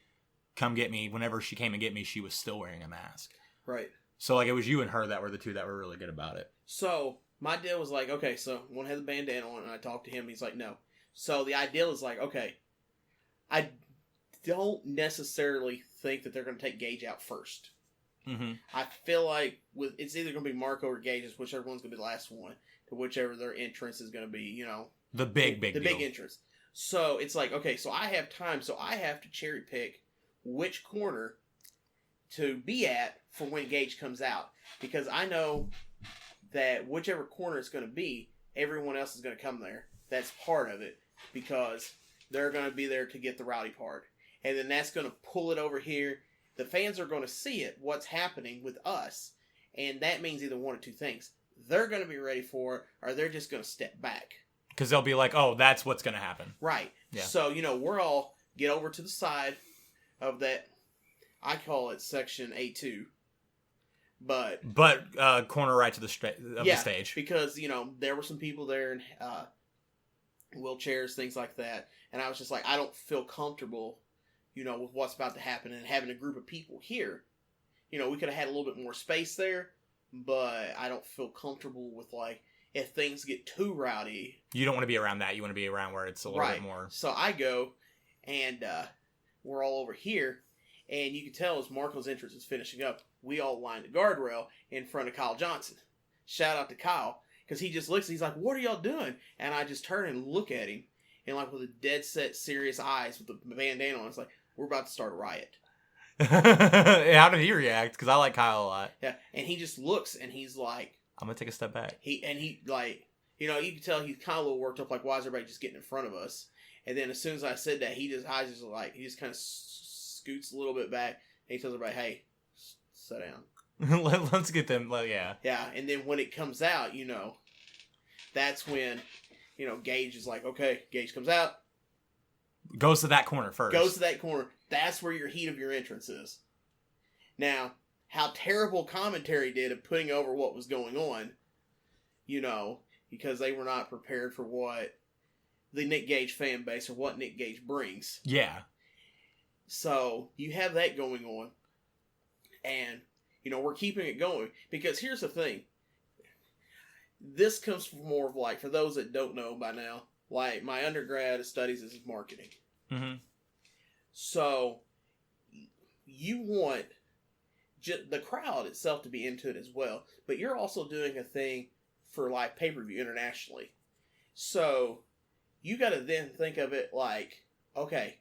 come get me. Whenever she came and get me, she was still wearing a mask. Right. So it was you and her that were the 2 that were really good about it. So my deal was okay, so one had the bandana on, and I talked to him. He's like, no. So the ideal is okay, I don't necessarily think that they're going to take Gage out first. Mm-hmm. I feel it's either going to be Marco or Gage, whichever one's going to be the last one, to whichever their entrance is going to be. The big big entrance. So it's okay, so I have time, so I have to cherry pick which corner to be at for when Gage comes out, because I know that whichever corner it's going to be, everyone else is going to come there. That's part of it, because they're going to be there to get the rowdy part, and then that's going to pull it over here. The fans are going to see it, what's happening with us, and that means either one of 2 things. They're going to be ready for it, or they're just going to step back. Because they'll be oh, that's what's going to happen. Right. Yeah. So, we're all get over to the side of that, I call it section A2. But corner right to the the stage. Because, there were some people there in wheelchairs, things like that. And I was just I don't feel comfortable, with what's about to happen and having a group of people here. We could have had a little bit more space there, but I don't feel comfortable with, if things get too rowdy. You don't want to be around that. You want to be around where it's a little bit more. So I go, and we're all over here, and you can tell as Marco's entrance is finishing up, we all lined the guardrail in front of Kyle Johnson. Shout out to Kyle, because he just looks, he's like, what are y'all doing? And I just turn and look at him, and with a dead set, serious eyes with the bandana on, it's we're about to start a riot. How did he react? Because I like Kyle a lot. Yeah, and he just looks, and he's like, I'm going to take a step back. You can tell he's kind of a little worked up, why is everybody just getting in front of us? And then as soon as I said that, he just kind of scoots a little bit back, and he tells everybody, "Hey, sit down." Let's get them. Yeah. Yeah, and then when it comes out, that's when, Gage is like, okay, Gage comes out. Goes to that corner first. That's where your heat of your entrance is. Now, how terrible commentary did of putting over what was going on, because they were not prepared for what the Nick Gage fan base or what Nick Gage brings. Yeah. So, you have that going on. And, we're keeping it going. Because here's the thing. This comes from more of like, for those that don't know by now, like my undergrad studies is marketing. Mm-hmm. So, you want the crowd itself to be into it as well. But you're also doing a thing for like pay-per-view internationally. So, you got to then think of it like, okay,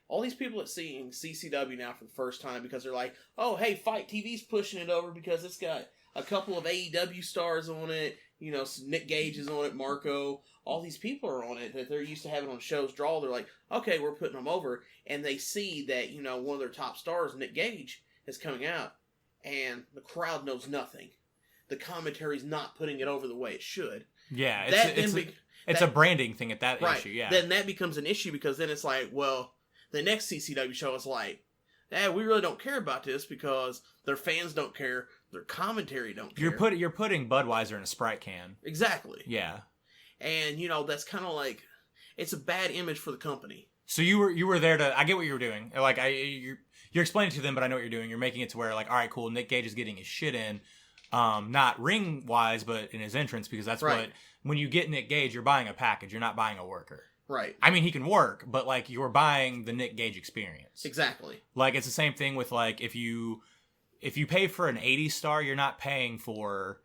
all these people that seeing CCW now for the first time because they're like, oh, hey, Fight TV's pushing it over because it's got a couple of AEW stars on it. Nick Gage is on it, Marco. All these people are on it that they're used to having on shows draw. They're like, okay, we're putting them over. And they see that, one of their top stars, Nick Gage, is coming out. And the crowd knows nothing. The commentary's not putting it over the way it should. Yeah, it's a branding thing at that issue, yeah. Then that becomes an issue because then it's like, well, the next CCW show is like, we really don't care about this because their fans don't care, their commentary don't care. You're putting Budweiser in a Sprite can. Exactly. Yeah. And, that's kind of like, it's a bad image for the company. So you were there to, I get what you were doing. Like, you're explaining to them, but I know what you're doing. You're making it to where, like, all right, cool, Nick Gage is getting his shit in. Not ring-wise, but in his entrance, because that's right. When you get Nick Gage, you're buying a package. You're not buying a worker. Right. I mean, he can work, but, like, you're buying the Nick Gage experience. Exactly. Like, it's the same thing with, like, if you pay for an 80s star, you're not paying for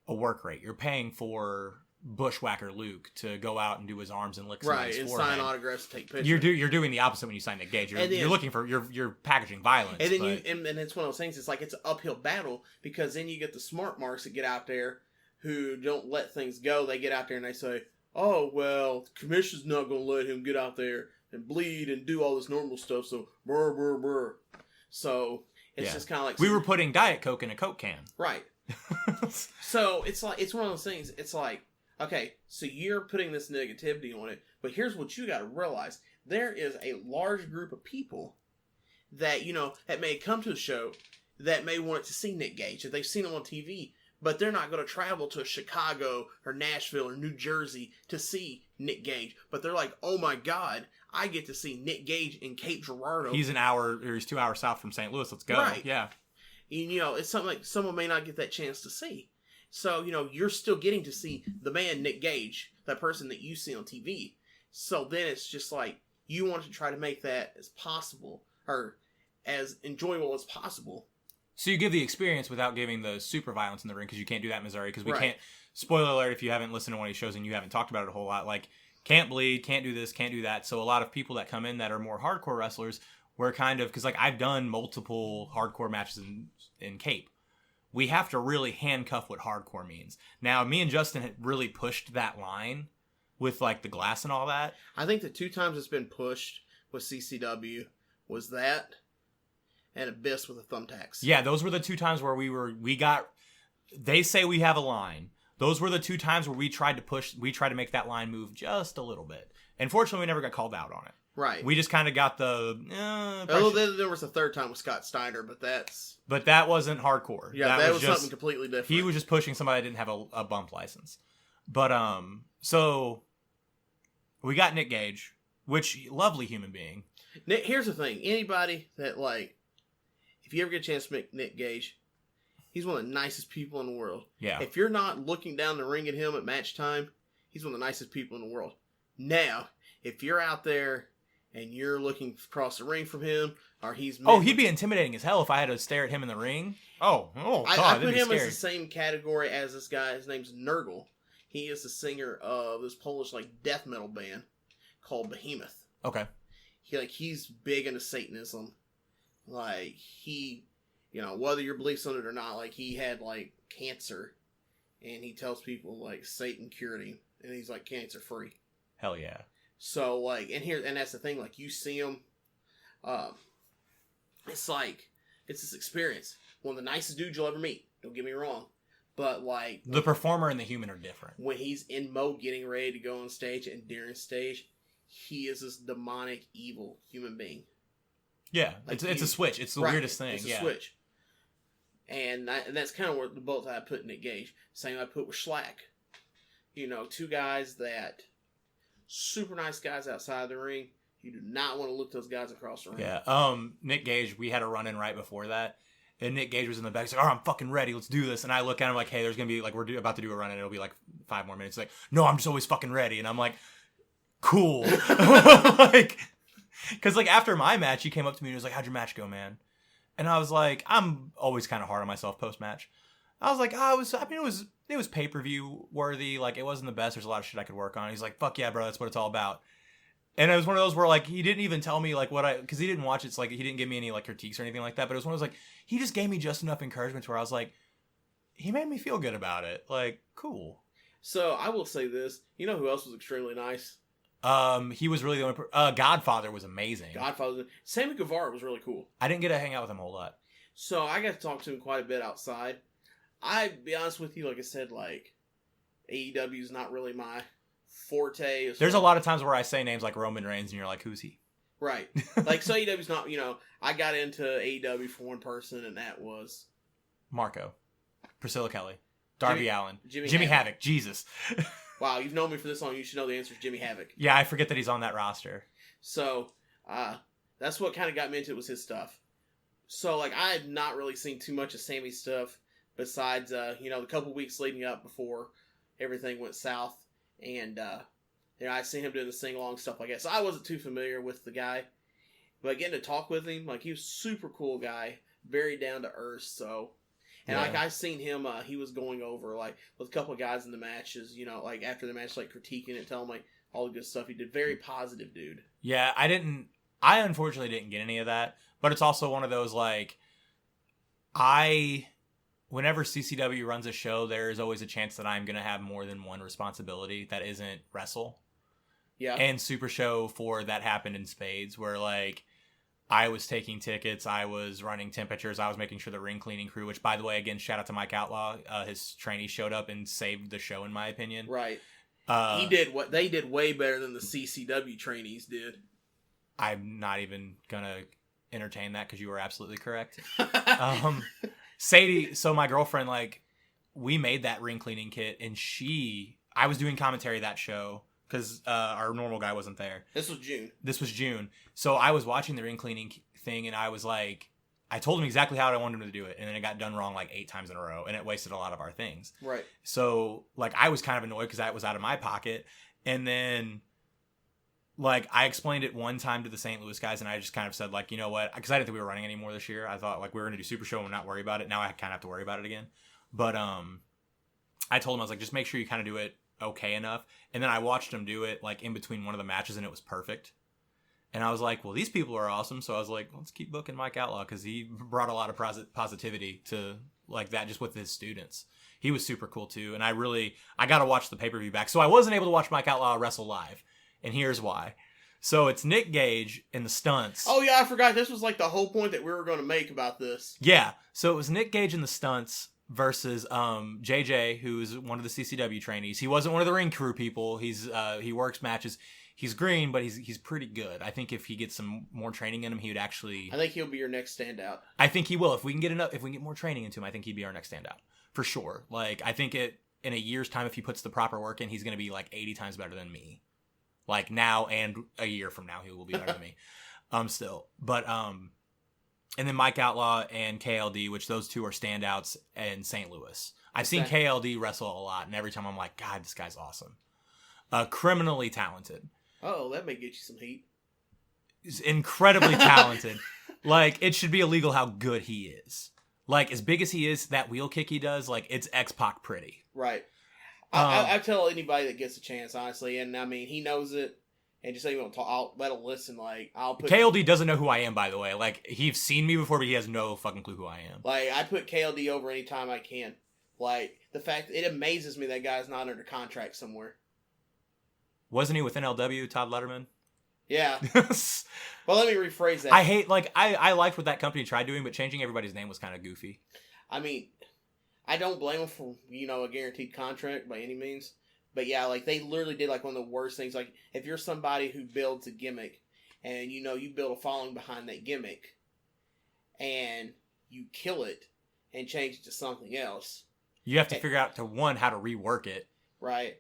a work rate. You're paying for Bushwhacker Luke to go out and do his arms and lick somebody's forehead. Right, and sign autographs, take pictures. You're doing the opposite when you sign Nick Gage. You're looking for, you're packaging violence. And then and it's one of those things, it's like it's an uphill battle because then you get the smart marks that get out there who don't let things go. They get out there and they say, oh, well, the commission's not going to let him get out there and bleed and do all this normal stuff, so brr, brr, brr. So, it's just kind of like... We were putting Diet Coke in a Coke can. Right. So, it's like, it's one of those things, it's like, okay, so you're putting this negativity on it, but here's what you got to realize. There is a large group of people that, that may come to the show that may want to see Nick Gage, that they've seen him on TV, but they're not going to travel to Chicago or Nashville or New Jersey to see Nick Gage. But they're like, oh my God, I get to see Nick Gage in Cape Girardeau. He's 2 hours south from St. Louis. Let's go. Right. Yeah. And, it's something like someone may not get that chance to see. So, you're still getting to see the man Nick Gage, that person that you see on TV. So then it's just like, you want to try to make that as possible, or as enjoyable as possible. So you give the experience without giving the super violence in the ring, because you can't do that in Missouri, because we can't, spoiler alert if you haven't listened to one of these shows and you haven't talked about it a whole lot, like, can't bleed, can't do this, can't do that. So a lot of people that come in that are more hardcore wrestlers, we're kind of, because like I've done multiple hardcore matches in Cape. We have to really handcuff what hardcore means. Now, me and Justin had really pushed that line with like the glass and all that. I think the 2 times it's been pushed with CCW was that and Abyss with the thumbtacks. Yeah, those were the 2 times where they say we have a line. Those were the 2 times where we tried to make that line move just a little bit. Unfortunately, we never got called out on it. Right. We just kind of got the... there was a 3rd time with Scott Steiner, but that wasn't hardcore. Yeah, that was something completely different. He was just pushing somebody that didn't have a bump license. But, so... We got Nick Gage, which, lovely human being. Nick, here's the thing. Anybody that, like... If you ever get a chance to meet Nick Gage, he's one of the nicest people in the world. Yeah. If you're not looking down the ring at him at match time, he's one of the nicest people in the world. Now, if you're out there... and you're looking across the ring from him, or he's... he'd be intimidating as hell if I had to stare at him in the ring. God, I put him as the same category as this guy. His name's Nurgle. He is the singer of this Polish, like, death metal band called Behemoth. Okay. He's big into Satanism. Like, he... whether your beliefs on it or not, like, he had, like, cancer, and he tells people, like, Satan cured him, and he's, like, cancer-free. Hell yeah. So, like, and that's the thing, like, you see him, it's like, it's this experience. One of the nicest dudes you'll ever meet. Don't get me wrong. But, like... The performer and the human are different. When he's in mode getting ready to go on stage and during stage, he is this demonic, evil human being. Yeah, like it's a switch. It's the weirdest thing. It's a switch. And that's kind of where the both I put Nick Gage. Same I put with Schlack. You know, two guys that... Super nice guys outside of the ring. You do not want to look those guys across the ring. Yeah. Nick Gage, we had a run-in right before that. And Nick Gage was in the back. He's like, all right, I'm fucking ready. Let's do this. And I look at him like, hey, there's going to be, like, we're about to do a run and it'll be like 5 more minutes. He's like, no, I'm just always fucking ready. And I'm like, cool. Like, because, like, after my match, he came up to me and was like, how'd your match go, man? And I was like, I'm always kind of hard on myself post-match. I was like, it was pay-per-view worthy. Like, it wasn't the best. There's a lot of shit I could work on. He's like, fuck yeah, bro. That's what it's all about. And it was one of those where, like, he didn't even tell me, like, because he didn't watch it. So, like, he didn't give me any, like, critiques or anything like that. But it was one of those, like, he just gave me just enough encouragement to where I was like, he made me feel good about it. Like, cool. So, I will say this. You know who else was extremely nice? He was really the only Godfather was amazing. Sammy Guevara was really cool. I didn't get to hang out with him a whole lot. So, I got to talk to him quite a bit outside. I'd be honest with you, like I said, like, AEW is not really my forte. There's a lot of times where I say names like Roman Reigns and you're like, who's he? Right. Like, so AEW's not, you know, I got into AEW for one person, and that was... Marco. Priscilla Kelly. Darby Allin. Jimmy Havoc. Jesus. Wow, you've known me for this long, you should know the answer is Jimmy Havoc. Yeah, I forget that he's on that roster. So, that's what kind of got me into it, was his stuff. So, like, I had not really seen too much of Sammy's stuff, besides, you know, the couple weeks leading up before everything went south. And, you know, I seen him doing the sing-along stuff like that. So I wasn't too familiar with the guy. But getting to talk with him, like, he was a super cool guy. Very down to earth, so... And, like, I seen him, he was going over, like, with a couple of guys in the matches, you know, like, after the match, like, critiquing it, telling, like, all the good stuff he did. Very positive dude. Yeah, I unfortunately didn't get any of that. But it's also one of those, like, whenever CCW runs a show, there is always a chance that I'm going to have more than one responsibility that isn't wrestle. Yeah. And Super Show that happened in spades, where, like, I was taking tickets, I was running temperatures, I was making sure the ring cleaning crew, which, by the way, again, shout out to Mike Outlaw, his trainee showed up and saved the show, in my opinion. Right. They did way better than the CCW trainees did. I'm not even going to entertain that because you were absolutely correct. Sadie, so my girlfriend, like, we made that ring cleaning kit, and I was doing commentary that show because our normal guy wasn't there. This was June. So I was watching the ring cleaning thing, and I was like, I told him exactly how I wanted him to do it, and then it got done wrong like 8 times in a row, and it wasted a lot of our things. Right. So, like, I was kind of annoyed because that was out of my pocket, and then... Like, I explained it one time to the St. Louis guys, and I just kind of said, like, you know what? Because I didn't think we were running anymore this year. I thought, like, we were going to do Super Show and not worry about it. Now I kind of have to worry about it again. But I told him, I was like, just make sure you kind of do it okay enough. And then I watched him do it, like, in between one of the matches, and it was perfect. And I was like, well, these people are awesome. So I was like, let's keep booking Mike Outlaw, because he brought a lot of positivity to, like, that just with his students. He was super cool, too. And I got to watch the pay-per-view back. So I wasn't able to watch Mike Outlaw wrestle live. And here's why. So it's Nick Gage in the stunts. Oh, yeah, I forgot. This was like the whole point that we were going to make about this. Yeah. So it was Nick Gage in the stunts versus JJ, who's one of the CCW trainees. He wasn't one of the ring crew people. He works matches. He's green, but he's pretty good. I think if he gets some more training in him, he would actually... I think he'll be your next standout. I think he will. If we can get more training into him, I think he'd be our next standout. For sure. Like, I think in a year's time, if he puts the proper work in, he's going to be like 80 times better than me. Like, now and a year from now, he will be better than me. Still. But, and then Mike Outlaw and KLD, which those two are standouts in St. Louis. I've seen KLD wrestle a lot, and every time I'm like, God, this guy's awesome. Criminally talented. Oh, that may get you some heat. He's incredibly talented. Like, it should be illegal how good he is. Like, as big as he is, that wheel kick he does, like, it's X-Pac pretty. Right. I tell anybody that gets a chance, honestly, and I mean, he knows it, and just so you won't talk, I'll let him listen, like, I'll put... KLD doesn't know who I am, by the way. Like, he's seen me before, but he has no fucking clue who I am. Like, I put KLD over anytime I can. Like, the fact, it amazes me that guy's not under contract somewhere. Wasn't he with NLW, Todd Letterman? Yeah. Well, let me rephrase that. I hate, like, I liked what that company tried doing, but changing everybody's name was kind of goofy. I mean, I don't blame them for, a guaranteed contract by any means. But yeah, like, they literally did, like, one of the worst things. Like, if you're somebody who builds a gimmick, and, you build a following behind that gimmick, and you kill it, and change it to something else. You have to figure out, how to rework it. Right.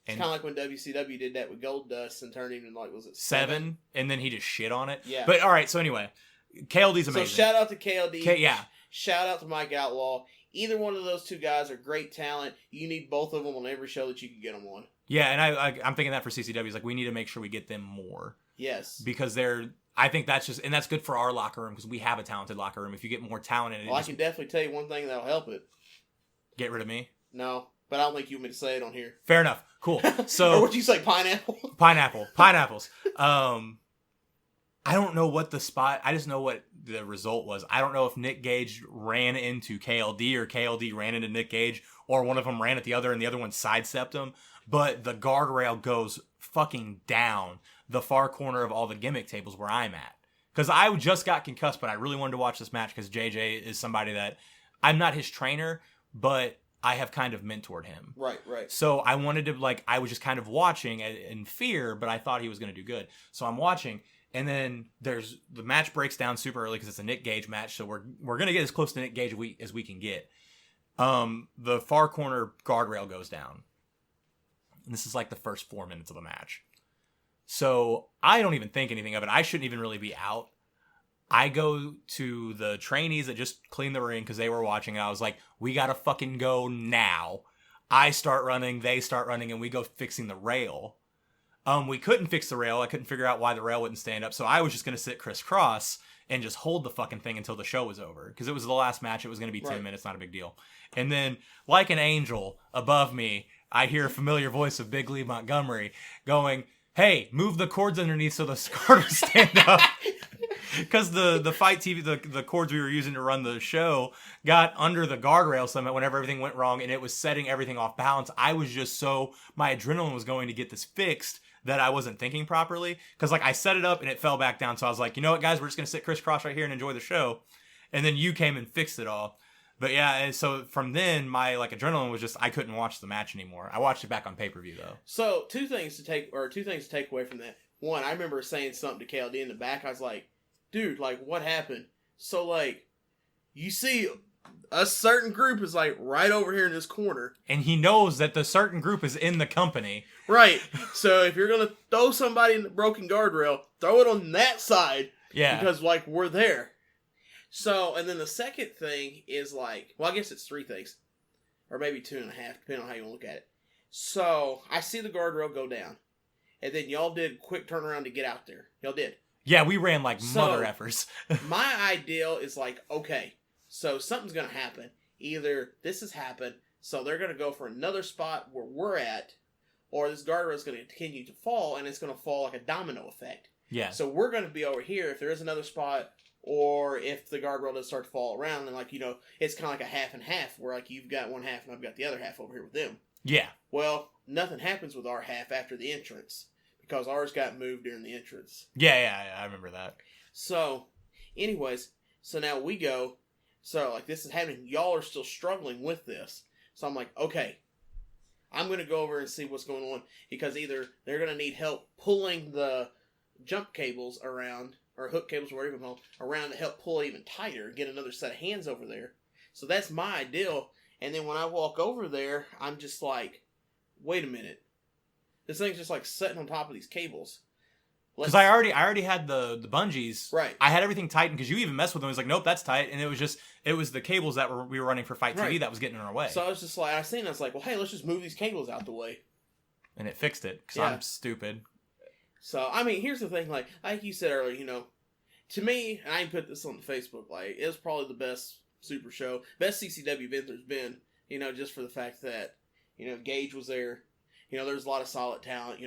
It's kind of like when WCW did that with Goldust and turned him into, like, was it 7? And then he just shit on it. Yeah. But, all right, so anyway, KLD's amazing. So, shout out to KLD. Yeah. Shout out to Mike Outlaw. Either one of those two guys are great talent. You need both of them on every show that you can get them on. Yeah, and I'm thinking that for CCW. Like, we need to make sure we get them more. Yes. Because I think that's just, and that's good for our locker room, because we have a talented locker room. If you get more talent in it. Well, I can definitely tell you one thing that'll help it. Get rid of me? No. But I don't think you want me to say it on here. Fair enough. Cool. So or would you say pineapple? Pineapples. I don't know what the spot. I just know what the result was. I don't know if Nick Gage ran into KLD or KLD ran into Nick Gage, or one of them ran at the other and the other one sidestepped him. But the guardrail goes fucking down the far corner of all the gimmick tables where I'm at. Because I just got concussed, but I really wanted to watch this match because JJ is somebody that I'm not his trainer, but I have kind of mentored him. Right. So I wanted to, I was just kind of watching in fear, but I thought he was going to do good. So I'm watching, and then the match breaks down super early because it's a Nick Gage match, so we're going to get as close to Nick Gage as we can get. The far corner guardrail goes down. And this is like the first 4 minutes of the match. So I don't even think anything of it. I shouldn't even really be out. I go to the trainees that just cleaned the ring because they were watching. And I was like, we got to fucking go now. I start running, they start running, and we go fixing the rail. We couldn't fix the rail. I couldn't figure out why the rail wouldn't stand up. So I was just going to sit crisscross and just hold the fucking thing until the show was over. Because it was the last match. It was going to be 10 minutes, not a big deal. And then, like an angel above me, I hear a familiar voice of Big Lee Montgomery going, hey, move the cords underneath so the starters stand up. Because the Fight TV, the cords we were using to run the show got under the guardrail somehow whenever everything went wrong, and it was setting everything off balance. I was just my adrenaline was going to get this fixed that I wasn't thinking properly. Because I set it up and it fell back down. So I was like, you know what, guys, we're just going to sit crisscross right here and enjoy the show. And then you came and fixed it all. But yeah, and so from then, my adrenaline was just, I couldn't watch the match anymore. I watched it back on pay-per-view though. So two things to take away from that. One, I remember saying something to KLD in the back. I was like, dude, what happened? So you see a certain group is right over here in this corner. And he knows that the certain group is in the company. Right. So if you're going to throw somebody in the broken guardrail, throw it on that side. Yeah. Because we're there. So, and then the second thing is I guess it's 3 things. Or maybe 2.5, depending on how you want to look at it. So, I see the guardrail go down. And then y'all did quick turnaround to get out there. Y'all did. Yeah, we ran mother effers. My ideal is okay, so something's going to happen. Either this has happened, so they're going to go for another spot where we're at, or this guardrail is going to continue to fall, and it's going to fall like a domino effect. Yeah. So we're going to be over here if there is another spot, or if the guardrail does start to fall around, then it's kind of like a half and half, where you've got one half and I've got the other half over here with them. Yeah. Well, nothing happens with our half after the entrance, because ours got moved during the entrance. Yeah, I remember that. So, anyways, so now we go, so this is happening, y'all are still struggling with this. So I'm like, okay, I'm going to go over and see what's going on, because either they're going to need help pulling the jump cables around, or hook cables, whatever you call them, around to help pull it even tighter, get another set of hands over there. So that's my ideal. And then when I walk over there, I'm just wait a minute. This thing's just sitting on top of these cables. Because I already had the bungees. Right. I had everything tightened because you even messed with them. It was like, nope, that's tight. And it was the cables that we were running for Fight TV that was getting in our way. So I was just I seen it, I was like, well, hey, let's just move these cables out the way. And it fixed it because I'm stupid. So, here's the thing, like you said earlier, to me, and I put this on Facebook, it was probably the best Super Show, best CCW event there's been, just for the fact that, Gage was there, there's a lot of solid talent,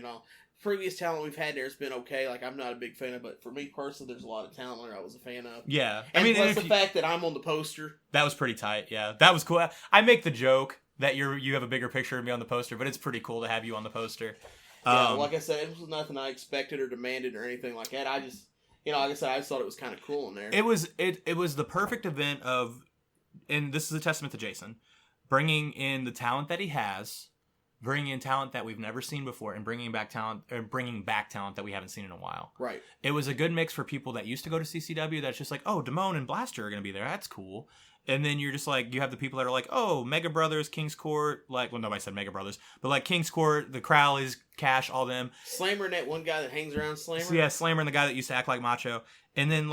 previous talent we've had there has been okay, I'm not a big fan of, but for me personally, there's a lot of talent there I was a fan of. Yeah. And plus the fact that I'm on the poster. That was pretty tight, yeah. That was cool. I make the joke that you have a bigger picture of me on the poster, but it's pretty cool to have you on the poster. Like I said, it was nothing I expected or demanded or anything like that. I just, like I said, I just thought it was kind of cool in there. It was the perfect event of, and this is a testament to Jason, bringing in the talent that he has, bringing in talent that we've never seen before, and bringing back talent that we haven't seen in a while. Right. It was a good mix for people that used to go to CCW. That's just like, oh, Damone and Blaster are going to be there. That's cool. And then you're just like, you have the people that are like, oh, Mega Brothers, King's Court, like, well, nobody said Mega Brothers, but like King's Court, the Crowleys, Cash, all them. Slammer and that one guy that hangs around Slammer. So, yeah, Slammer and the guy that used to act like Macho. And then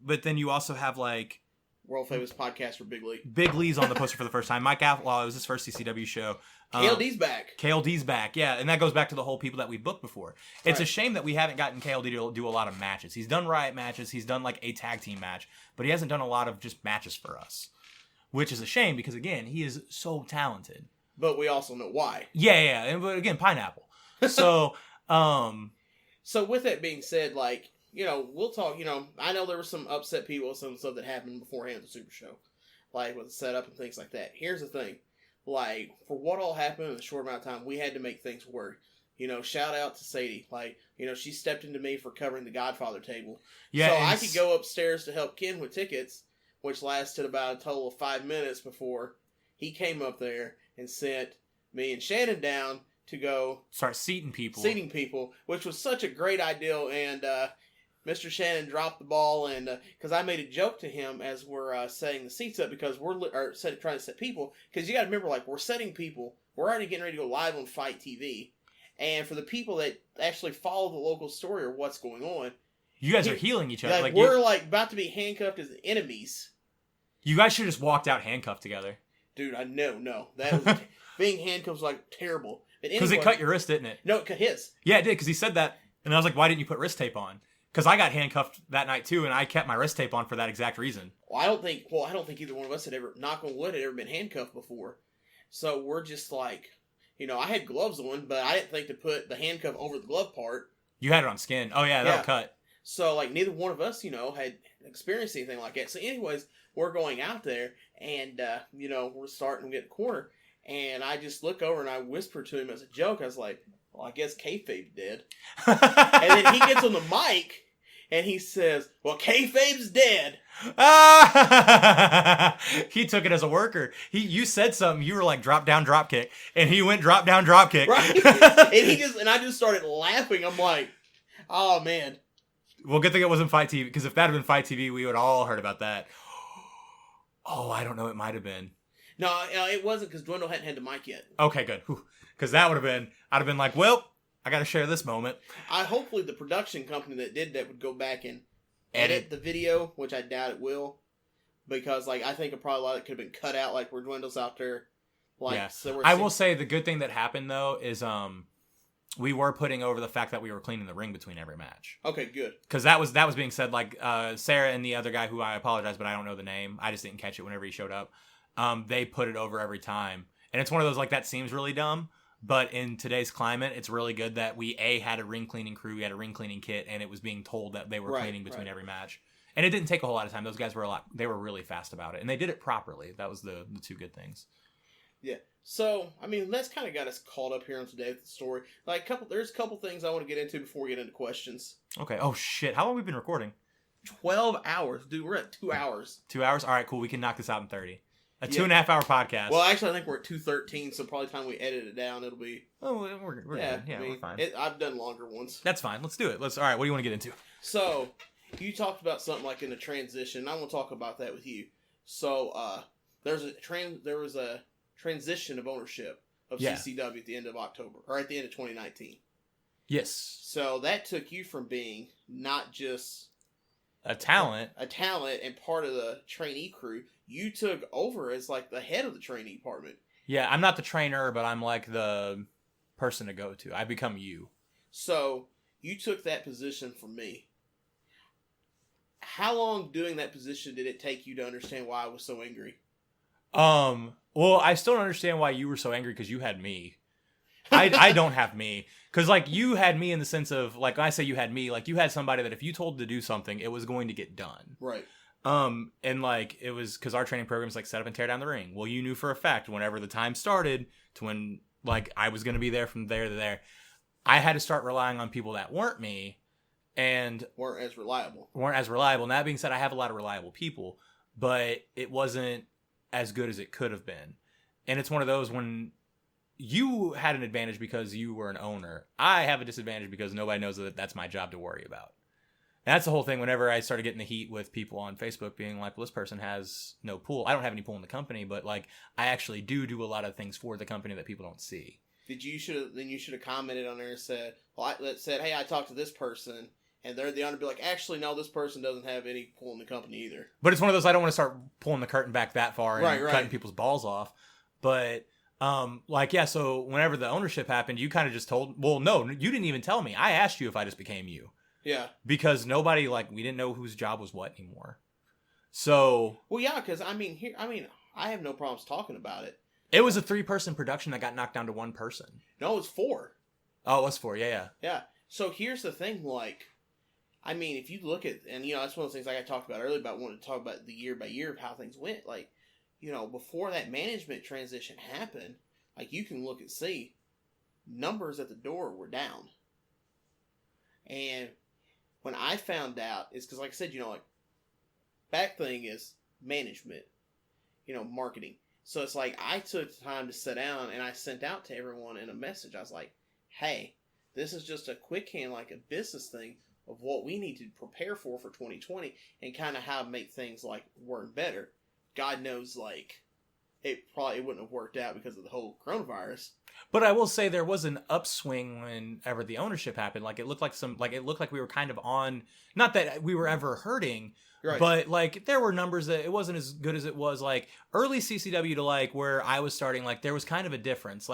but then you also have like world famous podcaster Big Lee. Big Lee's on the poster for the first time. Mike Outlaw, it was his first CCW show. KLD's back. KLD's back, yeah. And that goes back to the whole people that we booked before. It's a shame that we haven't gotten KLD to do a lot of matches. He's done Riot matches. He's done like a tag team match. But he hasn't done a lot of just matches for us. Which is a shame because, again, he is so talented. But we also know why. Yeah. But again, Pineapple. So, So with that being said, like, we'll talk, I know there were some upset people, some stuff that happened beforehand at the Super Show. Like, with the setup and things like that. Here's the thing. Like, for what all happened in a short amount of time, we had to make things work. Shout out to Sadie. Like, she stepped into me for covering the Godfather table. Yeah. So I could go upstairs to help Ken with tickets, which lasted about a total of 5 minutes before he came up there and sent me and Shannon down to go start seating people, which was such a great idea. And Mr. Shannon dropped the ball, and because I made a joke to him as we're setting the seats up, because we're trying to set people, because you got to remember, like, we're setting people, we're already getting ready to go live on Fight TV, and for the people that actually follow the local story or what's going on, you guys are healing each other. Like we're about to be handcuffed as enemies. You guys should have just walked out handcuffed together. Dude, I know, no. That was, being handcuffed was, like, terrible. Because it cut your wrist, didn't it? No, it cut his. Yeah, it did, because he said that, and I was like, why didn't you put wrist tape on? Because I got handcuffed that night, too, and I kept my wrist tape on for that exact reason. Well, I don't think either one of us had ever, knock on wood, had ever been handcuffed before. So we're just like, I had gloves on, but I didn't think to put the handcuff over the glove part. You had it on skin. Oh, yeah, that'll cut. So, like, neither one of us, had experienced anything like that. So, anyways, we're going out there, and, we're starting to get the corner, and I just look over and I whisper to him as a joke. I was like, well, I guess kayfabe's dead. And then he gets on the mic, and he says, well, kayfabe's dead. He took it as a worker. You said something. You were like, drop down, drop kick. And he went drop down, drop kick. Right. And I just started laughing. I'm like, oh, man. Well, good thing it wasn't Fight TV, because if that had been Fight TV, we would all heard about that. Oh, I don't know. It might have been. No, it wasn't, because Dwindle hadn't had the mic yet. Okay, good. Because that would have been, I'd have been like, well, I got to share this moment. Hopefully the production company that did that would go back and edit the video, which I doubt it will. Because, like, I think probably a lot of it could have been cut out, like, where Dwindle's out there. Like, yeah. So I will say the good thing that happened, though, is we were putting over the fact that we were cleaning the ring between every match. Okay, good. Because that was being said, like, Sarah and the other guy, who I apologize, but I don't know the name. I just didn't catch it whenever he showed up. They put it over every time. And it's one of those, like, that seems really dumb, but in today's climate, it's really good that we, had a ring cleaning crew, we had a ring cleaning kit, and it was being told that they were cleaning between every match. And it didn't take a whole lot of time. Those guys were they were really fast about it. And they did it properly. That was the two good things. Yeah. So, I mean, that's kind of got us caught up here on today with the story. Like, there's a couple things I want to get into before we get into questions. Okay. Oh, shit. How long have we been recording? 12 hours. Dude, we're at 2 hours. 2 hours? All right, cool. We can knock this out in 30. A 2.5 hour podcast. Well, actually, I think we're at 2:13, so probably the time we edit it down, it'll be... Oh, we're good. Yeah, we're fine. I've done longer ones. That's fine. Let's do it. All right, what do you want to get into? So, you talked about something like in the transition. I want to talk about that with you. So, there was a transition of ownership of CCW at the end of October, or at the end of 2019. Yes. So, that took you from being not just... A talent and part of the trainee crew. You took over as, like, the head of the trainee department. Yeah, I'm not the trainer, but I'm, like, the person to go to. I become you. So, you took that position from me. How long doing that position did it take you to understand why I was so angry? Well, I still don't understand why you were so angry, because you had me. I don't have me. Because, like, you had me in the sense of, like, when I say you had me, like, you had somebody that if you told to do something, it was going to get done. Right. And, like, it was, because our training program is, like, set up and tear down the ring. Well, you knew for a fact whenever the time started to when, like, I was going to be there from there to there. I had to start relying on people that weren't me and weren't as reliable. And that being said, I have a lot of reliable people, but it wasn't as good as it could have been. And it's one of those when you had an advantage because you were an owner. I have a disadvantage because nobody knows that that's my job to worry about. And that's the whole thing. Whenever I started getting the heat with people on Facebook being like, well, this person has no pool. I don't have any pool in the company, but like I actually do a lot of things for the company that people don't see. You should have commented on there and said, hey, I talked to this person, and they're the owner, be like, actually, no, this person doesn't have any pool in the company either. But it's one of those, I don't want to start pulling the curtain back that far and right. cutting people's balls off. But so whenever the ownership happened, you kind of just told, well, no, you didn't even tell me. I asked you if I just became you. Yeah. Because nobody, we didn't know whose job was what anymore. So. Well, yeah, because I have no problems talking about it. It was a 3-person production that got knocked down to 1 person. No, it was 4. Oh, it was 4. Yeah. Yeah. So here's the thing, if you look at, and that's one of the things I talked about earlier about wanting to talk about the year by year of how things went. Before that management transition happened, you can look and see numbers at the door were down. And when I found out, it's because, like I said, back thing is management, marketing. So it's I took the time to sit down and I sent out to everyone in a message. I was like, hey, this is just a quick hand, a business thing of what we need to prepare for 2020 and kind of how to make things work better. God knows, it wouldn't have worked out because of the whole coronavirus. But I will say there was an upswing whenever the ownership happened. It looked like we were kind of on, not that we were ever hurting, right. But there were numbers that it wasn't as good as it was early CCW to where I was starting. There was kind of a difference.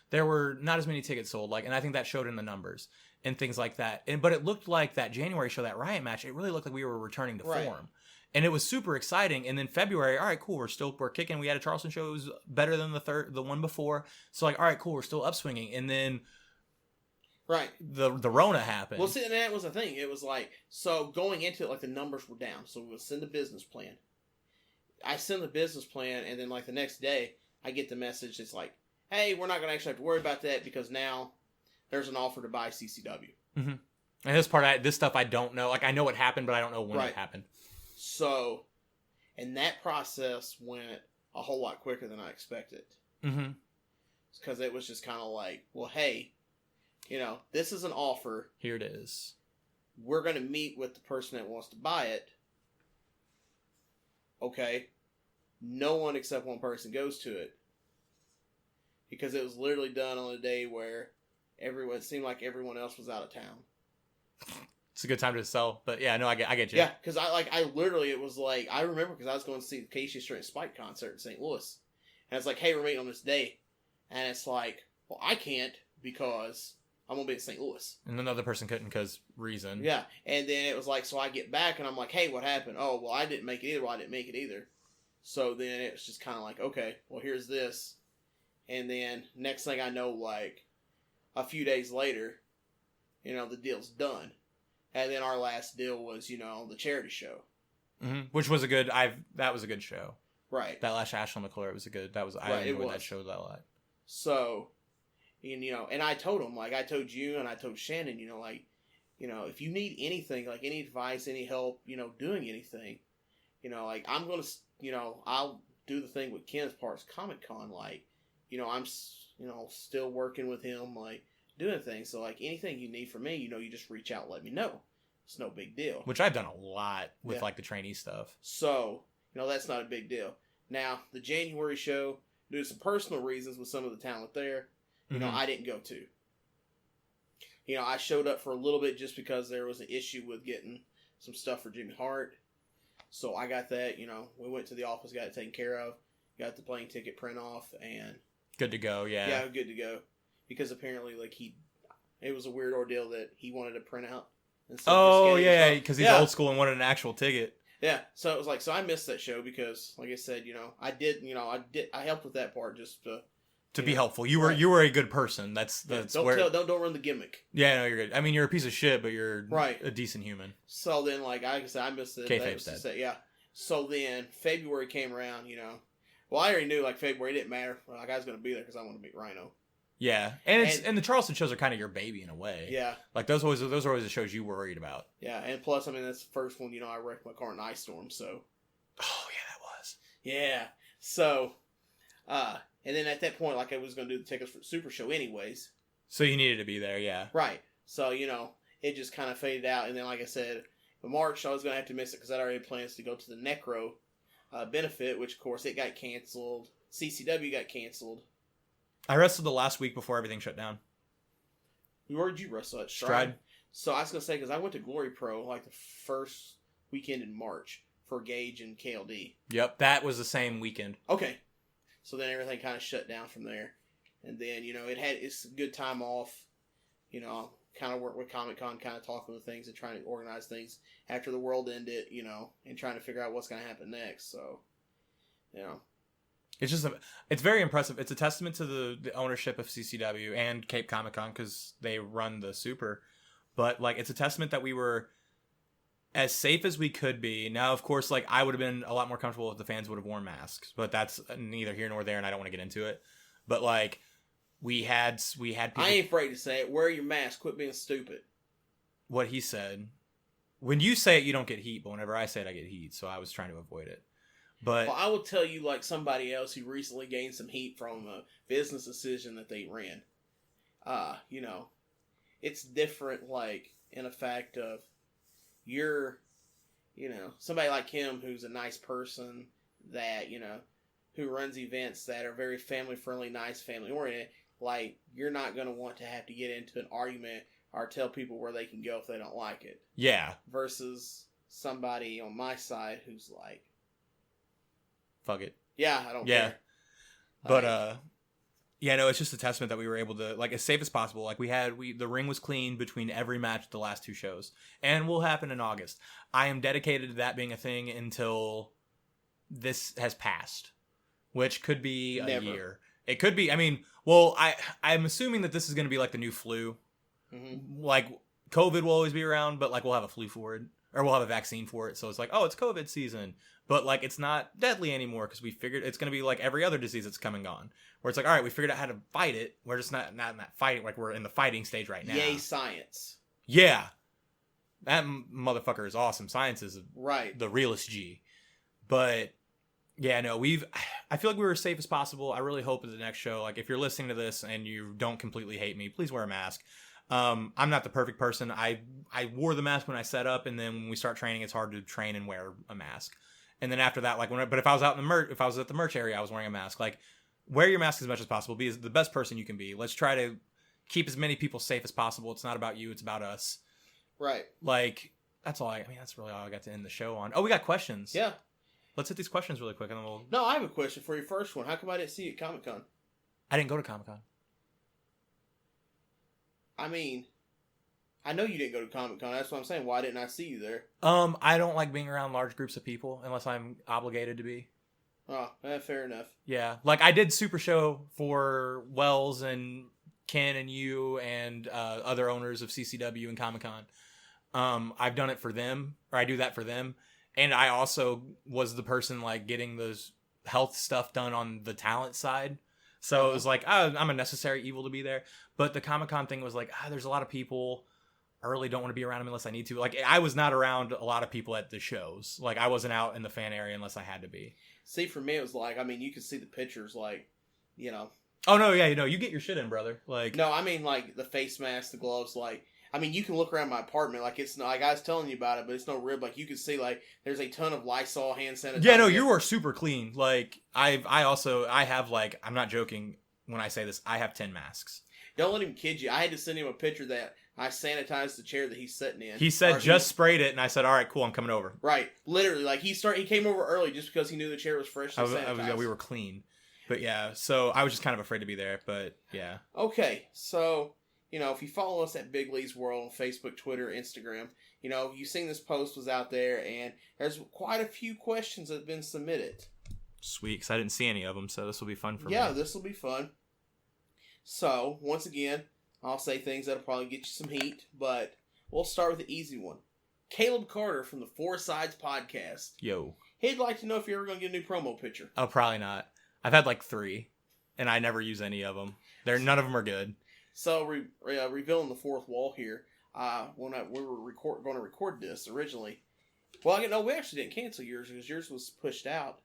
There were not as many tickets sold. And I think that showed in the numbers and things like that. But it looked like that January show, that Riot match, it really looked like we were returning to form. And it was super exciting. And then February, all right, cool. We're kicking. We had a Charleston show. It was better than the one before. So all right, cool. We're still upswinging. And then, right, the Rona happened. Well, see, and that was the thing. It was so going into it, the numbers were down. So we would send a business plan. I send the business plan, and then the next day, I get the message. It's hey, we're not going to actually have to worry about that because now there's an offer to buy CCW. Mm-hmm. And this stuff I don't know. I know what happened, but I don't know when it happened. So, and that process went a whole lot quicker than I expected. Mm-hmm. Because it was just kind of well, hey, this is an offer. Here it is. We're going to meet with the person that wants to buy it. Okay. No one except one person goes to it. Because it was literally done on a day where it seemed like everyone else was out of town. It's a good time to sell, but yeah, no, I get you. Yeah, because I literally, it was I remember because I was going to see the Casey Strait and Spike concert in St. Louis. And it's hey, we're meeting on this day. And it's well, I can't because I'm going to be in St. Louis. And another person couldn't because reason. Yeah, and then it was so I get back and I'm hey, what happened? Oh, well, I didn't make it either. Well, I didn't make it either. So then it was just kind of okay, well, here's this. And then next thing I know, a few days later, the deal's done. And then our last deal was, the charity show. Mm-hmm. Which was that was a good show. Right. That last Ashland McClure, it was I enjoyed that show a lot. So, and I told him, I told you and I told Shannon, if you need anything, any advice, any help, doing anything, I'm going to, I'll do the thing with Ken's Parks Comic Con, I'm, still working with him, doing things. So, anything you need from me, you just reach out and let me know. It's no big deal. Which I've done a lot with, the trainee stuff. So, that's not a big deal. Now, the January show, due to some personal reasons with some of the talent there, I didn't go to. I showed up for a little bit just because there was an issue with getting some stuff for Jimmy Hart. So, I got that, we went to the office, got it taken care of, got the plane ticket print off, and... Good to go, yeah. Yeah, good to go. Because apparently, it was a weird ordeal that he wanted to print out. Oh, yeah, because he's old school and wanted an actual ticket. Yeah, so it was so I missed that show because, like I said, I helped with that part just to be helpful. You were a good person. That's don't run the gimmick. Yeah, no, you're good. I mean, you're a piece of shit, but you're right. A decent human. So then, like I said, I missed it. Kayfabe's dead. Yeah. So then February came around. Well, I already knew February it didn't matter. I was going to be there because I want to meet Rhino. Yeah, and the Charleston shows are kind of your baby in a way. Yeah, like those are always the shows you were worried about. Yeah, and plus, I mean, that's the first one. I wrecked my car in an ice storm. So, oh yeah, that was. Yeah, so, and then at that point, like I was going to do the tickets for the Super Show anyways. So you needed to be there, yeah. Right. So it just kind of faded out, and then like I said, in March I was going to have to miss it because I'd already had plans to go to the Necro benefit, which of course it got canceled. CCW got canceled. I wrestled the last week before everything shut down. Where did you wrestle at? Stride. So I was going to say, because I went to Glory Pro like the first weekend in March for Gage and KLD. Yep, that was the same weekend. Okay. So then everything kind of shut down from there. And then, it's a good time off. Kind of work with Comic-Con, kind of talking with things and trying to organize things after the world ended, and trying to figure out what's going to happen next. So, It's just, it's very impressive. It's a testament to the ownership of CCW and Cape Comic-Con because they run the Super. But, like, it's a testament that we were as safe as we could be. Now, of course, like, I would have been a lot more comfortable if the fans would have worn masks. But that's neither here nor there, and I don't want to get into it. But, like, we had people... I ain't afraid to say it. Wear your mask. Quit being stupid. What he said. When you say it, you don't get heat. But whenever I say it, I get heat. So I was trying to avoid it. But I will tell you, like somebody else who recently gained some heat from a business decision that they ran. It's different, like, in a fact of you're, somebody like him who's a nice person that, who runs events that are very family-friendly, nice, family-oriented. Like, you're not going to want to have to get into an argument or tell people where they can go if they don't like it. Yeah. Versus somebody on my side who's like, fuck it. Yeah, I don't care. But, it's just a testament that we were able to, like, as safe as possible. Like, the ring was clean between every match the last two shows. And will happen in August. I am dedicated to that being a thing until this has passed. Which could be a year. It could be, I'm assuming that this is going to be like the new flu. Mm-hmm. Like, COVID will always be around, but, like, we'll have a flu for it. Or we'll have a vaccine for it. So it's like, oh, it's COVID season. But, like, it's not deadly anymore because we figured it's going to be like every other disease that's come and gone. Where it's like, all right, we figured out how to fight it. We're just not in that fight. Like, we're in the fighting stage right now. Yay, science. Yeah. That motherfucker is awesome. Science is the realest G. But, yeah, no, I feel like we were as safe as possible. I really hope at the next show, like, if you're listening to this and you don't completely hate me, please wear a mask. I'm not the perfect person. I wore the mask when I set up, and then when we start training, it's hard to train and wear a mask. And then after that, like, but if I was out in if I was at the merch area, I was wearing a mask. Like, wear your mask as much as possible. Be the best person you can be. Let's try to keep as many people safe as possible. It's not about you. It's about us. Right. Like, that's that's really all I got to end the show on. Oh, we got questions. Yeah. Let's hit these questions really quick, and then we'll... No, I have a question for your first one. How come I didn't see you at Comic-Con? I didn't go to Comic-Con. I know you didn't go to Comic-Con. That's what I'm saying. Why didn't I see you there? I don't like being around large groups of people unless I'm obligated to be. Oh, fair enough. Yeah. Like, I did Super Show for Wells and Ken and you and other owners of CCW and Comic-Con. I've done it for them, or I do that for them. And I also was the person, like, getting those health stuff done on the talent side. So it was like, I'm a necessary evil to be there. But the Comic-Con thing was like, there's a lot of people. I really don't want to be around them unless I need to. Like, I was not around a lot of people at the shows. Like, I wasn't out in the fan area unless I had to be. See, for me, it was like, you could see the pictures, like, Oh, no, yeah, you get your shit in, brother. Like, no, like, the face mask, the gloves, like, you can look around my apartment, like, it's not, like, I was telling you about it, but it's no rib. Like, you can see, like, there's a ton of Lysol hand sanitizer. Yeah, no, you are super clean. Like, I have, like, I'm not joking when I say this, I have 10 masks. Don't let him kid you. I had to send him a picture that I sanitized the chair that he's sitting in. He said sprayed it, and I said, all right, cool, I'm coming over. Right. Literally, like, he came over early just because he knew the chair was freshly sanitized. We were clean. But, yeah, so I was just kind of afraid to be there, but, yeah. Okay, so... if you follow us at Big Lee's World on Facebook, Twitter, Instagram, you've seen this post was out there, and there's quite a few questions that have been submitted. Sweet, because I didn't see any of them, so this will be fun for me. Yeah, this will be fun. So, once again, I'll say things that'll probably get you some heat, but we'll start with the easy one. Caleb Carter from the Four Sides Podcast. Yo. He'd like to know if you're ever going to get a new promo picture. Oh, probably not. I've had like 3. and I never use any of them. None of them are good. So, revealing the fourth wall here, when we were going to record this originally, well, we actually didn't cancel yours because yours was pushed out.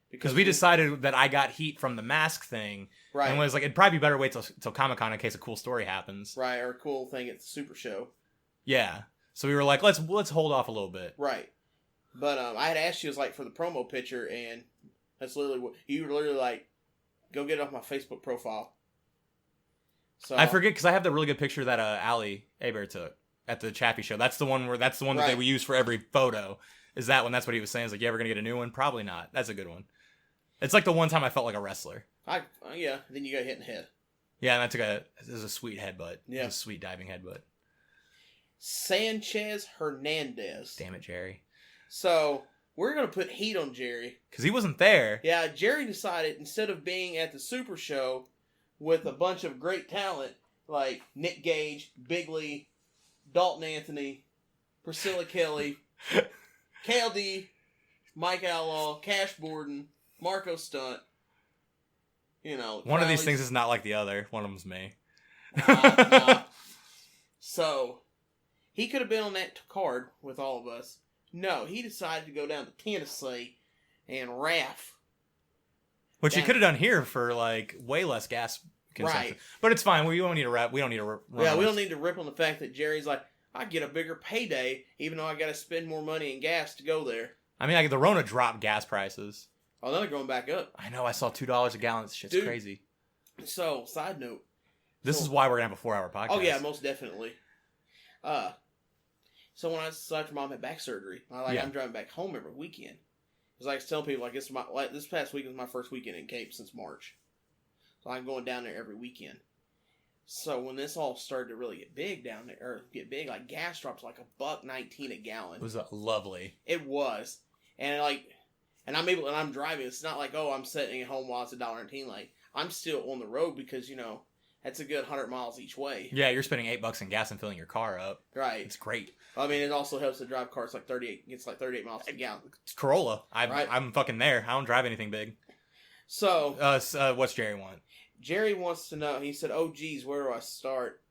Because we decided that I got heat from the mask thing. Right. And was like, it'd probably be better wait till Comic-Con in case a cool story happens. Right, or a cool thing at the Super Show. Yeah. So we were like, let's hold off a little bit. Right. But I had asked you, for the promo picture, and that's literally what... You were literally like, go get it off my Facebook profile. So I forget, because I have the really good picture that Allie Hebert took at the Chappie show. That's the one that they use for every photo. Is that one? That's what he was saying. He's like, you ever going to get a new one? Probably not. That's a good one. It's like the one time I felt like a wrestler. Yeah, then you got hit in the head. Yeah, and it was a sweet headbutt. Yeah. It was a sweet diving headbutt. Sanchez Hernandez. Damn it, Jerry. So, we're going to put heat on Jerry. Because he wasn't there. Yeah, Jerry decided, instead of being at the Super Show with a bunch of great talent, like Nick Gage, Bigley, Dalton Anthony, Priscilla Kelly, KLD, Mike Outlaw, Cash Borden, Marco Stunt. One of these things is not like the other. One of them's me. Nah. So, he could have been on that card with all of us. No, he decided to go down to Tennessee and RAF. Which he could have done here for way less gas consumption. Right. But it's fine. We don't need to rap. We don't need to rip. Yeah, we don't need to rip on the fact that Jerry's like, I get a bigger payday even though I got to spend more money in gas to go there. I mean, the Rona dropped gas prices. Oh, now they're going back up. I know. I saw $2 a gallon. This shit's crazy. So, side note. This is why we're going to have a 4-hour podcast. Oh, yeah, most definitely. So, when after Mom had back surgery, I'm driving back home every weekend. Because I was telling people, this past weekend was my first weekend in Cape since March. So, I'm going down there every weekend. So, when this all started to really get big down there, gas drops $1.19 a gallon. It was lovely. It was. And I'm driving. It's not like, I'm sitting at home while it's $1.19. I'm still on the road because, that's a good 100 miles each way. Yeah, you're spending $8 in gas and filling your car up. Right. It's great. I mean, it also helps to drive cars 38. It's 38 miles a gallon. It's Corolla. I'm fucking there. I don't drive anything big. So, what's Jerry want? Jerry wants to know. He said, "Oh, geez, where do I start?"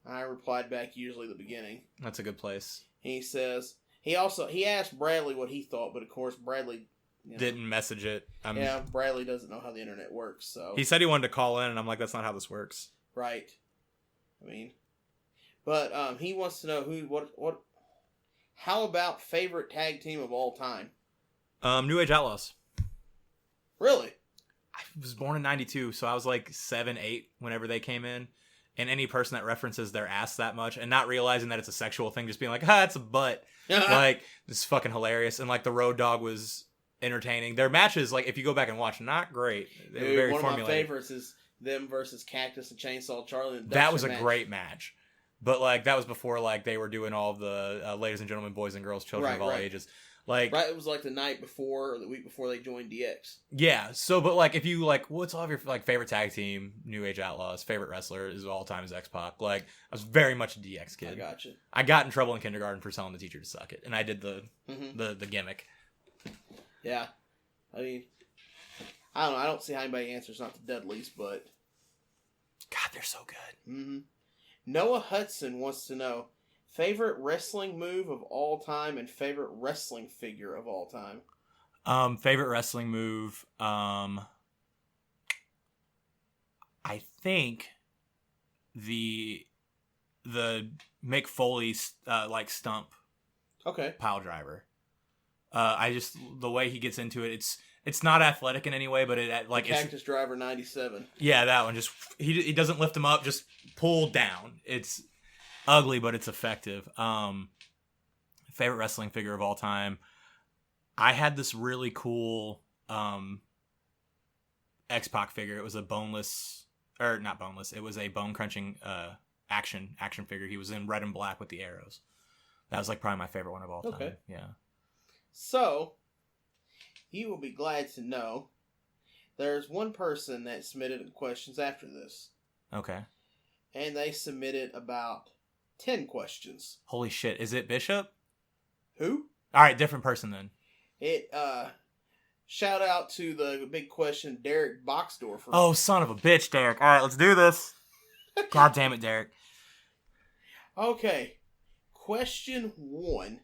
I replied back, usually the beginning. That's a good place. He says he asked Bradley what he thought, but of course Bradley didn't message it. Yeah, Bradley doesn't know how the internet works. So he said he wanted to call in, and I'm like, that's not how this works. Right. I mean, but he wants to know what. How about favorite tag team of all time? New Age Outlaws. Really? I was born in 92, so I was 7, 8 whenever they came in. And any person that references their ass that much and not realizing that it's a sexual thing, just being like, it's a butt. This is fucking hilarious. And the Road Dogg was entertaining. Their matches, if you go back and watch, not great. They were very formulated. One of my favorites is them versus Cactus and Chainsaw Charlie. That was a great match. But that was before they were doing all of the ladies and gentlemen, boys and girls, children of all ages. It was the night before or the week before they joined DX. Yeah. So, but if you what's all of your favorite tag team, New Age Outlaws, favorite wrestler is all time is X-Pac. I was very much a DX kid. I gotcha. I got in trouble in kindergarten for telling the teacher to suck it, and I did the gimmick. Yeah. I mean, I don't know. I don't see how anybody answers not the Dudleys, but God, they're so good. Mm-hmm. Noah Hudson wants to know. Favorite wrestling move of all time and favorite wrestling figure of all time? Favorite wrestling move, I think the Mick Foley stump. Okay. Pile driver. The way he gets into it, it's not athletic in any way, but Cactus Driver 97. Yeah, that one. Just he doesn't lift him up, just pull down. It's ugly, but it's effective. Favorite wrestling figure of all time. I had this really cool X-Pac figure. It was a not boneless. It was a bone crunching action figure. He was in red and black with the arrows. That was probably my favorite one of all time. Okay. Yeah. So, you will be glad to know there's one person that submitted questions after this. Okay. And they submitted about 10 questions. Holy shit. Is it Bishop? Who? Alright, different person then. Shout out to the big question, Derek Boxdorfer. Oh, son of a bitch, Derek. All right, let's do this. God damn it, Derek. Okay. Question 1.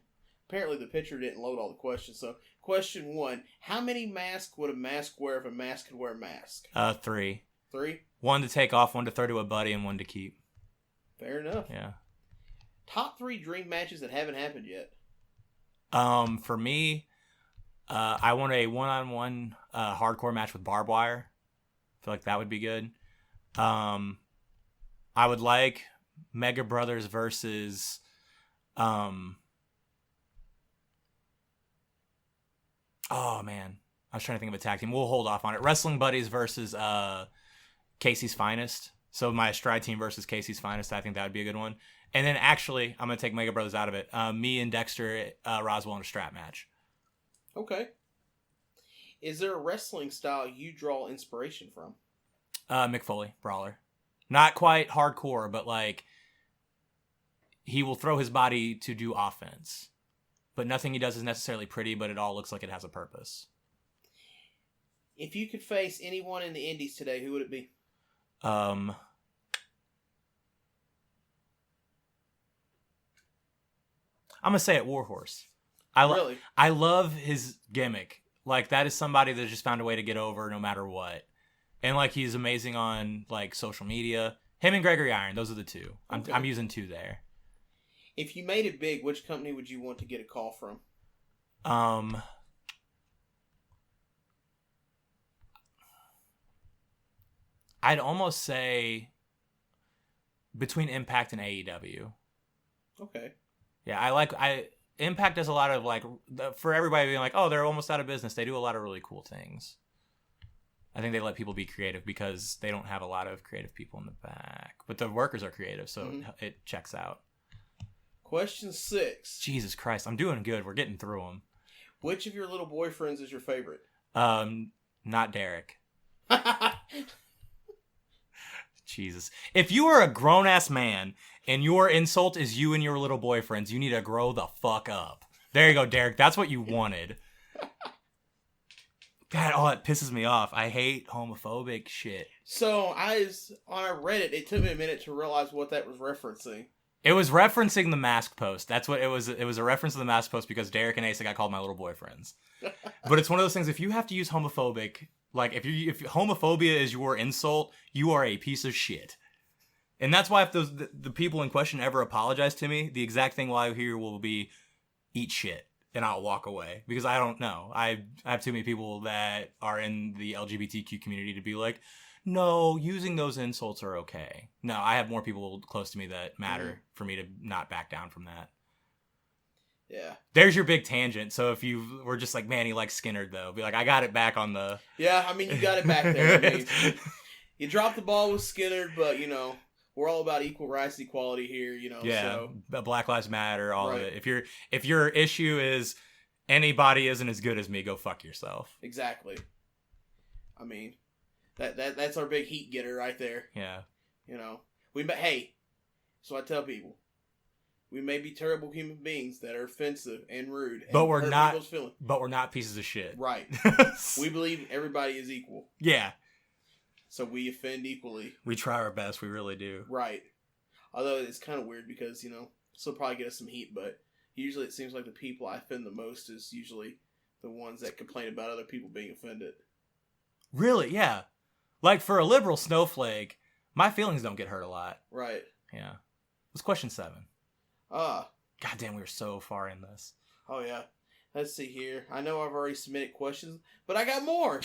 Apparently the picture didn't load all the questions, so question 1. How many masks would a mask wear if a mask could wear a mask? 3. 3? 1 to take off, 1 to throw to a buddy, and 1 to keep. Fair enough. Yeah. Top 3 dream matches that haven't happened yet. For me, I want a one-on-one hardcore match with barbed wire. I feel like that would be good. I would like Mega Brothers versus oh man, I was trying to think of a tag team. We'll hold off on it. Wrestling Buddies versus Casey's Finest. So my Stride team versus Casey's Finest. I think that would be a good one. And then actually, I'm gonna take Mega Brothers out of it. Me and Dexter Roswell in a strap match. Okay. Is there a wrestling style you draw inspiration from? Mick Foley, brawler. Not quite hardcore, but like he will throw his body to do offense. But nothing he does is necessarily pretty, but it all looks like it has a purpose. If you could face anyone in the indies today, who would it be? I'm gonna say it, Warhorse. Really? I love his gimmick. Like, that is somebody that just found a way to get over no matter what. And like, he's amazing on like social media. Him and Gregory Iron, those are the two. Okay. I'm using 2 there. If you made it big, which company would you want to get a call from? I'd almost say between Impact and AEW. Okay. Yeah, Impact does a lot of like, for everybody being like, oh, they're almost out of business. They do a lot of really cool things. I think they let people be creative because they don't have a lot of creative people in the back. But the workers are creative, so it checks out. Question 6. Jesus Christ, I'm doing good. We're getting through them. Which of your little boyfriends is your favorite? Not Derek. Jesus. If you are a grown-ass man and your insult is you and your little boyfriends, you need to grow the fuck up. There you go, Derek. That's what you wanted. God, it pisses me off. I hate homophobic shit. So, on Reddit, it took me a minute to realize what that was referencing. It was referencing the mask post. That's what it was. It was a reference to the mask post because Derek and Asa got called my little boyfriends. But it's one of those things, if you have to use homophobic, like if homophobia is your insult, you are a piece of shit. And that's why if the people in question ever apologize to me, the exact thing I hear will be, eat shit. And I'll walk away because I don't know. I have too many people that are in the LGBTQ community to be like, no, using those insults are okay. No, I have more people close to me that matter for me to not back down from that. Yeah. There's your big tangent. So if you were just like, man, he likes Skinner though, be like, I got it back on the... Yeah, I mean, you got it back there. I mean, you dropped the ball with Skinner, but, we're all about equal rights, equality here, Yeah, so. Black Lives Matter, all right. of it. If your issue is anybody isn't as good as me, go fuck yourself. Exactly. I mean, that's our big heat getter right there. Yeah. So I tell people, we may be terrible human beings that are offensive and rude, and but we're not. people's feelings. But we're not pieces of shit. Right. We believe everybody is equal. Yeah. So we offend equally. We try our best. We really do. Right. Although it's kind of weird because, this will probably get us some heat, but usually it seems like the people I offend the most is usually the ones that complain about other people being offended. Really? Yeah. Like for a liberal snowflake, my feelings don't get hurt a lot. Right. Yeah. What's question 7? God damn, we were so far in this. Oh, yeah. Let's see here. I know I've already submitted questions, but I got more.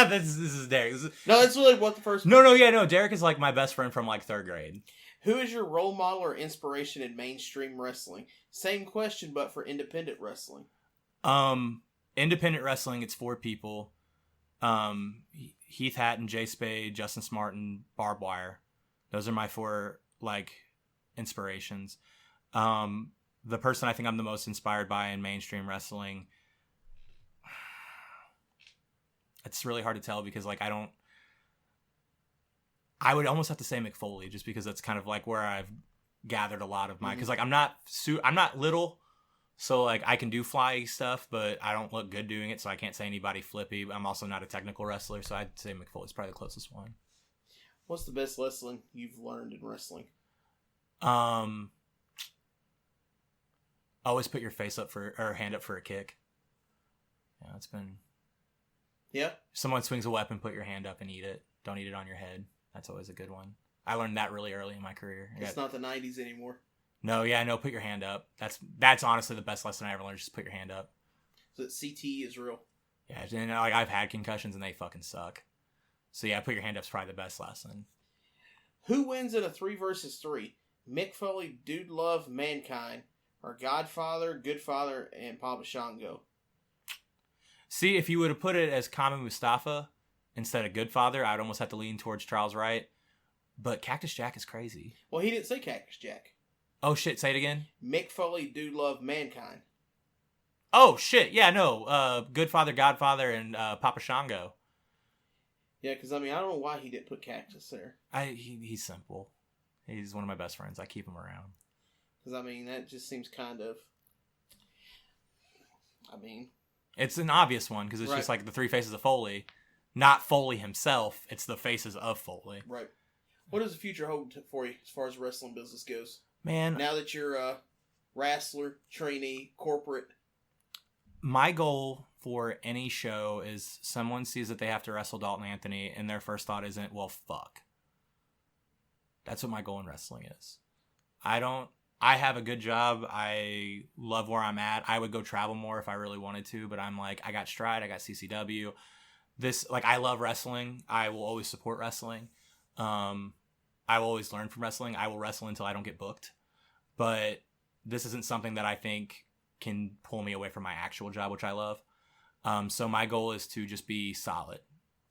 This is Derek. No, that's really what the first... No. Derek is like my best friend from like 3rd grade. Who is your role model or inspiration in mainstream wrestling? Same question, but for independent wrestling. Independent wrestling, it's 4 people. Heath Hatton, Jay Spade, Justin Smartin, Barbed Wire. Those are my 4 like inspirations. The person I think I'm the most inspired by in mainstream wrestling, it's really hard to tell because like I would almost have to say Mick Foley just because that's kind of like where I've gathered a lot of my, because like I'm not little, So, like, I can do fly stuff, but I don't look good doing it, so I can't say anybody flippy. I'm also not a technical wrestler, so I'd say Mick Foley's probably the closest one. What's the best wrestling you've learned in wrestling? Always put your hand up for a kick. Yeah, it's been... Yeah? If someone swings a weapon, put your hand up and eat it. Don't eat it on your head. That's always a good one. I learned that really early in my career. It's not the 90s anymore. No, put your hand up. That's honestly the best lesson I ever learned. Just put your hand up. So CT is real. Yeah, and like I've had concussions and they fucking suck. So yeah, put your hand up's probably the best lesson. Who wins in a 3 versus 3? Mick Foley, Dude Love, Mankind, or Godfather, Goodfather, and Papa Shango? See, if you would have put it as Kama Mustafa instead of Goodfather, I'd almost have to lean towards Charles Wright. But Cactus Jack is crazy. Well, he didn't say Cactus Jack. Oh shit, say it again. Mick Foley, Dude Love, Mankind. Oh shit, yeah, no. Goodfather, Godfather, and Papa Shango. Yeah, because I don't know why he didn't put Cactus there. He's simple. He's one of my best friends. I keep him around. Because that just seems kind of... It's an obvious one because it's just like the 3 faces of Foley. Not Foley himself, it's the faces of Foley. Right. What does the future hold for you as far as wrestling business goes? Man. Now that you're a wrestler, trainee, corporate. My goal for any show is someone sees that they have to wrestle Dalton Anthony and their first thought isn't, well, fuck. That's what my goal in wrestling is. I have a good job. I love where I'm at. I would go travel more if I really wanted to, but I'm like, I got Stride, I got CCW. I love wrestling. I will always support wrestling. I will always learn from wrestling. I will wrestle until I don't get booked. But this isn't something that I think can pull me away from my actual job, which I love. So my goal is to just be solid.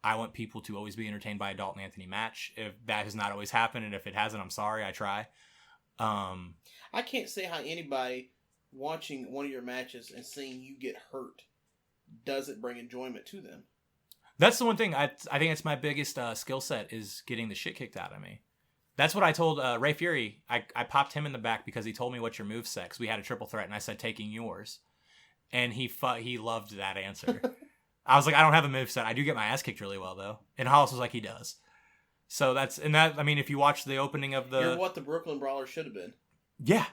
I want people to always be entertained by a Dalton Anthony match. If that has not always happened, and if it hasn't, I'm sorry. I try. I can't say how anybody watching one of your matches and seeing you get hurt doesn't bring enjoyment to them. That's the one thing. I think it's my biggest skill set is getting the shit kicked out of me. That's what I told Ray Fury. I popped him in the back because he told me what's your moveset, because we had a triple threat, and I said taking yours. And he loved that answer. I was like, I don't have a moveset. I do get my ass kicked really well, though. And Hollis was like, he does. So if you watch the opening of the... You're what the Brooklyn Brawler should have been. Yeah.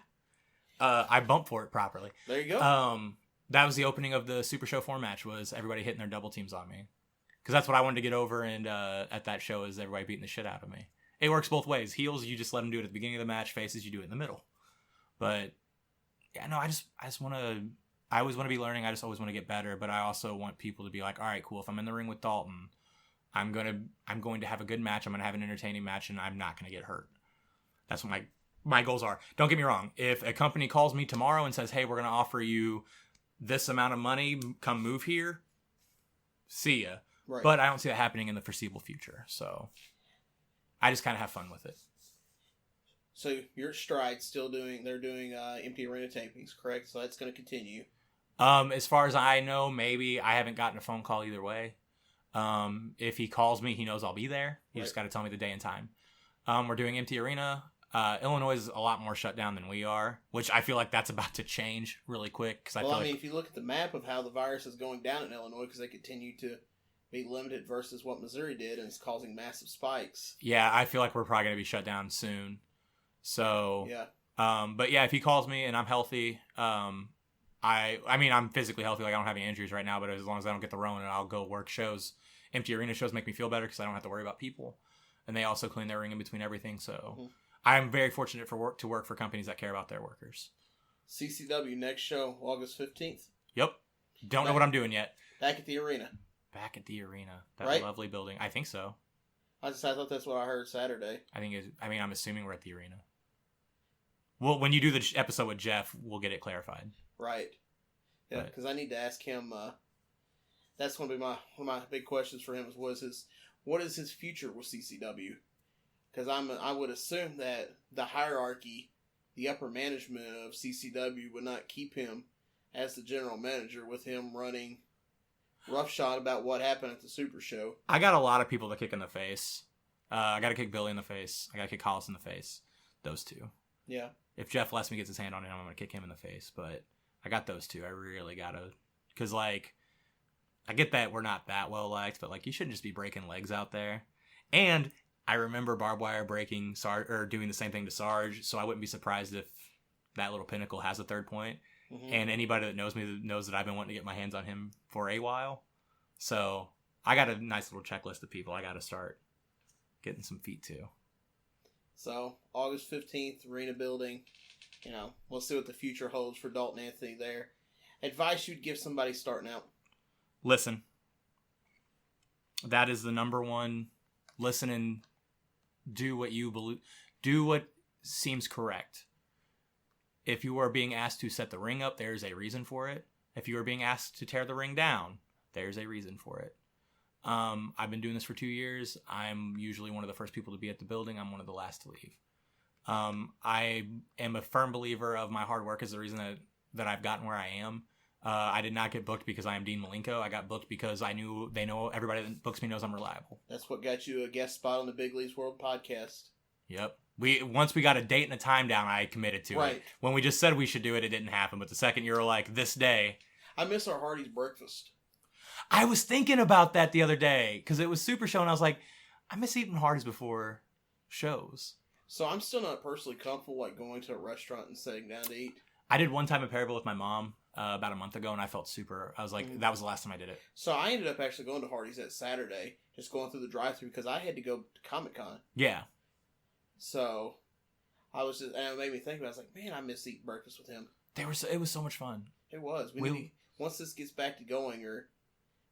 I bumped for it properly. There you go. That was the opening of the Super Show 4 match, was everybody hitting their double teams on me. Because that's what I wanted to get over, and at that show is everybody beating the shit out of me. It works both ways. Heels, you just let them do it at the beginning of the match. Faces, you do it in the middle. But, yeah, no, I just want to... I always want to be learning. I just always want to get better. But I also want people to be like, all right, cool. If I'm in the ring with Dalton, I'm going to have a good match. I'm going to have an entertaining match, and I'm not going to get hurt. That's what my goals are. Don't get me wrong. If a company calls me tomorrow and says, hey, we're going to offer you this amount of money, come move here, see ya. Right. But I don't see that happening in the foreseeable future. So I just kind of have fun with it. So your Stride they're doing empty arena tapings, correct? So that's going to continue. As far as I know, maybe. I haven't gotten a phone call either way. If he calls me, he knows I'll be there. He just got to tell me the day and time. We're doing empty arena. Illinois is a lot more shut down than we are, which I feel like that's about to change really quick. If you look at the map of how the virus is going down in Illinois, because they continue to be limited versus what Missouri did, and it's causing massive spikes. Yeah, I feel like we're probably going to be shut down soon. So, yeah. But yeah, if he calls me and I'm healthy, I'm physically healthy. Like I don't have any injuries right now, but as long as I don't get the Rona, I'll go work shows. Empty arena shows make me feel better because I don't have to worry about people. And they also clean their ring in between everything. So I'm very fortunate to work for companies that care about their workers. CCW next show, August 15th. Yep. Don't know what I'm doing yet. Back at the arena. Back at the arena. That lovely building. I think so. I thought that's what I heard Saturday. I'm assuming we're at the arena. Well, when you do the episode with Jeff, we'll get it clarified. Right. Yeah, because I need to ask him. That's going to be one of my big questions for him. What is his future with CCW? Because I would assume that the hierarchy, the upper management of CCW would not keep him as the general manager with him running roughshod about what happened at the Super Show. I got a lot of people to kick in the face. I got to kick Billy in the face. I got to kick Hollis in the face. Those two. Yeah. If Jeff Lesmy gets his hand on it, I'm going to kick him in the face. But I got those two. I really gotta, because like, I get that we're not that well liked, but like, you shouldn't just be breaking legs out there. And I remember Barbed Wire breaking Sarge, or doing the same thing to Sarge, so I wouldn't be surprised if that little pinnacle has a third point. Mm-hmm. And anybody that knows me knows that I've been wanting to get my hands on him for a while. So I got a nice little checklist of people I got to start getting some feet to. So August 15th, Arena Building. You know, we'll see what the future holds for Dalton Anthony there. Advice you'd give somebody starting out? Listen. That is the number one. Listen and do what you believe. Do what seems correct. If you are being asked to set the ring up, there's a reason for it. If you are being asked to tear the ring down, there's a reason for it. I've been doing this for 2 years. I'm usually one of the first people to be at the building. I'm one of the last to leave. I am a firm believer of my hard work is the reason that I've gotten where I am. I did not get booked because I am Dean Malenko. I got booked because they know everybody that books me knows I'm reliable. That's what got you a guest spot on the Big Leagues World podcast. Yep. Once we got a date and a time down, I committed to it. When we just said we should do it, it didn't happen. But the second you were like, this day. I miss our Hardee's breakfast. I was thinking about that the other day because it was Super Show, and I was like, I miss eating Hardee's before shows. So I'm still not personally comfortable like going to a restaurant and sitting down to eat. I did one time at Perryville with my mom about a month ago, and I felt super. I was like, that was the last time I did it. So I ended up actually going to Hardee's that Saturday, just going through the drive-thru because I had to go to Comic-Con. Yeah. So I was just, and it made me think about it. I was like, man, I miss eating breakfast with him. It was so much fun. It was. Once this gets back to going, or,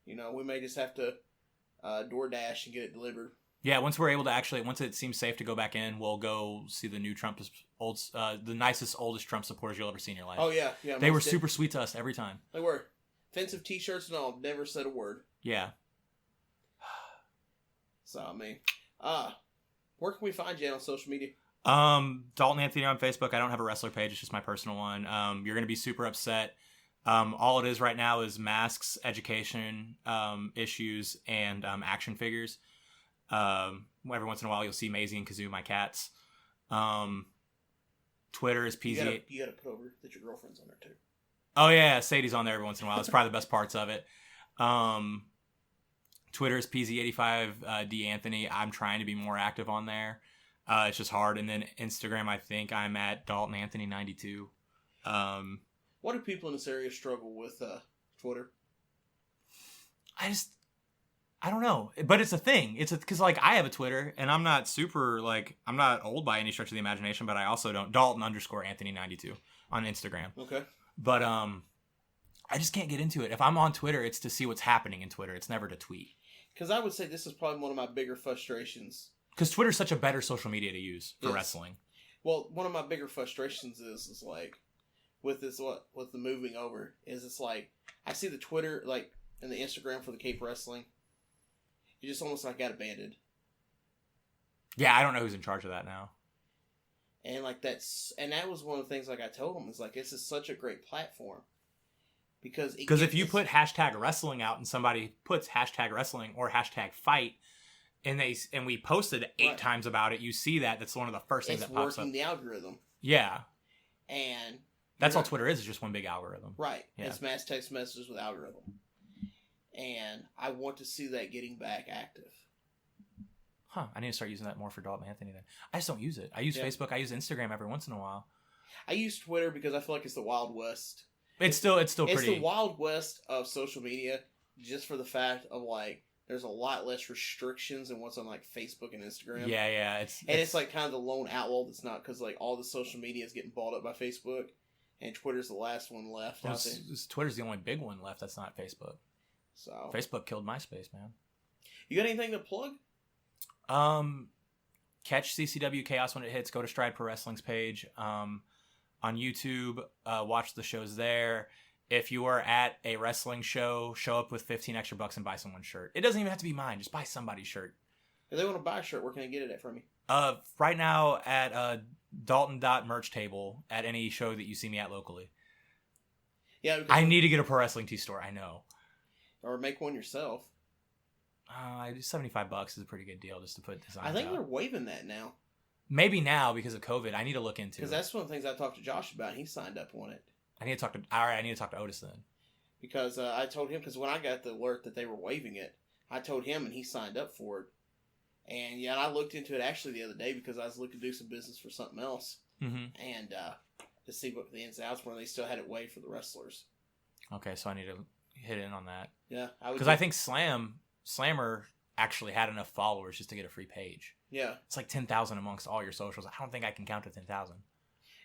you know, we may just have to DoorDash and get it delivered. Yeah, once we're able to once it seems safe to go back in, we'll go see the new the nicest, oldest Trump supporters you'll ever see in your life. Oh, yeah. They were super sweet to us every time. They were. Offensive t-shirts and all, never said a word. Yeah. So, I mean, where can we find you on social media? Dalton Anthony on Facebook. I don't have a wrestler page. It's just my personal one. You're going to be super upset. All it is right now is masks, education, issues, and action figures. Every once in a while you'll see Maisie and Kazoo, my cats. Twitter is PZ. You gotta put over that your girlfriend's on there too. Oh yeah, Sadie's on there every once in a while. It's probably the best parts of it. Twitter is PZ85D Anthony. I'm trying to be more active on there. It's just hard. And then Instagram, I think I'm at Dalton Anthony 92. What do people in this area struggle with Twitter? I don't know, but it's a thing. Because like I have a Twitter, and I'm not super I'm not old by any stretch of the imagination, but I also don't Dalton_Anthony92 on Instagram. Okay. But I just can't get into it. If I'm on Twitter, it's to see what's happening in Twitter. It's never to tweet. Because I would say this is probably one of my bigger frustrations. Because Twitter's such a better social media to use for wrestling. Well, one of my bigger frustrations is like with the moving over is it's like I see the Twitter and the Instagram for the Cape Wrestling. You just almost got abandoned. Yeah, I don't know who's in charge of that now. And that was one of the things I told him is this is such a great platform. Because if you put #wrestling out and somebody puts #wrestling or #fight and we posted 8 times about it, you see that's one of the first things that pops up. It's working the algorithm. Yeah. And that's all Twitter is just one big algorithm. Right. Yeah. It's mass text messages with algorithm. And I want to see that getting back active. Huh. I need to start using that more for Dalton Anthony then. I just don't use it. I use Facebook. I use Instagram every once in a while. I use Twitter because I feel like it's the Wild West. It's still pretty. It's the Wild West of social media just for the fact of there's a lot less restrictions than what's on Facebook and Instagram. Yeah. It's kind of the lone outlaw that's not because all the social media is getting bought up by Facebook and Twitter's the last one left out there. Twitter's the only big one left that's not Facebook. So Facebook killed MySpace, man. You got anything to plug? Catch CCW Chaos when it hits. Go to Stride Pro Wrestling's page. On YouTube, watch the shows there. If you are at a wrestling show, show up with 15 extra bucks and buy someone's shirt. It doesn't even have to be mine. Just buy somebody's shirt. If they want to buy a shirt, where can I get it at from you? Right now at Dalton.merch table at any show that you see me at locally. Yeah, I need to get a pro wrestling tee store. I know. Or make one yourself. $75 is a pretty good deal just to put designs I think out. they're waiving that now. Maybe now because of COVID. I need to look into it. Because that's one of the things I talked to Josh about. He signed up on it. I need to talk to Otis then. Because I told him, because when I got the alert that they were waiving it, I told him and he signed up for it. And yeah, and I looked into it actually the other day because I was looking to do some business for something else. Mm-hmm. And to see what the ins and outs were, and they still had it waived for the wrestlers. Okay, so I need to hit in on that. Yeah. Because I think Slammer actually had enough followers just to get a free page. Yeah. It's like 10,000 amongst all your socials. I don't think I can count to 10,000.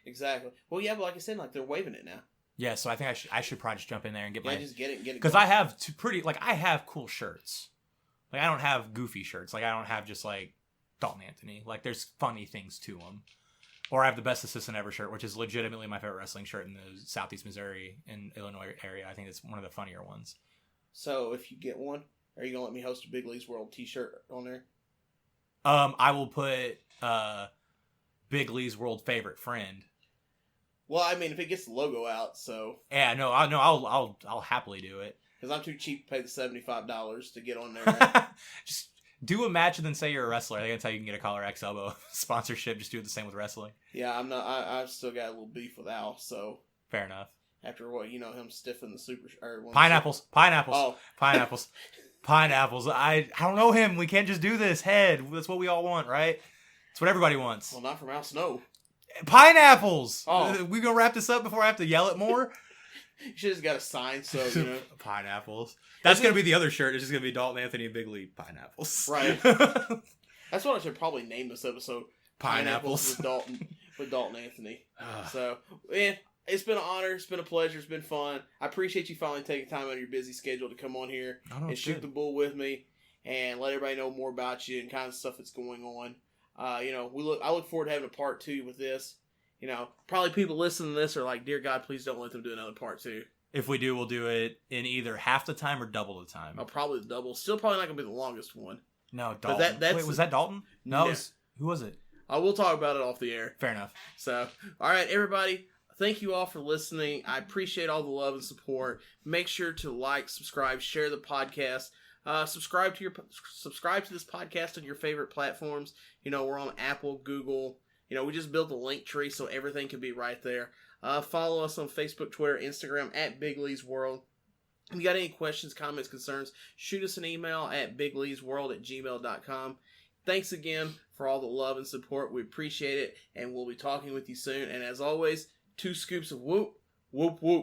Exactly. Well, yeah, but like I said, like they're waiving it now. Yeah, so I think I should probably just jump in there and get just get it. Because I have I have cool shirts. Like, I don't have goofy shirts. Like, I don't have just, like, Dalton Anthony. Like, there's funny things to them. Or I have the Best Assistant Ever shirt, which is legitimately my favorite wrestling shirt in the Southeast Missouri and Illinois area. I think it's one of the funnier ones. So, if you get one, are you going to let me host a Big Leagues World t-shirt on there? I will put Big Lee's World Favorite Friend. Well, I mean, if it gets the logo out, so... Yeah, no, I'll happily do it. Because I'm too cheap to pay the $75 to get on there. Just do a match and then say you're a wrestler. That's how you can get a Collar X Elbow sponsorship. Just do it the same with wrestling. Yeah, I'm not. I've still got a little beef with Al, so... Fair enough. After what, him stiffing the super... Pineapples. Oh. Pineapples. Pineapples. I don't know him. We can't just do this. Head. That's what we all want, right? It's what everybody wants. Well, not from Al Snow. Pineapples! Oh. We gonna wrap this up before I have to yell it more? You should have got a sign, so, Pineapples. That's going to be the other shirt. It's just going to be Dalton Anthony and Big Lee Pineapples. Right. That's what I should probably name this episode. Pineapples. with Dalton Anthony. So, yeah, it's been an honor. It's been a pleasure. It's been fun. I appreciate you finally taking time out of your busy schedule to come on here and shoot the bull with me and let everybody know more about you and kind of stuff that's going on. I look forward to having a part 2 with this. Probably people listening to this are like, dear God, please don't let them do another part 2. If we do, we'll do it in either half the time or double the time. Oh, probably the double. Still probably not going to be the longest one. No, Dalton. Wait, was that Dalton? No. Yeah. Who was it? We'll talk about it off the air. Fair enough. So, all right, everybody. Thank you all for listening. I appreciate all the love and support. Make sure to like, subscribe, share the podcast. Subscribe to this podcast on your favorite platforms. We're on Apple, Google. We just built a link tree so everything can be right there. Follow us on Facebook, Twitter, Instagram at Big Lee's World. If you got any questions, comments, concerns, shoot us an email at bigleesworld@gmail.com. Thanks again for all the love and support. We appreciate it, and we'll be talking with you soon. And as always, 2 scoops of whoop, whoop, whoop.